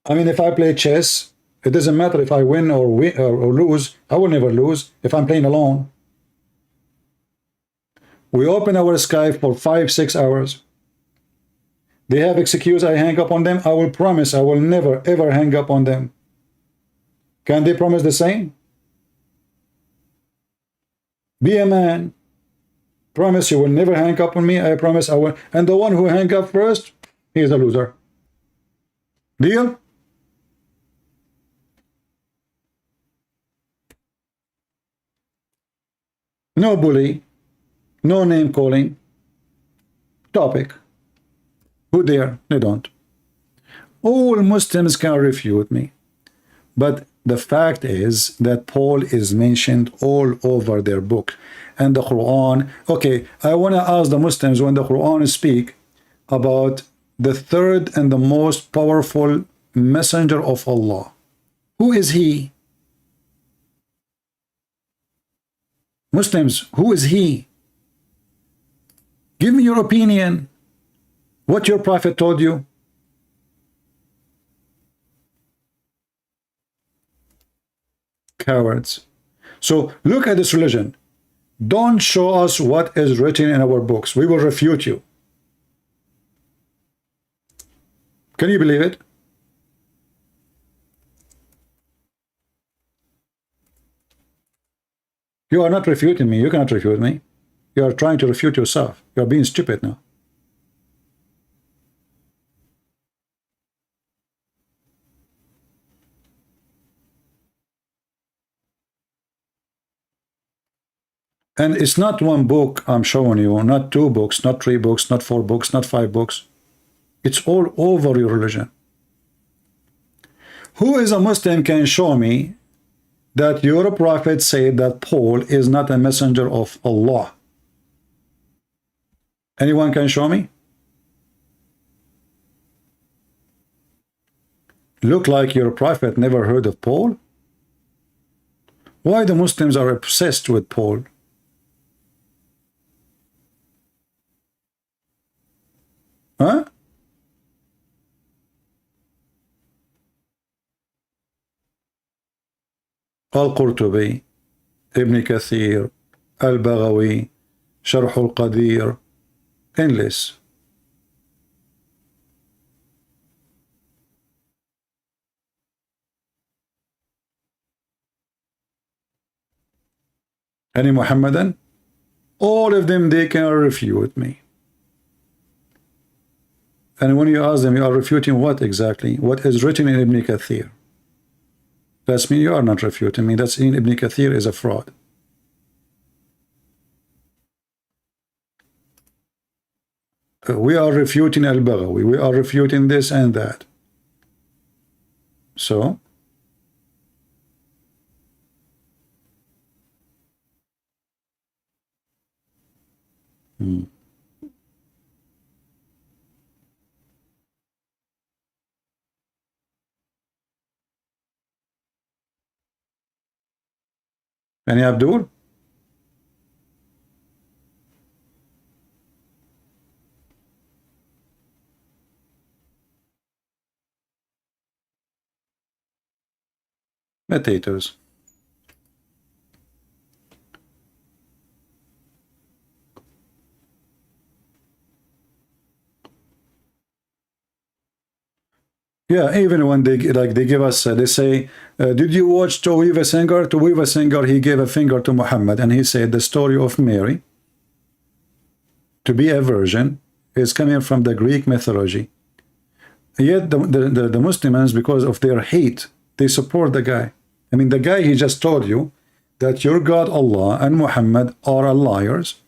[SPEAKER 7] I mean, if I play chess, it doesn't matter if I win or lose. I will never lose if I'm playing alone. We open our Skype for 5-6 hours. They have excuse, I hang up on them. I will promise I will never ever hang up on them. Can they promise the same? Be a man. Promise you will never hang up on me. I promise I will. And the one who hang up first, he is a loser. Deal? No bully. No name calling. Topic. Who dare? They don't. All Muslims can refute me. But the fact is that Paul is mentioned all over their book. And the Quran. Okay, I want to ask the Muslims, when the Quran speak about the third and the most powerful messenger of Allah, who is he? Muslims, who is he? Give me your opinion. What your prophet told you. Cowards. So look at this religion. Don't show us what is written in our books. We will refute you. Can you believe it? You are not refuting me. You cannot refute me. You are trying to refute yourself. You are being stupid now. And it's not one book I'm showing you, not 2 books, not 3 books, not 4 books, not 5 books. It's all over your religion. Who is a Muslim can show me that your prophet said that Paul is not a messenger of Allah? Anyone can show me? Look like your prophet never heard of Paul? Why the Muslims are obsessed with Paul? Huh? Al-Qurtubi, Ibn Kathir, Al-Baghawi, Sharh al-Qadir, endless. Any Muhammadan? All of them, they can refute me. And when you ask them, you are refuting what exactly? What is written in Ibn Kathir? That's me. You are not refuting me. That's in Ibn Kathir is a fraud. We are refuting Al-Baghawi. We are refuting this and that. So, Any Abdul? Potatoes. Yeah, even when they give us, they say, did you watch Tawhiva Senghar? Tawhiva Senghar, he gave a finger to Muhammad, and he said the story of Mary to be a virgin is coming from the Greek mythology. Yet the Muslims, because of their hate, they support the guy. I mean, the guy, he just told you that your God Allah and Muhammad are liars,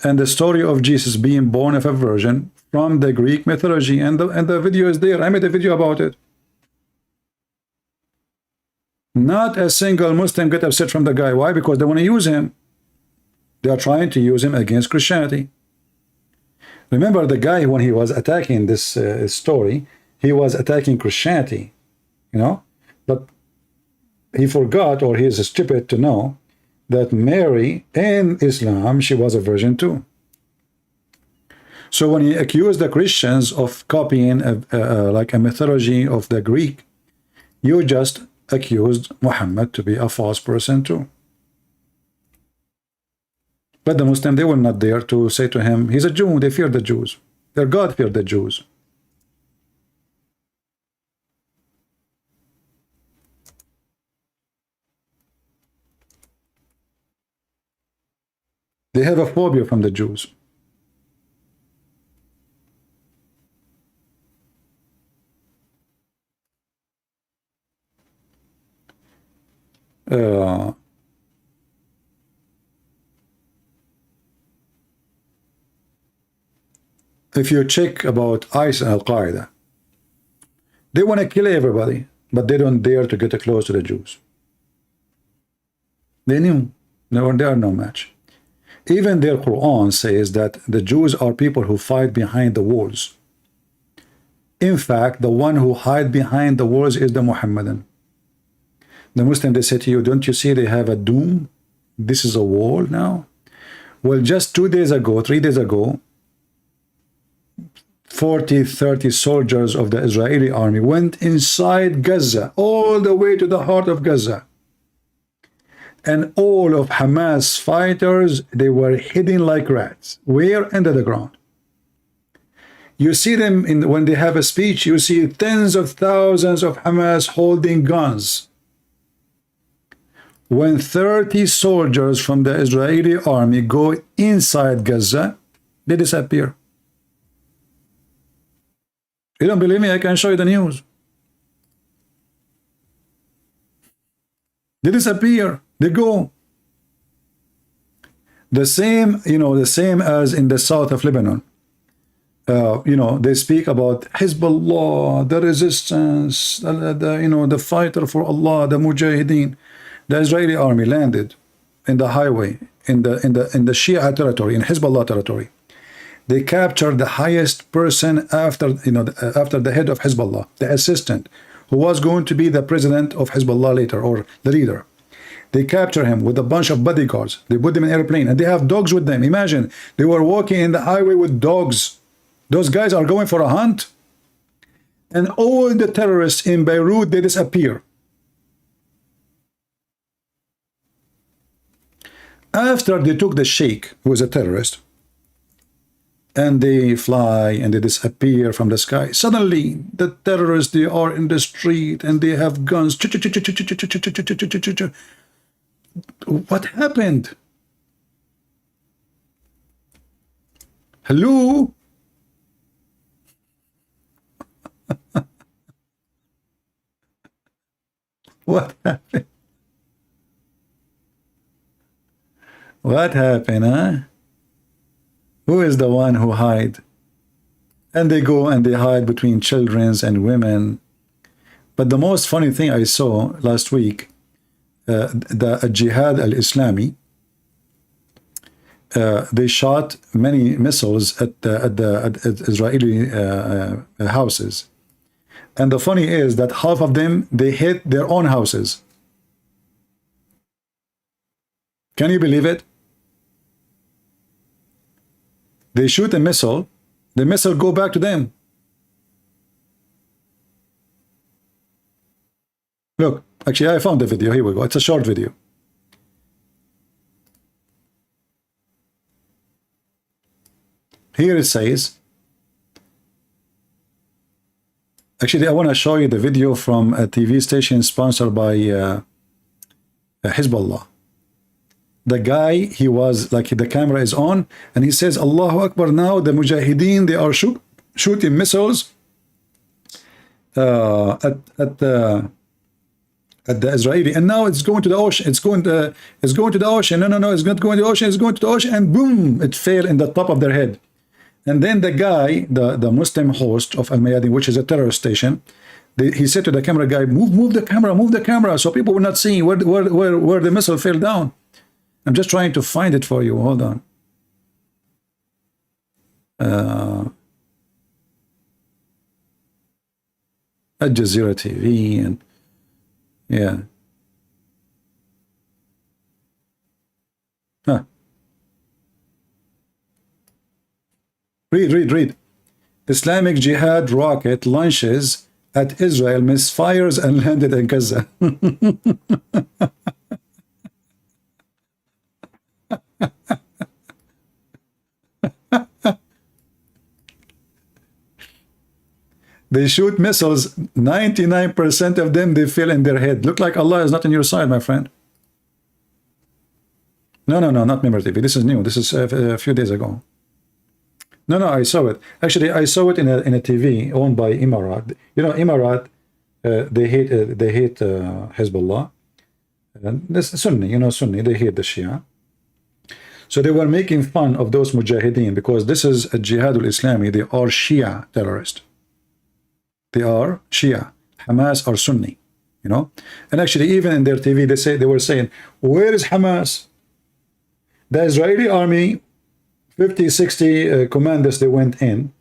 [SPEAKER 7] and the story of Jesus being born of a virgin from the Greek mythology, and the video is there. I made a video about it. Not a single Muslim get upset from the guy. Why? Because they want to use him. They are trying to use him against Christianity. Remember the guy, when he was attacking this story, he was attacking Christianity, you know, but he forgot, or he is stupid to know, that Mary in Islam, she was a virgin too. So when he accused the Christians of copying like a mythology of the Greek, you just accused Muhammad to be a false person too. But the Muslim, they were not there to say to him, he's a Jew. They fear the Jews. Their God feared the Jews. They have a phobia from the Jews. If you check about ISIS and Al-Qaeda, they want to kill everybody, but they don't dare to get close to the Jews. They knew they are no match. Even their Quran says that the Jews are people who fight behind the walls. In fact, the one who hide behind the walls is the Muhammadan. The Muslim, they say to you, don't you see they have a doom? This is a wall now. Well, just 3 days ago, 30 soldiers of the Israeli army went inside Gaza, all the way to the heart of Gaza. And all of Hamas fighters, they were hidden like rats. Where? Under the ground. You see them when they have a speech, you see tens of thousands of Hamas holding guns. When 30 soldiers from the Israeli army go inside Gaza, they disappear. You don't believe me? I can show you the news. They disappear. They go. The same, the same as in the south of Lebanon. They speak about Hezbollah, the resistance, the fighter for Allah, the Mujahideen. The Israeli army landed in the highway, in the Shia territory, in Hezbollah territory. They captured the highest person after the head of Hezbollah, the assistant, who was going to be the president of Hezbollah later, or the leader. They capture him with a bunch of bodyguards. They put them in an airplane, and they have dogs with them. Imagine, they were walking in the highway with dogs. Those guys are going for a hunt. And all the terrorists in Beirut, they disappear. After they took the sheikh, who was a terrorist, and they fly and they disappear from the sky, suddenly the terrorists, they are in the street and they have guns. What happened? Hello? What happened? What happened, huh? Who is the one who hide? And they go and they hide between children and women. But the most funny thing I saw last week, the Jihad al-Islami, they shot many missiles at Israeli houses. And the funny is that half of them, they hit their own houses. Can you believe it? They shoot a missile, the missile go back to them. Look, actually I found the video, here we go, it's a short video. Here it says, actually I want to show you the video from a TV station sponsored by Hezbollah. The guy, he was like, the camera is on and he says, Allahu Akbar, now the Mujahideen, they are shooting missiles at the Israeli, and now it's going to the ocean, it's going to the ocean, no, it's not going to the ocean, it's going to the ocean, and boom, it fell in the top of their head. And then the guy, the Muslim host of Al Mayadeen, which is a terrorist station, he said to the camera guy, move the camera, so people will not see where the missile fell down. I'm just trying to find it for you. Hold on. Al Jazeera TV and yeah. Huh. Read. Islamic Jihad rocket launches at Israel, misfires and landed in Gaza. They shoot missiles, 99% of them, they fell in their head. Look like Allah is not on your side, my friend. No, not Member TV. This is new. This is a few days ago. No, I saw it. Actually, I saw it in a TV owned by Emirat. You know, Emirat, they hate Hezbollah. This Sunni, you know, Sunni, they hate the Shia. So they were making fun of those Mujahideen because this is a Jihad al-Islami. They are Shia terrorists. They are Shia. Hamas are Sunni, you know. And actually, even in their TV, they were saying, where is Hamas? The Israeli army, 50, 60 commanders, they went in.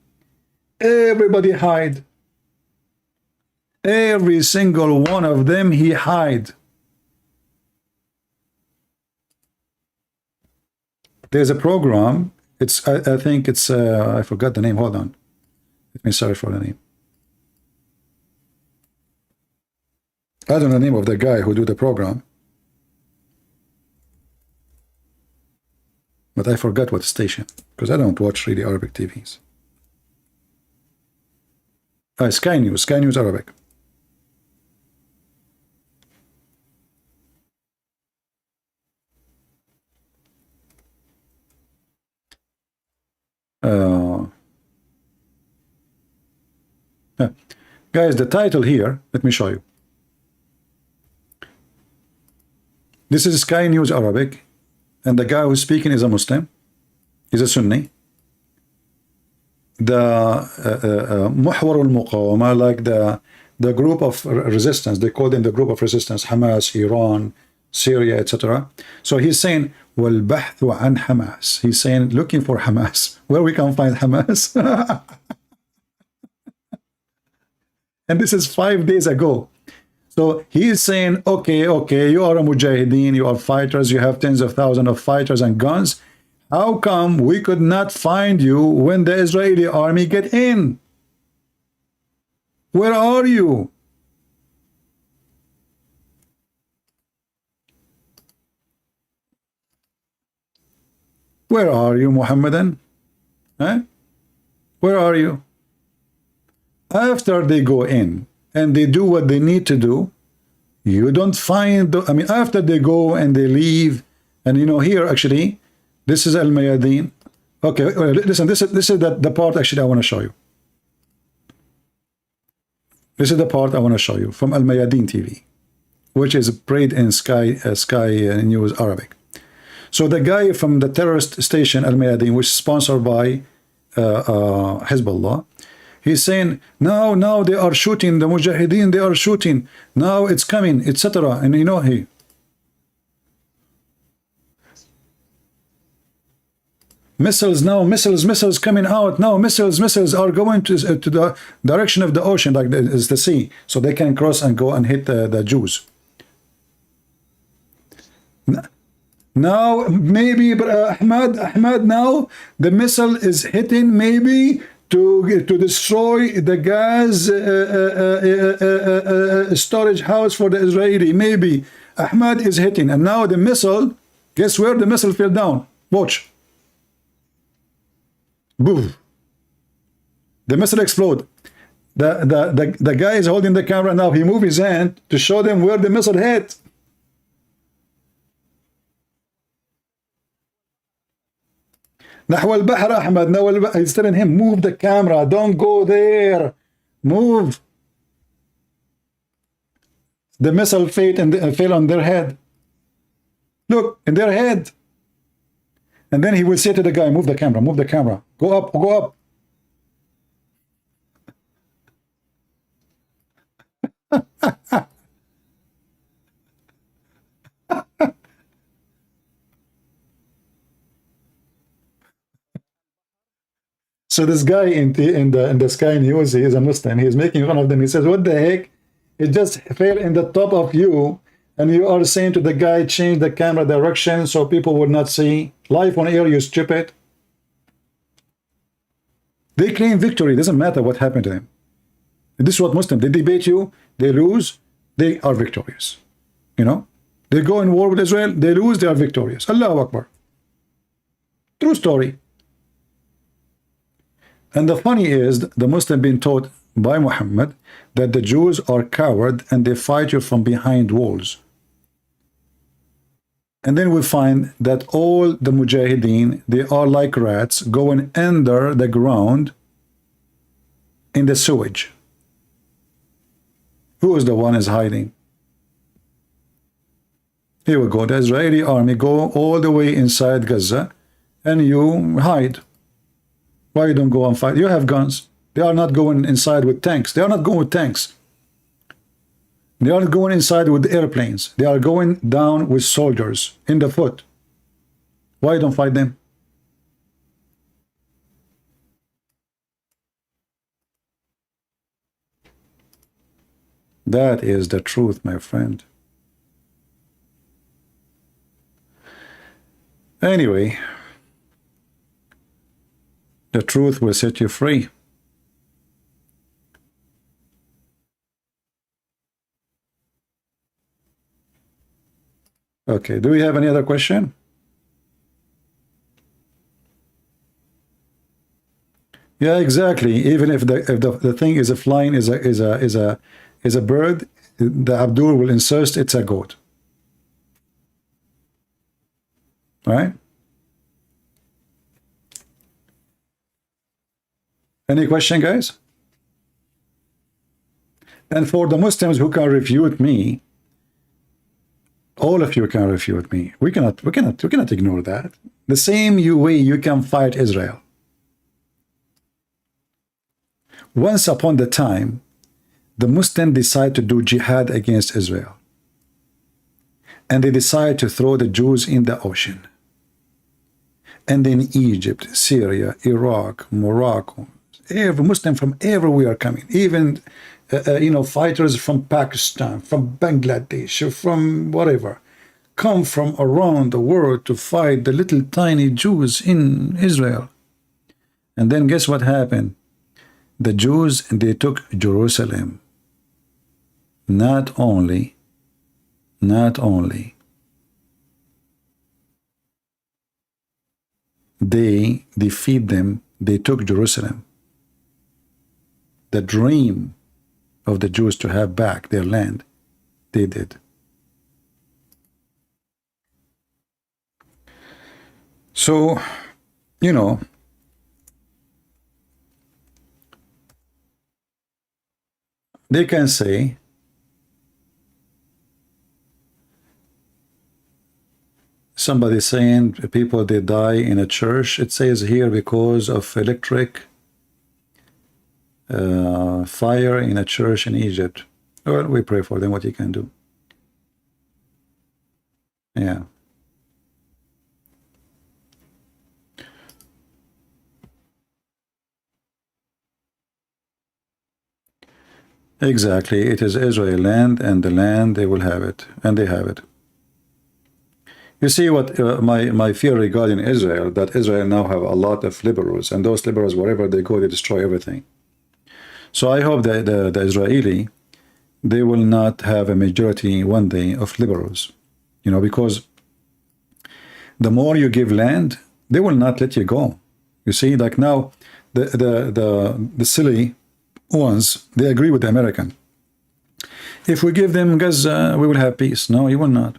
[SPEAKER 7] Everybody hide. Every single one of them, he hide. There's a program. It's I think it's I forgot the name. Hold on. Let me search for the name. I don't know the name of the guy who do the program, but I forgot what station because I don't watch really Arabic TVs. Sky News Arabic. Guys, the title here, let me show you. This is Sky News Arabic, and the guy who's speaking is a Muslim. He's a Sunni. The Muhwar al-Muqawama, like the group of resistance, they call them the group of resistance, Hamas, Iran, Syria, etc. So he's saying, وَالْبَحْثُ عَنْ Hamas. He's saying, looking for Hamas. Where we can find Hamas? And this is 5 days ago. So he's saying, okay, you are a Mujahideen, you are fighters, you have tens of thousands of fighters and guns. How come we could not find you when the Israeli army get in? Where are you? Where are you, Muhammadan? Huh? Where are you? After they go in and they do what they need to do, you don't find, after they go and they leave, and you know, here actually, this is Al Mayadeen. Okay, listen, this is the part actually I want to show you. This is the part I want to show you from Al Mayadeen TV. which is prayed in Sky News Arabic. So the guy from the terrorist station Al Mayadeen, which is sponsored by Hezbollah, he's saying now they are shooting the Mujahideen, they are shooting, now it's coming, etc. And you know, missiles coming out now, missiles are going to the direction of the ocean, like is the sea, so they can cross and go and hit the Jews. Now maybe, but Ahmad, now the missile is hitting maybe to destroy the gas storage house for the Israeli. Maybe Ahmad is hitting, and now the missile, guess where the missile fell down? Watch. Boom. The missile explode. The guy is holding the camera now. He moved his hand to show them where the missile hit. نحو البحر أحمد. Now he's telling him, move the camera, don't go there, move. The missile fell on their head. Look, in their head. And then he will say to the guy, move the camera, go up, go up. So this guy in the Sky News, he is a Muslim, he is making fun of them. He says, what the heck? It just fell in the top of you, and you are saying to the guy, change the camera direction so people would not see. Live on air, you stupid. They claim victory. Doesn't matter what happened to them. This is what Muslims, they debate you, they lose, they are victorious. You know, they go in war with Israel, they lose, they are victorious. Allahu Akbar. True story. And the funny is, the Muslim being taught by Muhammad that the Jews are coward and they fight you from behind walls. And then we find that all the Mujahideen, they are like rats going under the ground in the sewage. Who is the one is hiding? Here we go. The Israeli army go all the way inside Gaza and you hide. Why you don't go and fight? You have guns. They are not going inside with tanks. They are not going with tanks. They are going inside with airplanes. They are going down with soldiers in the foot. Why don't fight them? That is the truth, my friend. Anyway, the truth will set you free. Okay, do we have any other question? Yeah, exactly. Even if the thing is a flying is a bird, the Abdul will insist it's a goat. Right? Any question, guys? And for the Muslims who can refute me, all of you can refute me. We cannot ignore that. The same way you can fight Israel. Once upon the time, the Muslims decide to do jihad against Israel. And they decide to throw the Jews in the ocean. And then Egypt, Syria, Iraq, Morocco, every Muslim from everywhere coming, even fighters from Pakistan, from Bangladesh, from whatever, come from around the world to fight the little tiny Jews in Israel. And then guess what happened? The Jews, they took Jerusalem. Not only they defeat them, they took Jerusalem. The dream of the Jews to have back their land, they did. So, they can say Somebody saying people they die in a church. It says here because of electric fire in a church in Egypt. Well, we pray for them. What you can do? Yeah. Exactly. It is Israel land, and the land they will have it, and they have it. You see what my fear regarding Israel, that Israel now have a lot of liberals, and those liberals, wherever they go, they destroy everything. So I hope that the Israeli, they will not have a majority one day of liberals, you know, because the more you give land, they will not let you go. You see, like now, the silly ones, they agree with the American. If we give them Gaza, we will have peace. No, you will not.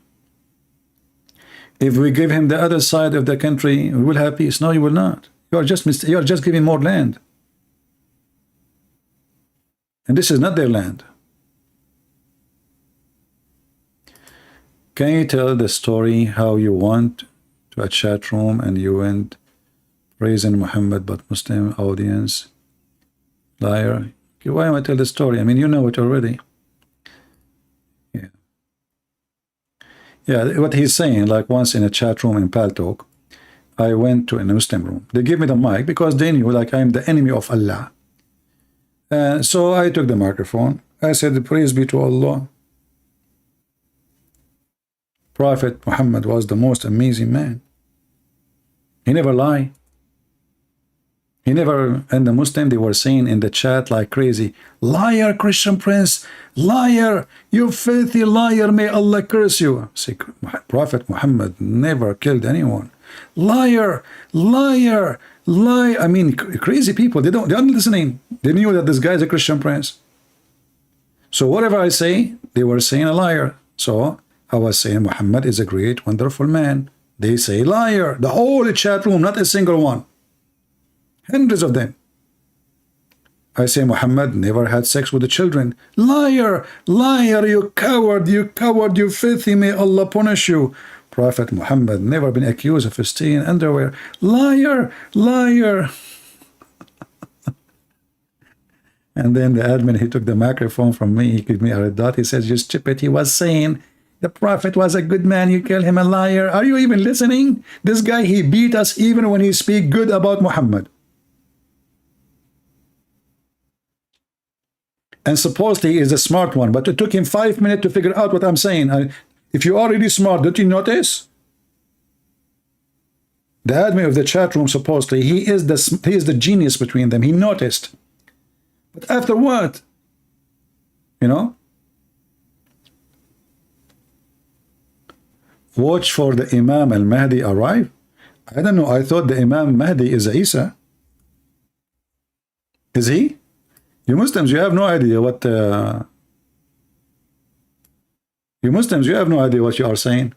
[SPEAKER 7] If we give him the other side of the country, we will have peace. No, you will not. You are just giving more land. And this is not their land. Can you tell the story how you went to a chat room and you went praising Muhammad but Muslim audience? Liar. Okay, why am I tell the story? I mean, you know it already. Yeah. Yeah, what he's saying, like once in a chat room in Paltalk, I went to a Muslim room. They gave me the mic because they knew like I'm the enemy of Allah. So I took the microphone. I said, praise be to Allah. Prophet Muhammad was the most amazing man. He never lied. He never, and the Muslim, they were saying in the chat like crazy, liar, Christian Prince, liar, you filthy liar, may Allah curse you. See, Prophet Muhammad never killed anyone. Liar, liar, lie. I mean, crazy people, they're not listening. They knew that this guy is a Christian Prince. So whatever I say, they were saying a liar. So I was saying Muhammad is a great, wonderful man. They say liar. The whole chat room, not a single one. Hundreds of them. I say Muhammad never had sex with the children. Liar, liar, you coward, you filthy, may Allah punish you. Prophet Muhammad never been accused of stealing underwear. Liar, liar. And then the admin, he took the microphone from me, he gave me a red dot, he says, you stupid, he was saying the Prophet was a good man, you call him a liar. Are you even listening? This guy, he beat us even when he speak good about Muhammad. And supposedly he is a smart one, but it took him 5 minutes to figure out what I'm saying. If you are really smart, don't you notice? The admin of the chat room, supposedly, he is the genius between them. He noticed. But after what? You know? Watch for the Imam al-Mahdi arrive? I don't know. I thought the Imam Mahdi is Isa. Is he? You Muslims, you have no idea what you Muslims, you have no idea what you are saying.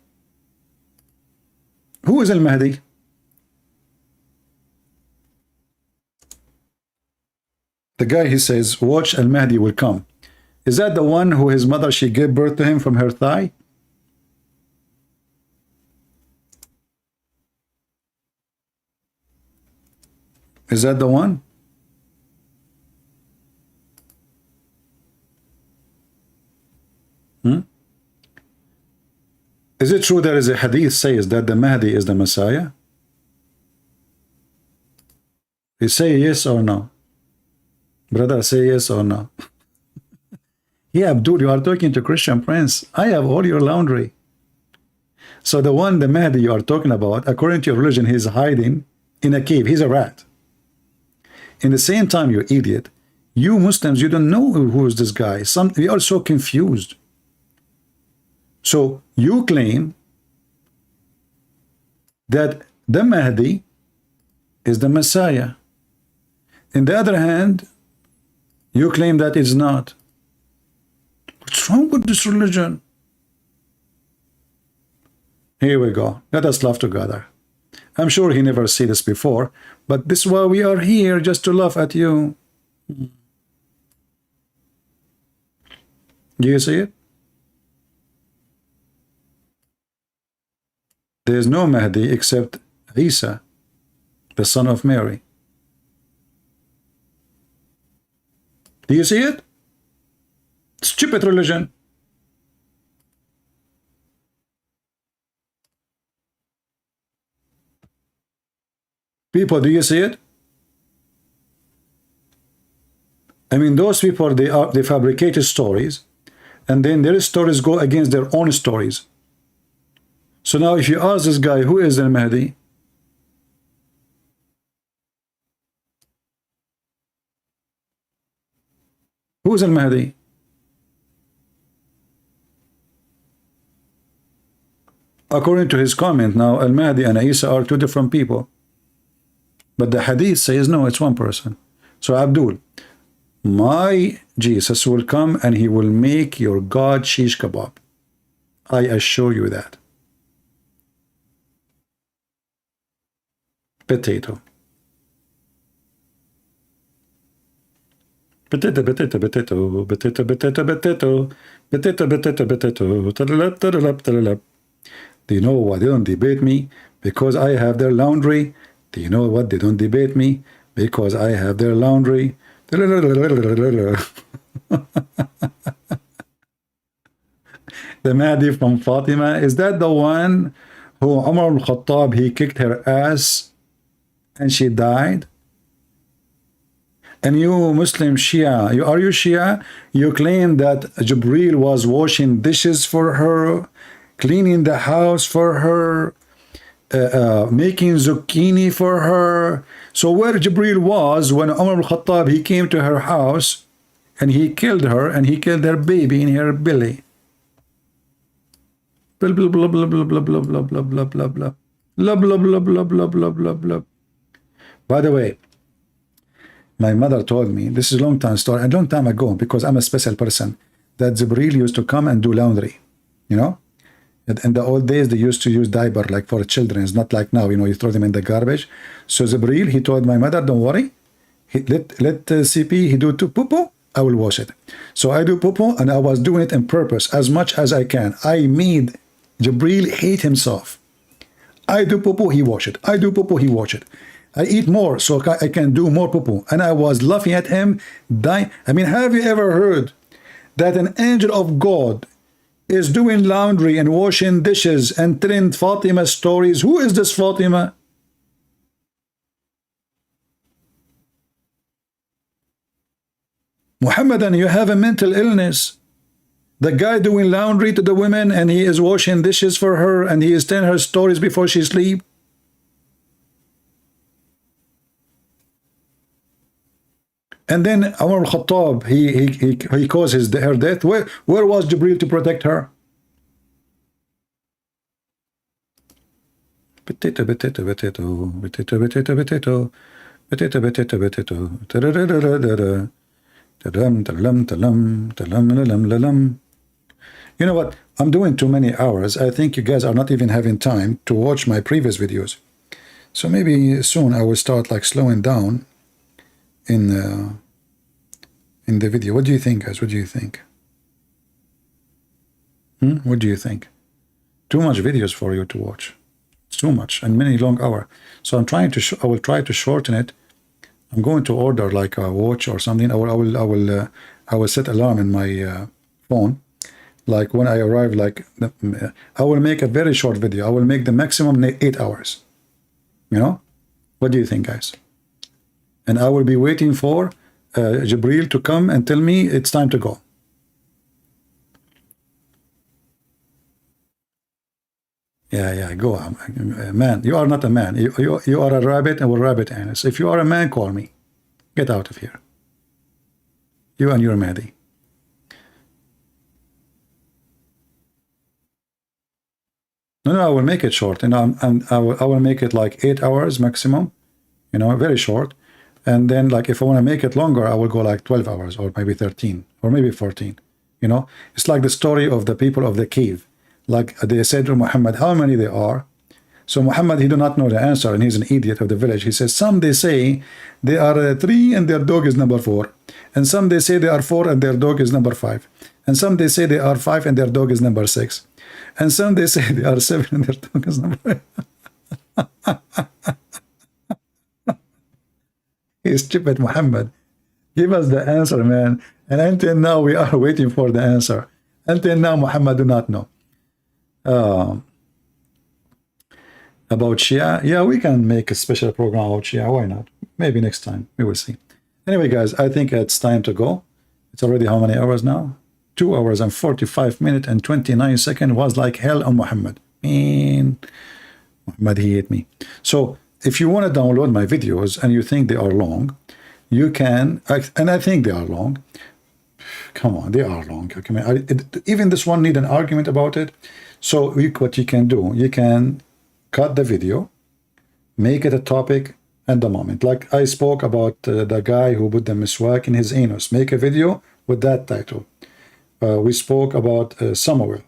[SPEAKER 7] Who is al-Mahdi? The guy, he says, watch, al-Mahdi will come. Is that the one who his mother, she gave birth to him from her thigh? Is that the one? Is it true there is a hadith says that the Mahdi is the Messiah? You say yes or no? Brother, say yes or no? Yeah, Abdul, you are talking to Christian Prince. I have all your laundry. So the one, the Mahdi you are talking about, according to your religion, he's hiding in a cave. He's a rat. In the same time, you idiot, you Muslims, you don't know who is this guy. We are so confused. So you claim that the Mahdi is the Messiah. On the other hand, you claim that it's not. What's wrong with this religion? Here we go. Let us laugh together. I'm sure he never said this before, but this is why we are here, just to laugh at you. Do you see it? there is no Mahdi except Isa, the son of Mary. Do you see it? Stupid religion. People, do you see it? I mean, those people, they fabricated stories, and then their stories go against their own stories. So now if you ask this guy, who is al-Mahdi? Who is al-Mahdi? According to his comment, now al-Mahdi and Isa are two different people. But the hadith says, no, it's one person. So Abdul, my Jesus will come and he will make your God shish kebab. I assure you that. Potato. Potato, potato, potato, potato, potato, potato, potato, potato, potato. Do you know why they don't debate me? Because I have their laundry. Do you know what? They don't debate me because I have their laundry. The Mahdi from Fatima, is that the one who Umar al-Khattab, he kicked her ass and she died? And you Muslim Shia, are you Shia? You claim that Jibreel was washing dishes for her, cleaning the house for her, making zucchini for her. So where Jibreel was when Umar al-Khattab, he came to her house and he killed her and he killed her baby in her belly. Blah blah blah blah blah blah blah blah blah blah blah blah blah blah blah blah blah blah blah blah. By the way, my mother told me, this is a long time story, a long time ago, because I'm a special person, that Jibreel used to come and do laundry, you know. In the old days, they used to use diaper like for children. It's not like now, you know, you throw them in the garbage. So Jibreel, he told my mother, don't worry, let CP, he do poo-poo, I will wash it. So I do poo-poo, and I was doing it on purpose as much as I can. I made Jibreel hate himself. I do poo-poo, he wash it. I do poo-poo, he wash it. I eat more so I can do more poo-poo. And I was laughing at him, dying. I mean, have you ever heard that an angel of God is doing laundry and washing dishes and telling Fatima stories? Who is this Fatima? Muhammadan, you have a mental illness. The guy doing laundry to the women and he is washing dishes for her and he is telling her stories before she sleeps. And then Umar al-Khattab, he caused her death. Where was Jibreel to protect her? Potato, potato, potato, potato, potato, potato, potato, potato, potato. You know what? I'm doing too many hours. I think you guys are not even having time to watch my previous videos. So maybe soon I will start like slowing down in the video. What do you think, guys? What do you think? What do you think? Too much videos for you to watch. It's too much and many long hours. So I'm trying to. I will try to shorten it. I'm going to order like a watch or something. I will set alarm in my phone. Like when I arrive, like I will make a very short video. I will make the maximum 8 hours. You know? What do you think, guys? And I will be waiting for Jibreel to come and tell me it's time to go. Yeah, go on. Man, you are not a man. You are a rabbit and we're rabbit anus. If you are a man, call me. Get out of here. You and your Mahdi. No, I will make it short. And I will make it like 8 hours maximum. You know, very short. And then like if I want to make it longer, I will go like 12 hours or maybe 13 or maybe 14. You know, it's like the story of the people of the cave. Like they said to Muhammad, how many they are? So Muhammad, he do not know the answer, and he's an idiot of the village. He says, some they say they are 3 and their dog is number 4. And some they say they are 4 and their dog is number 5. And some they say they are 5 and their dog is number 6. And some they say they are 7 and their dog is number 8. He's stupid, Muhammad. Give us the answer, man. And until now, we are waiting for the answer. Until now, Muhammad do not know. About Shia, yeah, we can make a special program about Shia. Why not? Maybe next time. We will see. Anyway, guys, I think it's time to go. It's already how many hours now? 2 hours and 45 minutes and 29 seconds. Was like hell on Muhammad. Man, Muhammad, he hate me. So if you want to download my videos and you think they are long, you can, and I think they are long. Come on, they are long. Even this one need an argument about it. So what you can do, you can cut the video, make it a topic at the moment. Like I spoke about the guy who put the miswak in his anus. Make a video with that title. We spoke about Samuel.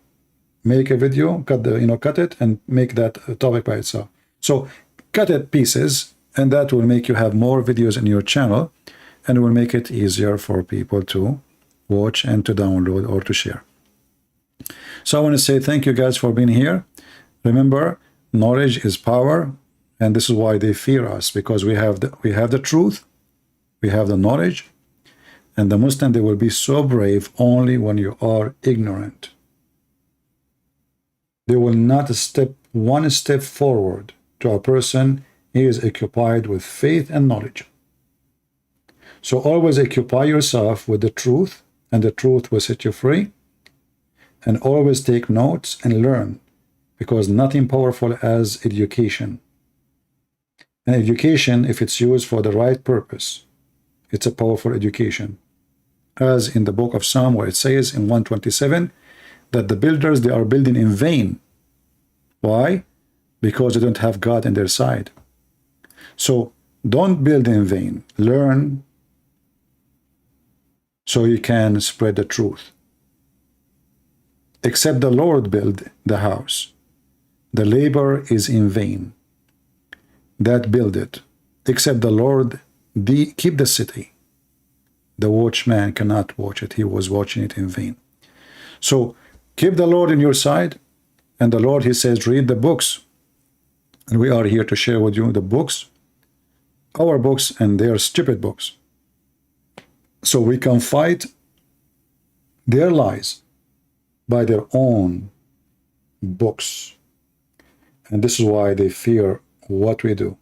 [SPEAKER 7] Make a video, cut it, and make that a topic by itself. So cut it pieces, and that will make you have more videos in your channel, and it will make it easier for people to watch and to download or to share. So I want to say thank you guys for being here. Remember, knowledge is power, and this is why they fear us, because we have the truth, we have the knowledge, and the Muslim, they will be so brave only when you are ignorant. They will not step one step forward to a person he is occupied with faith and knowledge. So always occupy yourself with the truth, and the truth will set you free. And always take notes and learn, because nothing powerful as education. And education, if it's used for the right purpose, it's a powerful education. As in the book of Psalm, where it says in 127 that the builders, they are building in vain. Why? Because they don't have God on their side. So don't build in vain. Learn so you can spread the truth. Except the Lord build the house, the labor is in vain that build it. Except the Lord keep the city, the watchman cannot watch it. He was watching it in vain. So keep the Lord in your side, and the Lord, he says, read the books. And we are here to share with you the books, our books, and they are stupid books. So we can fight their lies by their own books. And this is why they fear what we do.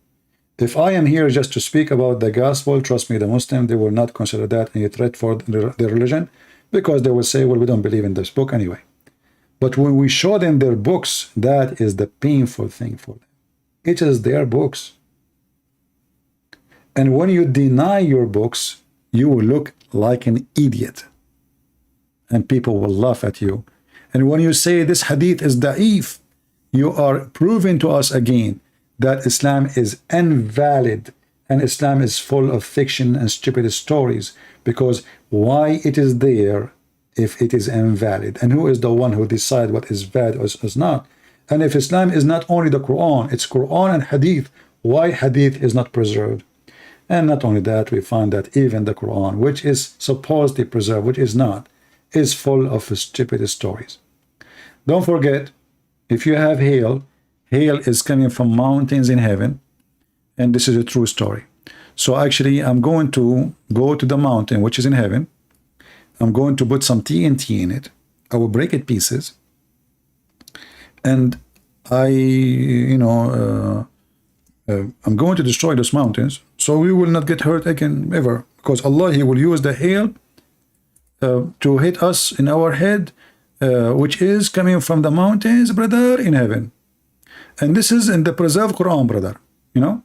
[SPEAKER 7] If I am here just to speak about the gospel, trust me, the Muslim, they will not consider that any threat for their religion, because they will say, well, we don't believe in this book anyway. But when we show them their books, that is the painful thing for them. It is their books. And when you deny your books, you will look like an idiot. And people will laugh at you. And when you say this hadith is da'if, you are proving to us again that Islam is invalid, and Islam is full of fiction and stupid stories. Because why it is there if it is invalid? And who is the one who decides what is valid or is not? And if Islam is not only the Quran, it's Quran and hadith, why hadith is not preserved? And not only that, we find that even the Quran, which is supposedly preserved, which is not, is full of stupid stories. Don't forget, if you have hail, hail is coming from mountains in heaven, and this is a true story. So actually, I'm going to go to the mountain, which is in heaven. I'm going to put some TNT in it. I will break it pieces. And I'm going to destroy those mountains, so we will not get hurt again ever, because Allah, he will use the hail to hit us in our head, which is coming from the mountains, brother, in heaven. And this is in the preserved Quran, brother, you know.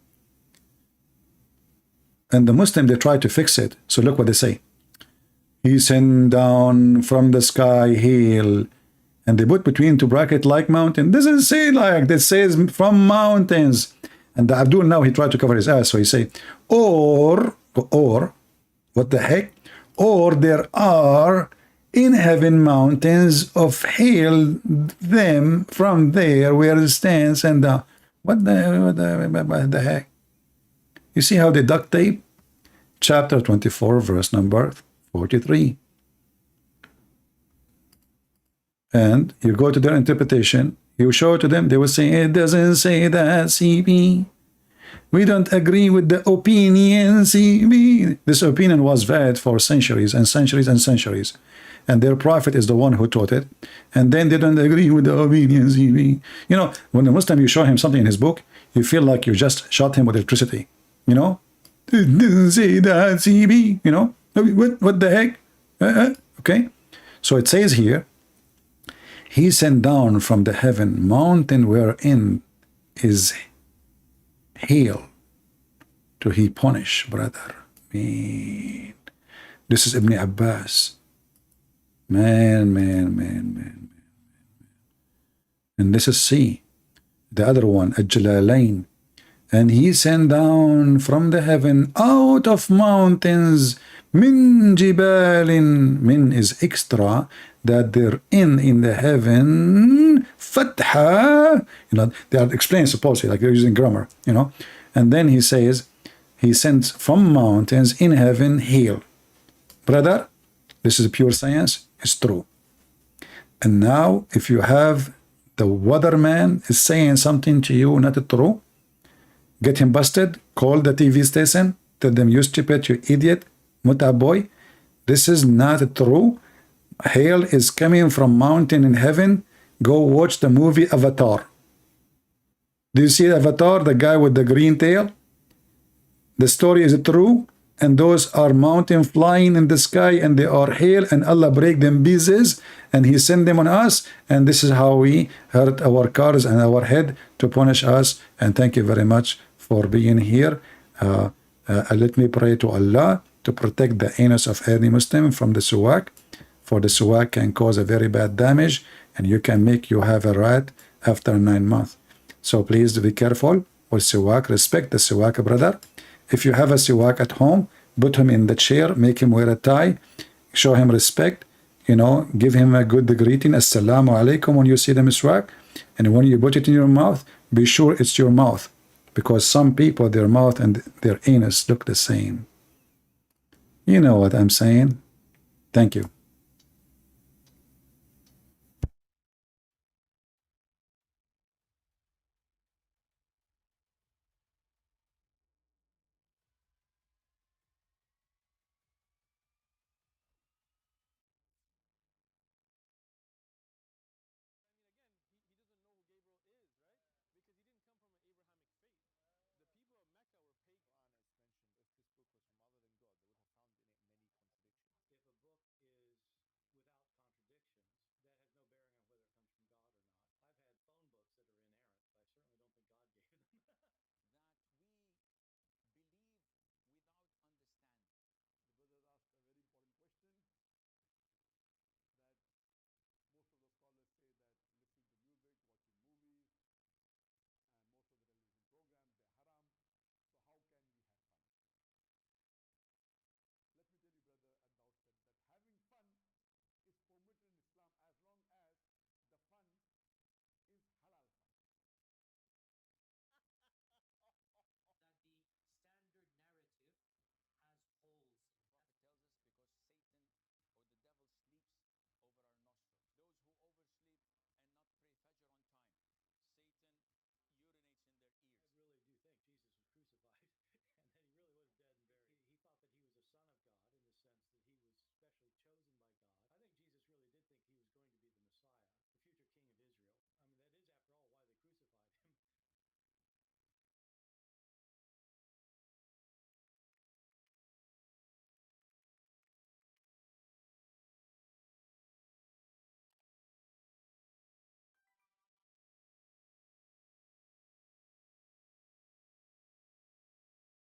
[SPEAKER 7] And the Muslim, they try to fix it. So look what they say. He sent down from the sky hail, and they put between two brackets like mountain. This doesn't say like, this says from mountains. And the Abdul now, he tried to cover his ass, so he say, or, what the heck? Or there are in heaven mountains of hail, them from there where it stands, and what the heck? You see how they duct tape? Chapter 24, verse number 43. and you go to their interpretation, you show it to them, they will say, it doesn't say that, CB. We don't agree with the opinion, CB. This opinion was valid for centuries and centuries and centuries. And their prophet is the one who taught it. And then they don't agree with the opinion, CB. You know, when the Muslim, you show him something in his book, you feel like you just shot him with electricity. You know? It doesn't say that, CB. You know? What the heck? Okay? So it says here, he sent down from the heaven mountain wherein is hail to he punish, brother. Man. This is Ibn Abbas. Man. And this is C. The other one, Al-Jalalain. And he sent down from the heaven out of mountains min jibalin. Min is extra, that they're in the heaven, fatha, you know, they are explained supposedly, like they're using grammar, you know. And then he says, he sends from mountains in heaven hail. Brother, this is pure science, it's true. And now, if you have the weatherman is saying something to you not true, get him busted, call the TV station, tell them, you stupid, you idiot, muta boy, this is not true. Hail is coming from mountain in heaven. Go watch the movie Avatar. Do you see Avatar, the guy with the green tail? The story is true, and those are mountain flying in the sky, and they are hail, and Allah break them pieces, and He send them on us, and this is how we hurt our cars and our head to punish us. And thank you very much for being here. Let me pray to Allah to protect the anus of any Muslim from the suwak. For the suwak can cause a very bad damage, and you can make you have a rat after 9 months. So please be careful with suwak. Respect the suwak, brother. If you have a suwak at home, put him in the chair, make him wear a tie, show him respect, you know, give him a good greeting, assalamu alaikum, when you see the miswak. And when you put it in your mouth, be sure it's your mouth, because some people, their mouth and their anus look the same. You know what I'm saying? Thank you.